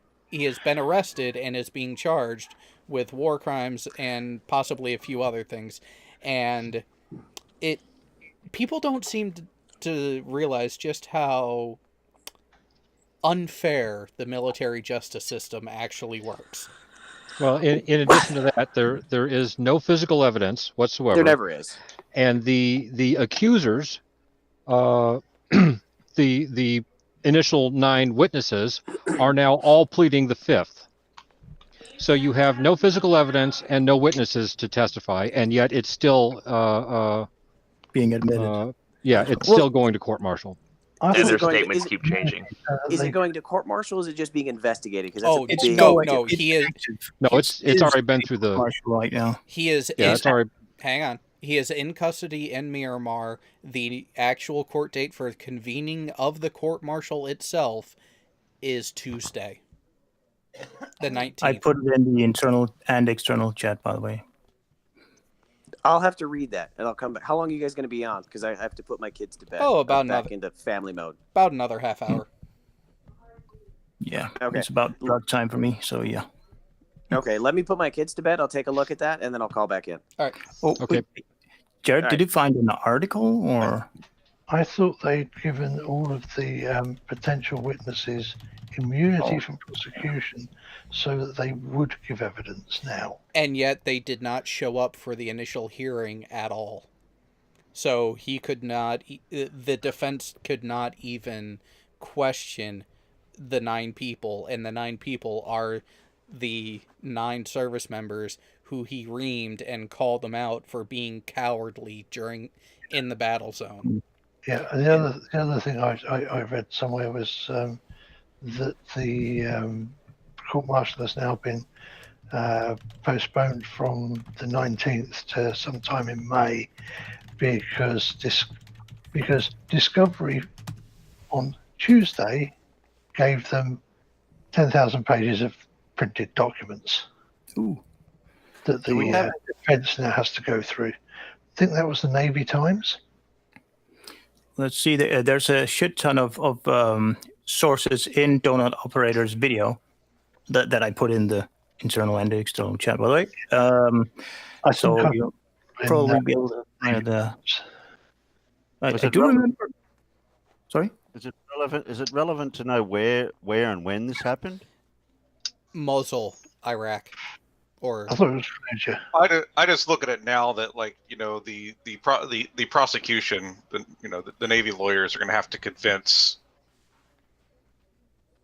been arrested and is being charged with war crimes and possibly a few other things. And people don't seem to realize just how unfair the military justice system actually works. Well, in addition to that, there is no physical evidence whatsoever. There never is. And the accusers, the initial 9 witnesses, are now all pleading the fifth. So you have no physical evidence and no witnesses to testify, and yet it's still being admitted. It's still going to court-martial. And Is their it going to- statements is- keep changing. Is it going to court-martial, or is it just being investigated? Because Oh, that's a big... no, he is. No, it's already been through the. Marshal right now. He is. Yeah, it's already. Hang on. He is in custody in Myanmar. The actual court date for convening of the court-martial itself is Tuesday. The 19th. I put it in the internal and external chat, by the way. I'll have to read that, and I'll come back. How long are you guys going to be on? Because I have to put my kids to bed. Oh, I'm back into family mode. About another half hour. Yeah, Okay. it's about drug time for me, so yeah. Okay, let me put my kids to bed. I'll take a look at that, and then I'll call back in. All right. Oh, Okay. wait. Jared, All did you find an article or? I thought they'd given all of the potential witnesses immunity from prosecution so that they would give evidence now. And yet they did not show up for the initial hearing at all. So he could not, the defense could not even question the 9 people, and the 9 people are the 9 service members who he reamed and called them out for being cowardly in the battle zone. Yeah, and the other thing I read somewhere was that the court martial has now been postponed from the 19th to sometime in May because Discovery on Tuesday gave them 10,000 pages of printed documents. Ooh. That the defense now has to go through. I think that was the Navy Times. Let's see. There's a shit ton of sources in Donut Operator's video that I put in the internal and the external chat, by the way. So you'll probably be able to find I do remember. Sorry? Is it relevant to know where and when this happened? Mosul, Iraq. Or I thought it was Fallujah. I just look at it now that, like, you know, the prosecution, the Navy lawyers are going to have to convince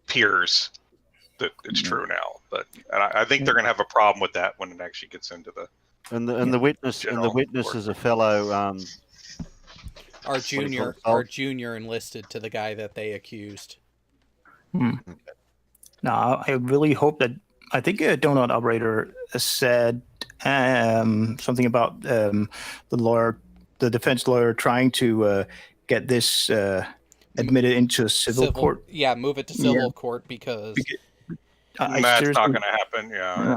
peers that it's true now. But I think they're going to have a problem with that when it actually gets into the the witness is a fellow our junior enlisted to the guy that they accused. Now, I really hope that. I think a Donut Operator said something about the defense lawyer trying to get this admitted into a civil court. Yeah, move it to civil court because that's not going to happen. Yeah.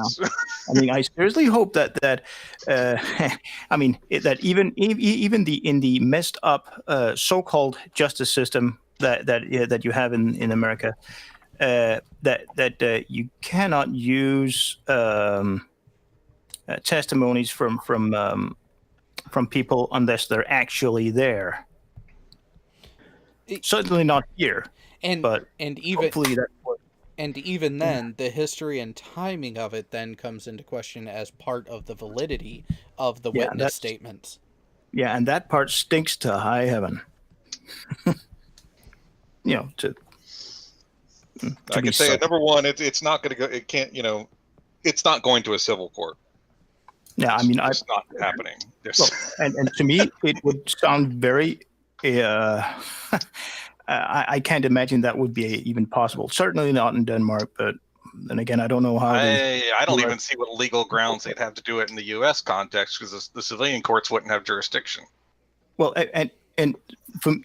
I mean, I seriously hope that I mean that even in the messed up so-called justice system that you have in America. That you cannot use testimonies from people unless they're actually there. Certainly not here, but even then, the history and timing of it then comes into question as part of the validity of the witness statements. Yeah, and that part stinks to high heaven. I can say number one, it's not going to go. It can't. It's not going to a civil court. Yeah, I mean, it's not happening. Well, and to me, it would sound very. I can't imagine that would be even possible. Certainly not in Denmark, but then again, I don't know how. I don't even see what legal grounds they'd have to do it in the U.S. context because the civilian courts wouldn't have jurisdiction. Well, and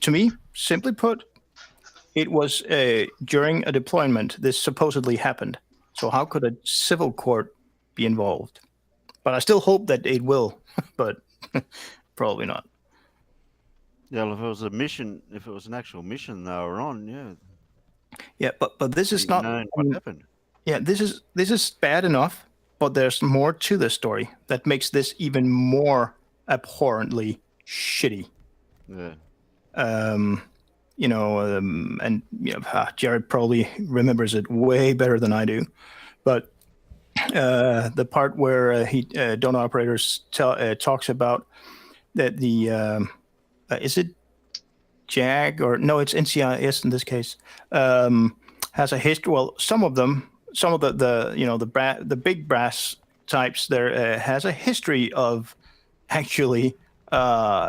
to me, simply put. It was during a deployment this supposedly happened. So how could a civil court be involved? But I still hope that it will, but probably not. Yeah, well, if it was a mission, if it was an actual mission they were on, yeah. Yeah, but this is not what happened. Yeah, this is bad enough, but there's more to the story that makes this even more abhorrently shitty. Yeah. Jared probably remembers it way better than I do, but the part where Donut Operators talks about that is it JAG or no, it's NCIS in this case, has a history. Well, some of the big brass types there has a history of actually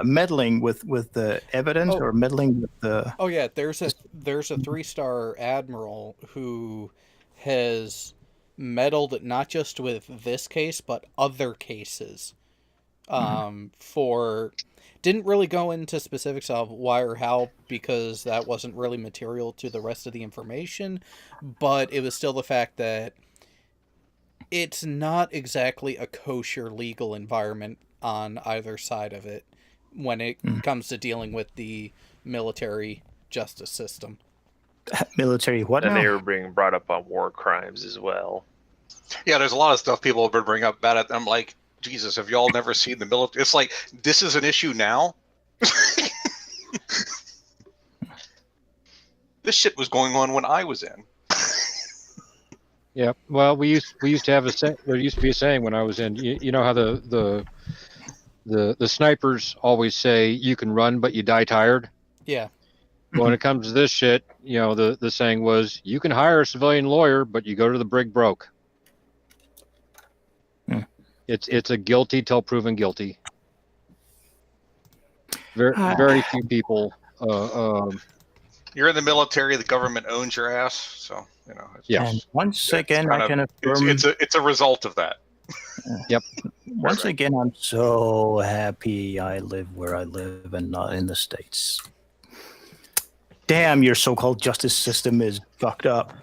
meddling with the evidence or meddling with the. Oh yeah, there's a 3-star admiral who has meddled not just with this case but other cases. Didn't really go into specifics of why or how because that wasn't really material to the rest of the information, but it was still the fact that it's not exactly a kosher legal environment on either side of it when it comes to dealing with the military justice system. Military what And now? they were being brought up on war crimes as well. Yeah, there's a lot of stuff people have been bringing up about it. I'm like, Jesus, have y'all never seen the military? It's like, this is an issue now? This shit was going on when I was in. Yeah, well, we used to have there used to be a saying when I was in. You know how the snipers always say you can run but you die tired. Yeah. When it comes to this shit, the saying was you can hire a civilian lawyer but you go to the brig broke. It's a guilty till proven guilty. Very few people. You're in the military, the government owns your ass, so it's And once again, I can affirm. It's a result of that. Yep. Once again, I'm so happy I live where I live and not in the States. Damn, your so-called justice system is fucked up.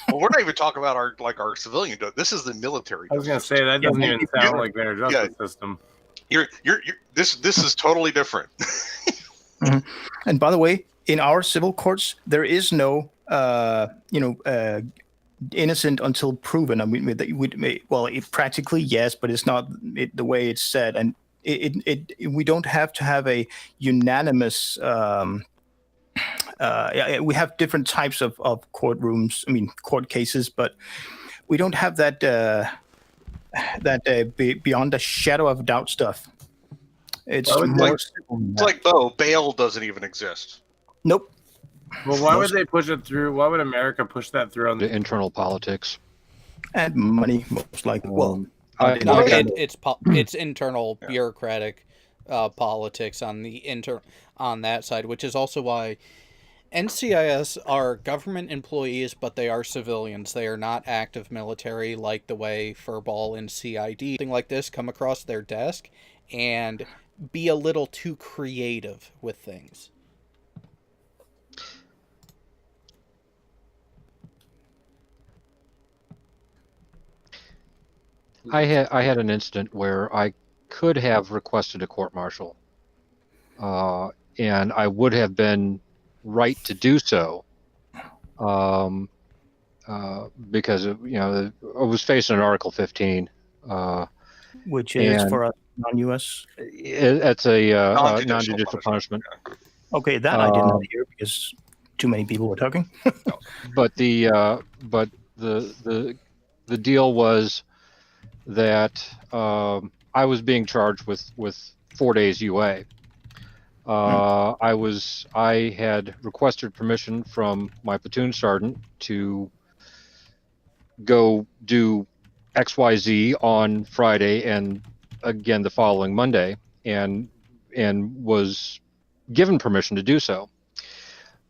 Well, we're not even talking about our civilian. This is the military. I was gonna say that doesn't even sound like their justice system. This is totally different. And by the way, in our civil courts, there is no innocent until proven. I mean, practically yes, but it's not the way it's said, and we don't have to have a unanimous. We have different types of courtrooms. I mean, court cases, but we don't have that beyond a shadow of doubt stuff. It's like bail doesn't even exist. Nope. Well, why would they push it through? Why would America push that through on the internal politics? And money, most likely. Well, it's internal bureaucratic politics on on that side, which is also why NCIS are government employees, but they are civilians. They are not active military like the way Furball and CID, something like this, come across their desk and be a little too creative with things. I had an incident where I could have requested a court-martial, and I would have been right to do so, because I was facing an Article 15, which is for us non-U.S. It's a non-judicial punishment. Okay, that I did not hear because too many people were talking. But the deal was that I was being charged with 4 days UA. I had requested permission from my platoon sergeant to go do XYZ on Friday and again the following Monday, and was given permission to do so.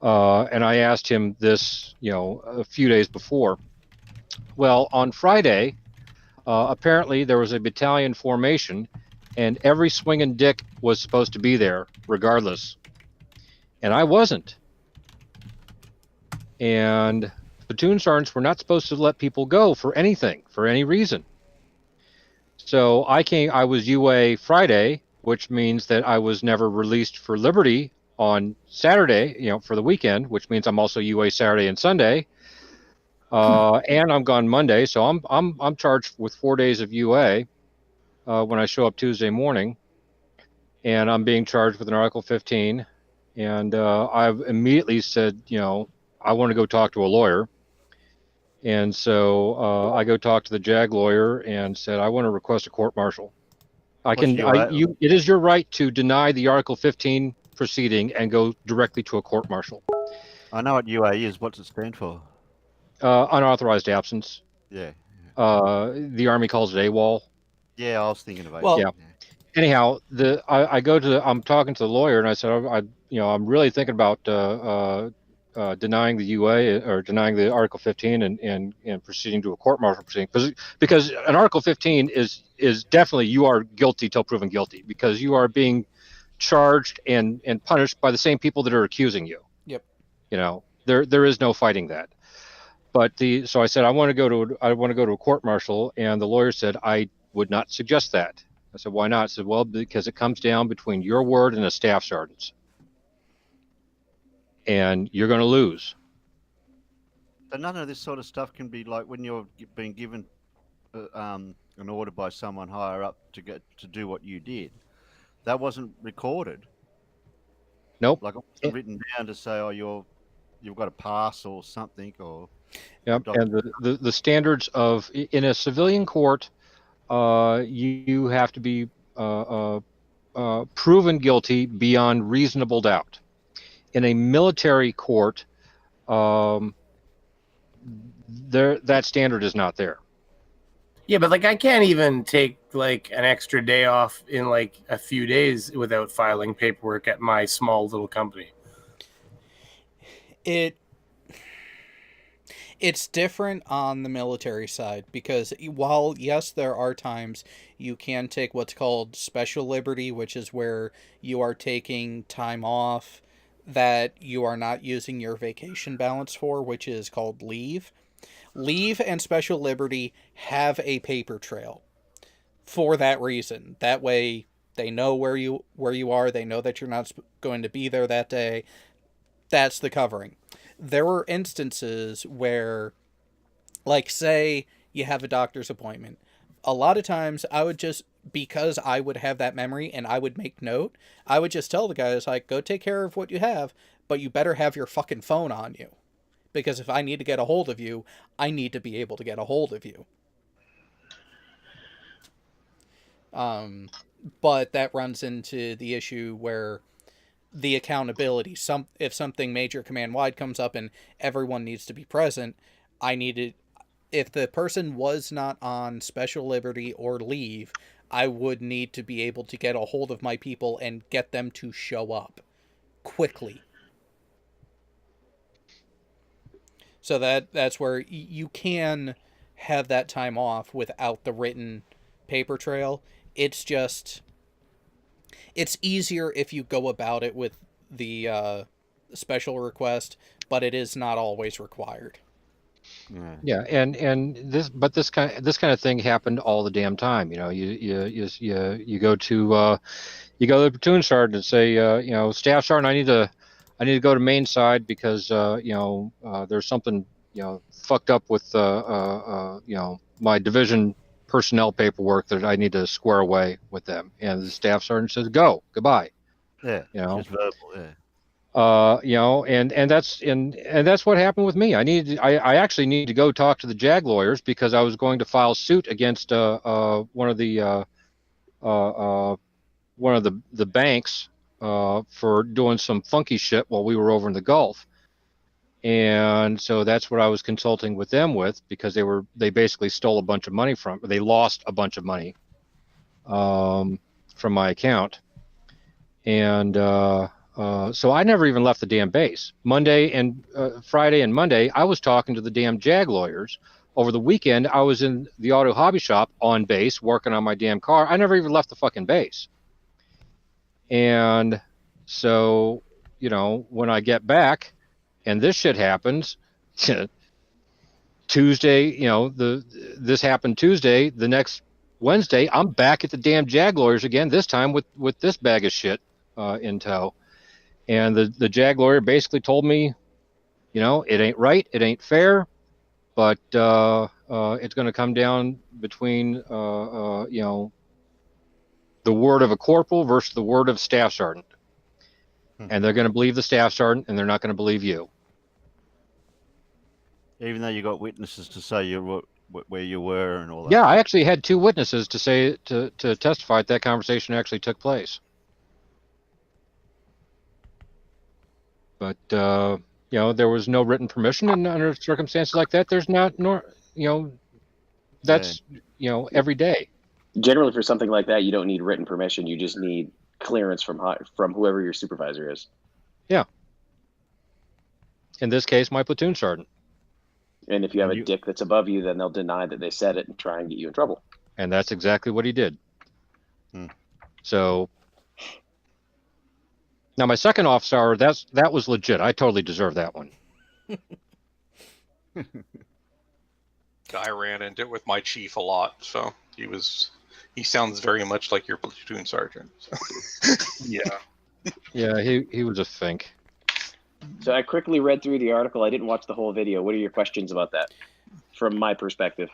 And I asked him this, a few days before. Well, on Friday, apparently there was a battalion formation, and every swinging dick was supposed to be there regardless. And I wasn't. And platoon sergeants were not supposed to let people go for anything, for any reason. So I was UA Friday, which means that I was never released for liberty on Saturday, for the weekend, which means I'm also UA Saturday and Sunday. And I'm gone Monday, so I'm charged with 4 days of UA when I show up Tuesday morning, and I'm being charged with an Article 15. And I've immediately said, I want to go talk to a lawyer. And so I go talk to the JAG lawyer and said, I want to request a court-martial. It is your right to deny the Article 15 proceeding and go directly to a court-martial. I know what UA is. What's it stand for? Unauthorized absence. Yeah. The Army calls it AWOL. Yeah, I was thinking of it. Well, yeah. Anyhow, I'm talking to the lawyer, and I said, I'm really thinking about denying the UA or denying the Article 15 and proceeding to a court-martial proceeding, because an Article 15 is definitely, you are guilty till proven guilty, because you are being charged and punished by the same people that are accusing you. Yep. There is no fighting that. So I said I want to go to a court martial, and the lawyer said I would not suggest that. I said, why not? I said, well, because it comes down between your word and a staff sergeant's, and you're going to lose. But none of this sort of stuff can be like when you're being given an order by someone higher up to do what you did. That wasn't recorded. Nope. Like it wasn't written down to say, oh, you've got a pass or something, or. Yep. And the standards of in a civilian court, you have to be proven guilty beyond reasonable doubt. In a military court, that standard is not there. Yeah, but like I can't even take like an extra day off in like a few days without filing paperwork at my small little company. It's different on the military side because while, yes, there are times you can take what's called special liberty, which is where you are taking time off that you are not using your vacation balance for, which is called leave. Leave and special liberty have a paper trail for that reason. That way they know where you are. They know that you're not going to be there that day. That's the covering. There were instances where, like, say you have a doctor's appointment. A lot of times I would just, because I would have that memory and I would make note, I would just tell the guys, like, go take care of what you have, but you better have your fucking phone on you. Because if I need to get a hold of you, I need to be able to get a hold of you. But that runs into the issue where the accountability, if something major command-wide comes up and everyone needs to be present, if the person was not on special liberty or leave, I would need to be able to get a hold of my people and get them to show up quickly. So that's where you can have that time off without the written paper trail. It's just, it's easier if you go about it with the special request, but it is not always required. Yeah, and this kind of thing happened all the damn time. You know, you go to the platoon sergeant and say, Staff Sergeant, I need to go to main side because there's something fucked up with my division personnel paperwork that I need to square away with them. And the staff sergeant says, "Go, goodbye." Yeah, just verbal. Yeah. And that's what happened with me. I actually need to go talk to the JAG lawyers because I was going to file suit against one of the banks for doing some funky shit while we were over in the Gulf. And so that's what I was consulting with them with, because they basically stole a bunch of money they lost a bunch of money from my account. And so I never even left the damn base. Monday and Friday and Monday, I was talking to the damn JAG lawyers. Over the weekend, I was in the auto hobby shop on base working on my damn car. I never even left the fucking base. And so, when I get back and this shit happens, Tuesday, this happened Tuesday, the next Wednesday, I'm back at the damn JAG lawyers again, this time with this bag of shit in tow. And the JAG lawyer basically told me, it ain't right, it ain't fair, but it's going to come down between, the word of a corporal versus the word of staff sergeant. And they're going to believe the staff sergeant, and they're not going to believe you. Even though you got witnesses to say where you were and all that. Yeah, I actually had 2 witnesses to testify that conversation actually took place. But there was no written permission, and under circumstances like that, there's not that's every day. Generally, for something like that, you don't need written permission. You just need clearance from whoever your supervisor is. Yeah. In this case, my platoon sergeant. And if you have a dick that's above you, then they'll deny that they said it and try and get you in trouble. And that's exactly what he did. So now my second officer, that was legit. I totally deserve that one. I ran into it with my chief a lot, so he sounds very much like your platoon sergeant. So. Yeah. Yeah, he was a fink. So I quickly read through the article. I didn't watch the whole video. What are your questions about that, from my perspective?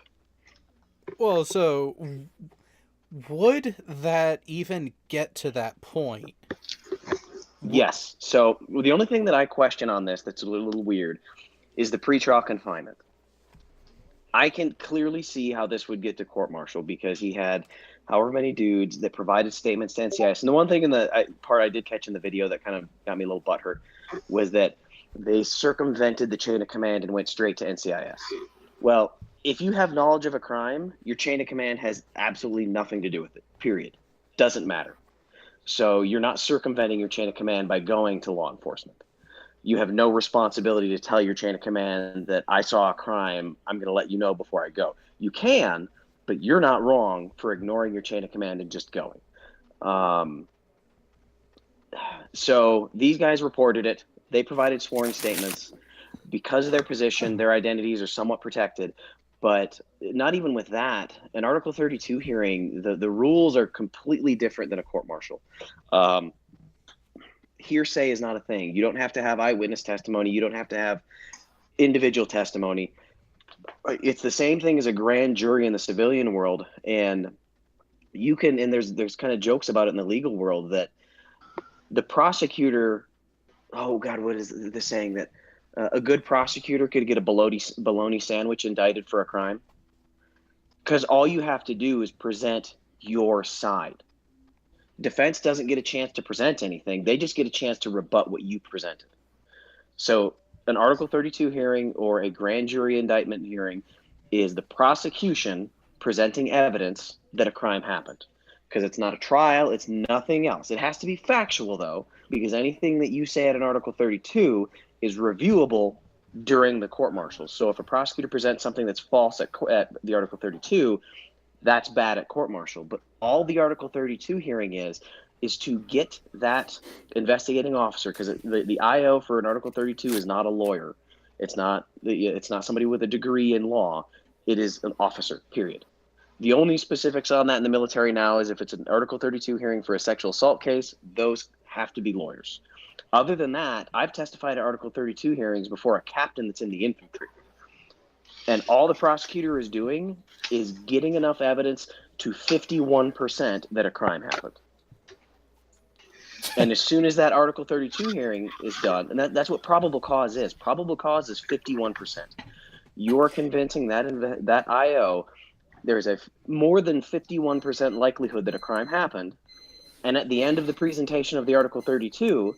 Well, so would that even get to that point? Yes. So the only thing that I question on this that's a little weird is the pretrial confinement. I can clearly see how this would get to court-martial because he had however many dudes that provided statements to NCIS. And the one thing in the part I did catch in the video that kind of got me a little butthurt was that they circumvented the chain of command and went straight to NCIS. Well, if you have knowledge of a crime, your chain of command has absolutely nothing to do with it, period. Doesn't matter. So you're not circumventing your chain of command by going to law enforcement. You have no responsibility to tell your chain of command that I saw a crime, I'm going to let you know before I go. You can, but you're not wrong for ignoring your chain of command and just going. So these guys reported it. They provided sworn statements. Because of their position, their identities are somewhat protected. But not even with that, an Article 32 hearing, the rules are completely different than a court-martial. Hearsay is not a thing. You don't have to have eyewitness testimony. You don't have to have individual testimony. It's the same thing as a grand jury in the civilian world. And you can, and there's kind of jokes about it in the legal world that the prosecutor, oh God, what is the saying that a good prosecutor could get a bologna sandwich indicted for a crime? Because all you have to do is present your side. Defense doesn't get a chance to present anything. They just get a chance to rebut what you presented. So an Article 32 hearing or a grand jury indictment hearing is the prosecution presenting evidence that a crime happened. Because it's not a trial, it's nothing else. It has to be factual, though, because anything that you say at an Article 32 is reviewable during the court-martial. So if a prosecutor presents something that's false at the Article 32, that's bad at court-martial. But all the Article 32 hearing is to get that investigating officer, because the IO for an Article 32 is not a lawyer. It's not somebody with a degree in law. It is an officer, period. The only specifics on that in the military now is if it's an Article 32 hearing for a sexual assault case, those have to be lawyers. Other than that, I've testified at Article 32 hearings before a captain that's in the infantry. And all the prosecutor is doing is getting enough evidence to 51% that a crime happened. And as soon as that Article 32 hearing is done, and that's what probable cause is. Probable cause is 51%. You're convincing that IO there's a more than 51% likelihood that a crime happened. And at the end of the presentation of the Article 32,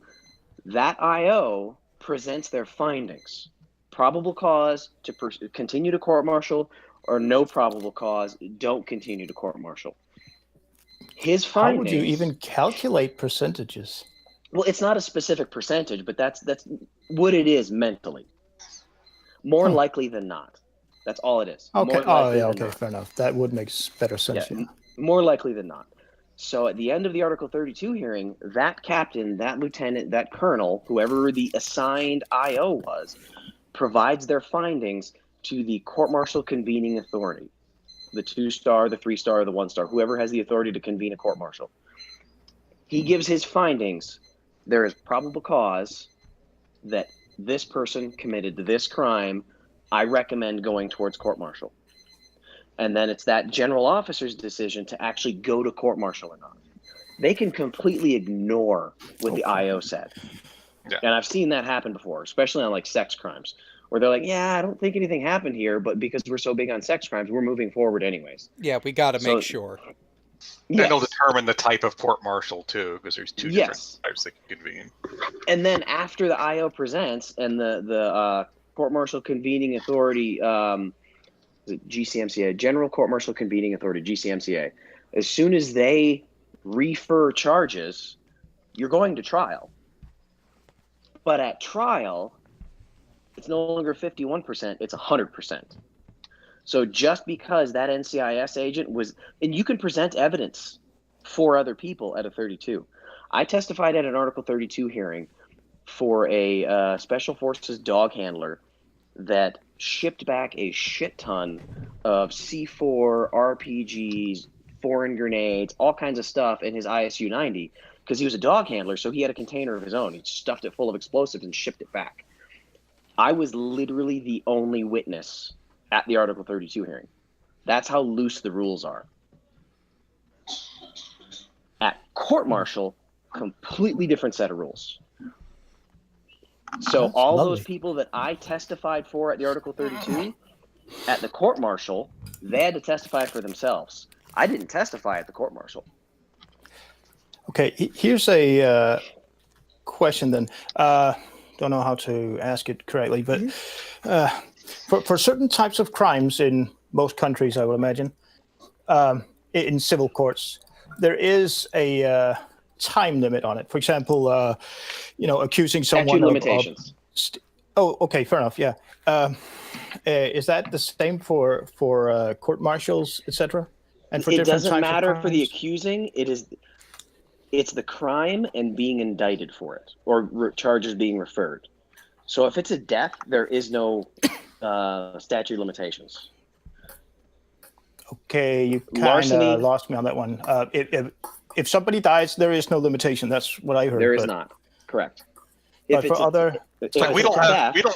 that IO presents their findings. Probable cause to continue to court-martial, or no probable cause, don't continue to court-martial. His findings... How would you even calculate percentages? Well, it's not a specific percentage, but that's what it is mentally. More likely than not. That's all it is. Okay. Oh, yeah. Okay. Fair enough. That would make better sense. Yeah, more likely than not. So at the end of the Article 32 hearing, that captain, that lieutenant, that colonel, whoever the assigned IO was, provides their findings to the court-martial convening authority, the 2-star, the 3-star, the 1-star, whoever has the authority to convene a court-martial. He gives his findings. There is probable cause that this person committed this crime. I recommend going towards court-martial. And then it's that general officer's decision to actually go to court-martial or not. They can completely ignore what the IO said. Yeah. And I've seen that happen before, especially on like sex crimes, where they're like, yeah, I don't think anything happened here, but because we're so big on sex crimes, we're moving forward anyways. Yeah, we got to make sure. Yes. And it'll determine the type of court-martial, too, because there's two different types that can convene. And then after the IO presents and the court-martial convening authority, GCMCA, General Court-Martial Convening Authority, GCMCA, as soon as they refer charges, you're going to trial. But at trial, it's no longer 51%, it's 100%. So just because that NCIS agent was, and you can present evidence for other people at a 32. I testified at an Article 32 hearing for a Special Forces dog handler that shipped back a shit ton of C4, RPGs, foreign grenades, all kinds of stuff in his ISU 90 because he was a dog handler, so he had a container of his own. He stuffed it full of explosives and shipped it back. I was literally the only witness at the Article 32 hearing. That's how loose the rules are. At court-martial, completely different set of rules. So That's all lovely. those people that I testified for at the Article 32, at the court-martial, they had to testify for themselves. I didn't testify at the court-martial. Okay, here's a question then. Don't know how to ask it correctly, but for certain types of crimes in most countries, I would imagine, in civil courts, there is a time limit on it. For example, accusing someone Statute limitations. Oh, okay, fair enough. Yeah, is that the same for court-martials, etc.? And for It different doesn't types matter of for the crimes? accusing. It's the crime and being indicted for it, or charges being referred. So if it's a death, there is no statute of limitations. Okay, you kind Larceny- of lost me on that one. If somebody dies, there is no limitation. That's what I heard. There is but- not. Correct. But for other, if Like we it's don't a have death-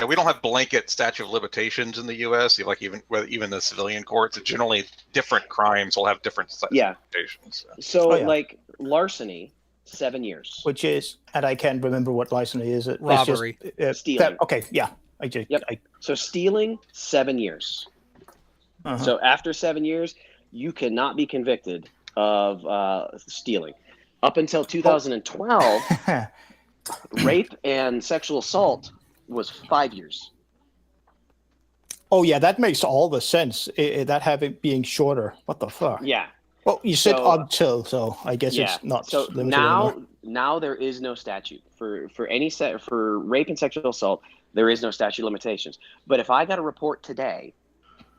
we don't have blanket statute of limitations in the U.S. Like even the civilian courts, it's generally different crimes will have different statute Yeah. of limitations. So Oh, yeah. like larceny, 7 years. which is, and I can't remember what larceny is. It's just, Robbery. Stealing. okay, yeah. I just, Yep. So stealing, 7 years. uh-huh. So after 7 years, you cannot be convicted of stealing. Up until 2012, rape and sexual assault was 5 years. Oh yeah, that makes all the sense. That having being shorter. What the fuck? Yeah. Well, you said So- until, so I guess Yeah. it's not So limited anymore. now there is no statute for for rape and sexual assault. There is no statute of limitations. But if I got a report today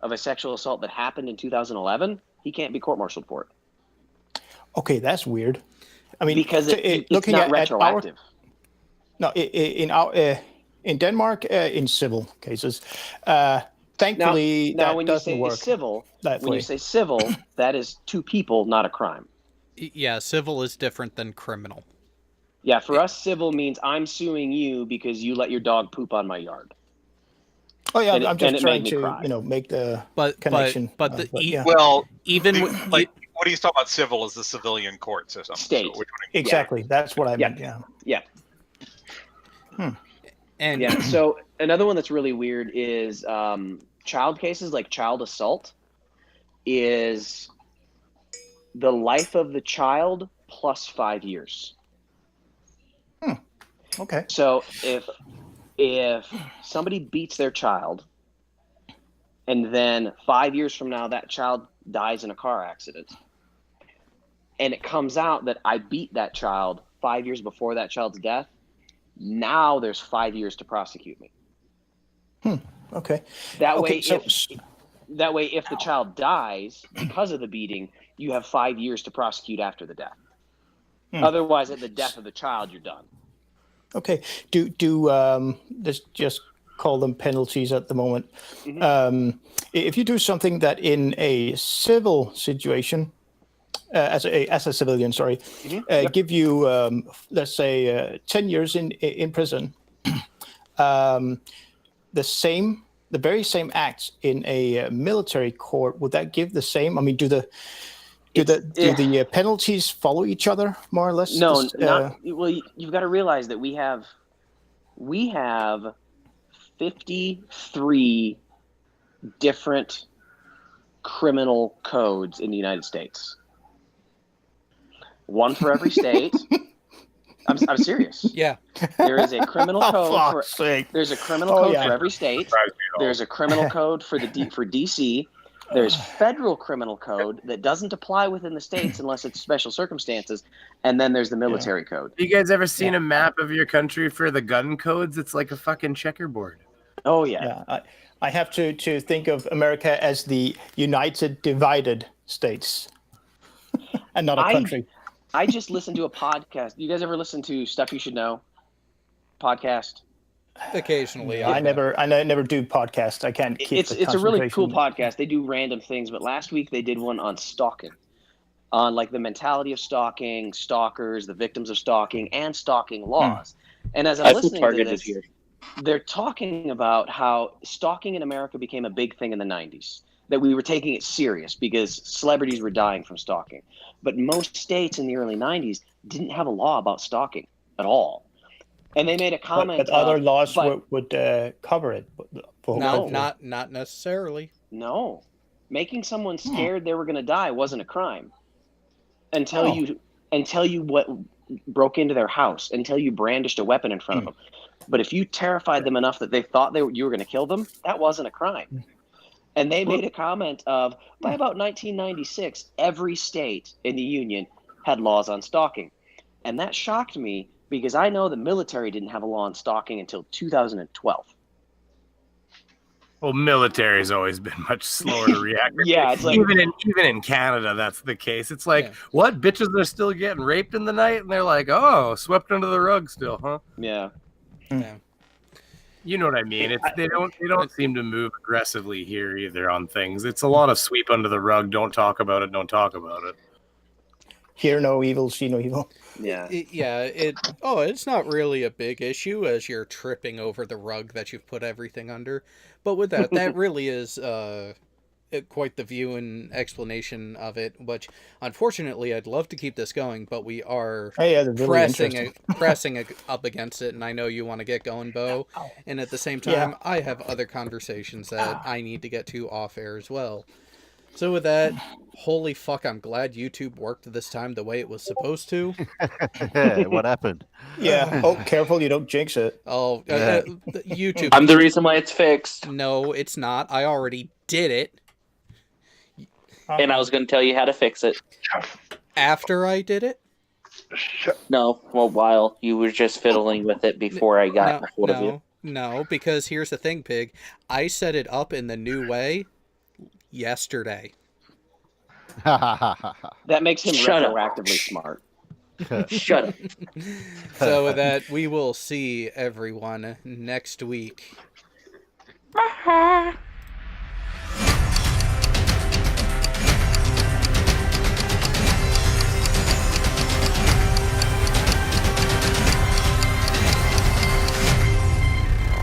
of a sexual assault that happened in 2011, he can't be court-martialed for it Okay, that's weird. I mean, because it's looking not at retroactive. no, in Denmark, in civil cases, thankfully now that when you doesn't say work. civil, that when way. you say civil, that is two people, not a crime. Yeah, civil is different than criminal. Yeah, for us, civil means I'm suing you because you let your dog poop on my yard. Oh yeah, and it- I'm and just it trying made me to cry. make the But connection. but the yeah. Well, even the- w- like what he's talking about civil is the civilian court system. State. So which one- exactly, that's what I Yeah. meant. Yeah. Yeah. and Yeah. So another one that's really weird is child cases, like child assault, is the life of the child plus 5 years. Okay. So if somebody beats their child, and then 5 years from now that child dies in a car accident, and it comes out that I beat that child 5 years before that child's death, now there's 5 years to prosecute me. Okay. That Okay, way, so- if the child dies because of the beating, you have 5 years to prosecute after the death. Otherwise, at the death of the child, you're done. Okay. Do let's just call them penalties at the moment. If you do something that in a civil situation, as a civilian, sorry, give you let's say 10 years in prison, the very same acts in a military court, would that give the same? I mean, do the penalties follow each other more or less? No, This, not well. You've got to realize that we have 53 different criminal codes in the United States. One for every state. I'm serious. yeah, There is a criminal Oh, code for fuck's sake. there's a criminal Oh, code yeah. for every state. There's a criminal code for for DC. There's federal criminal code that doesn't apply within the states unless it's special circumstances, and then there's the military code. You guys ever seen a map of your country for the gun codes? It's like a fucking checkerboard. Oh yeah. Yeah, I have to think of America as the United Divided States, and not a country. I just listened to a podcast. You guys ever listen to Stuff You Should Know podcast? Occasionally, I never do podcasts. I can't keep. It's a really cool podcast. They do random things, but last week they did one on stalking, on like the mentality of stalking, stalkers, the victims of stalking, and stalking laws. And as I'm listening to this, here. they're talking about how stalking in America became a big thing in the 90s, that we were taking it serious because celebrities were dying from stalking. But most states in the early 90s didn't have a law about stalking at all. And they made a comment. But other laws would cover it. No, not necessarily. No. Making someone scared they were going to die wasn't a crime until you what broke into their house, until you brandished a weapon in front of them. But if you terrified them enough that they thought you were going to kill them, that wasn't a crime. And they made a comment of, by about 1996, every state in the union had laws on stalking. And that shocked me because I know the military didn't have a law on stalking until 2012. Well, military's always been much slower to react. Yeah, it's like, even in Canada, that's the case. It's like, what, bitches are still getting raped in the night, and they're like, oh, swept under the rug still, huh? Yeah. You know what I mean? They don't seem to move aggressively here either on things. It's a lot of sweep under the rug. Don't talk about it. Don't talk about it. Hear no evil, see no evil. Yeah. It's not really a big issue as you're tripping over the rug that you've put everything under. But with that really is quite the view and explanation of it, which unfortunately I'd love to keep this going, but we are pressing up against it, and I know you want to get going, Bo. And at the same time, I have other conversations that I need to get to off air as well. So with that, holy fuck, I'm glad YouTube worked this time the way it was supposed to. What happened? Yeah. Oh, careful, you don't jinx it. Oh, YouTube. I'm the reason why it's fixed. No, it's not. I already did it. And I was going to tell you how to fix it. After I did it? No, well, while you were just fiddling with it before I got a hold of you. No, because here's the thing, Pig. I set it up in the new way yesterday. That makes him retroactively smart. Shut up. So with that, we will see everyone next week.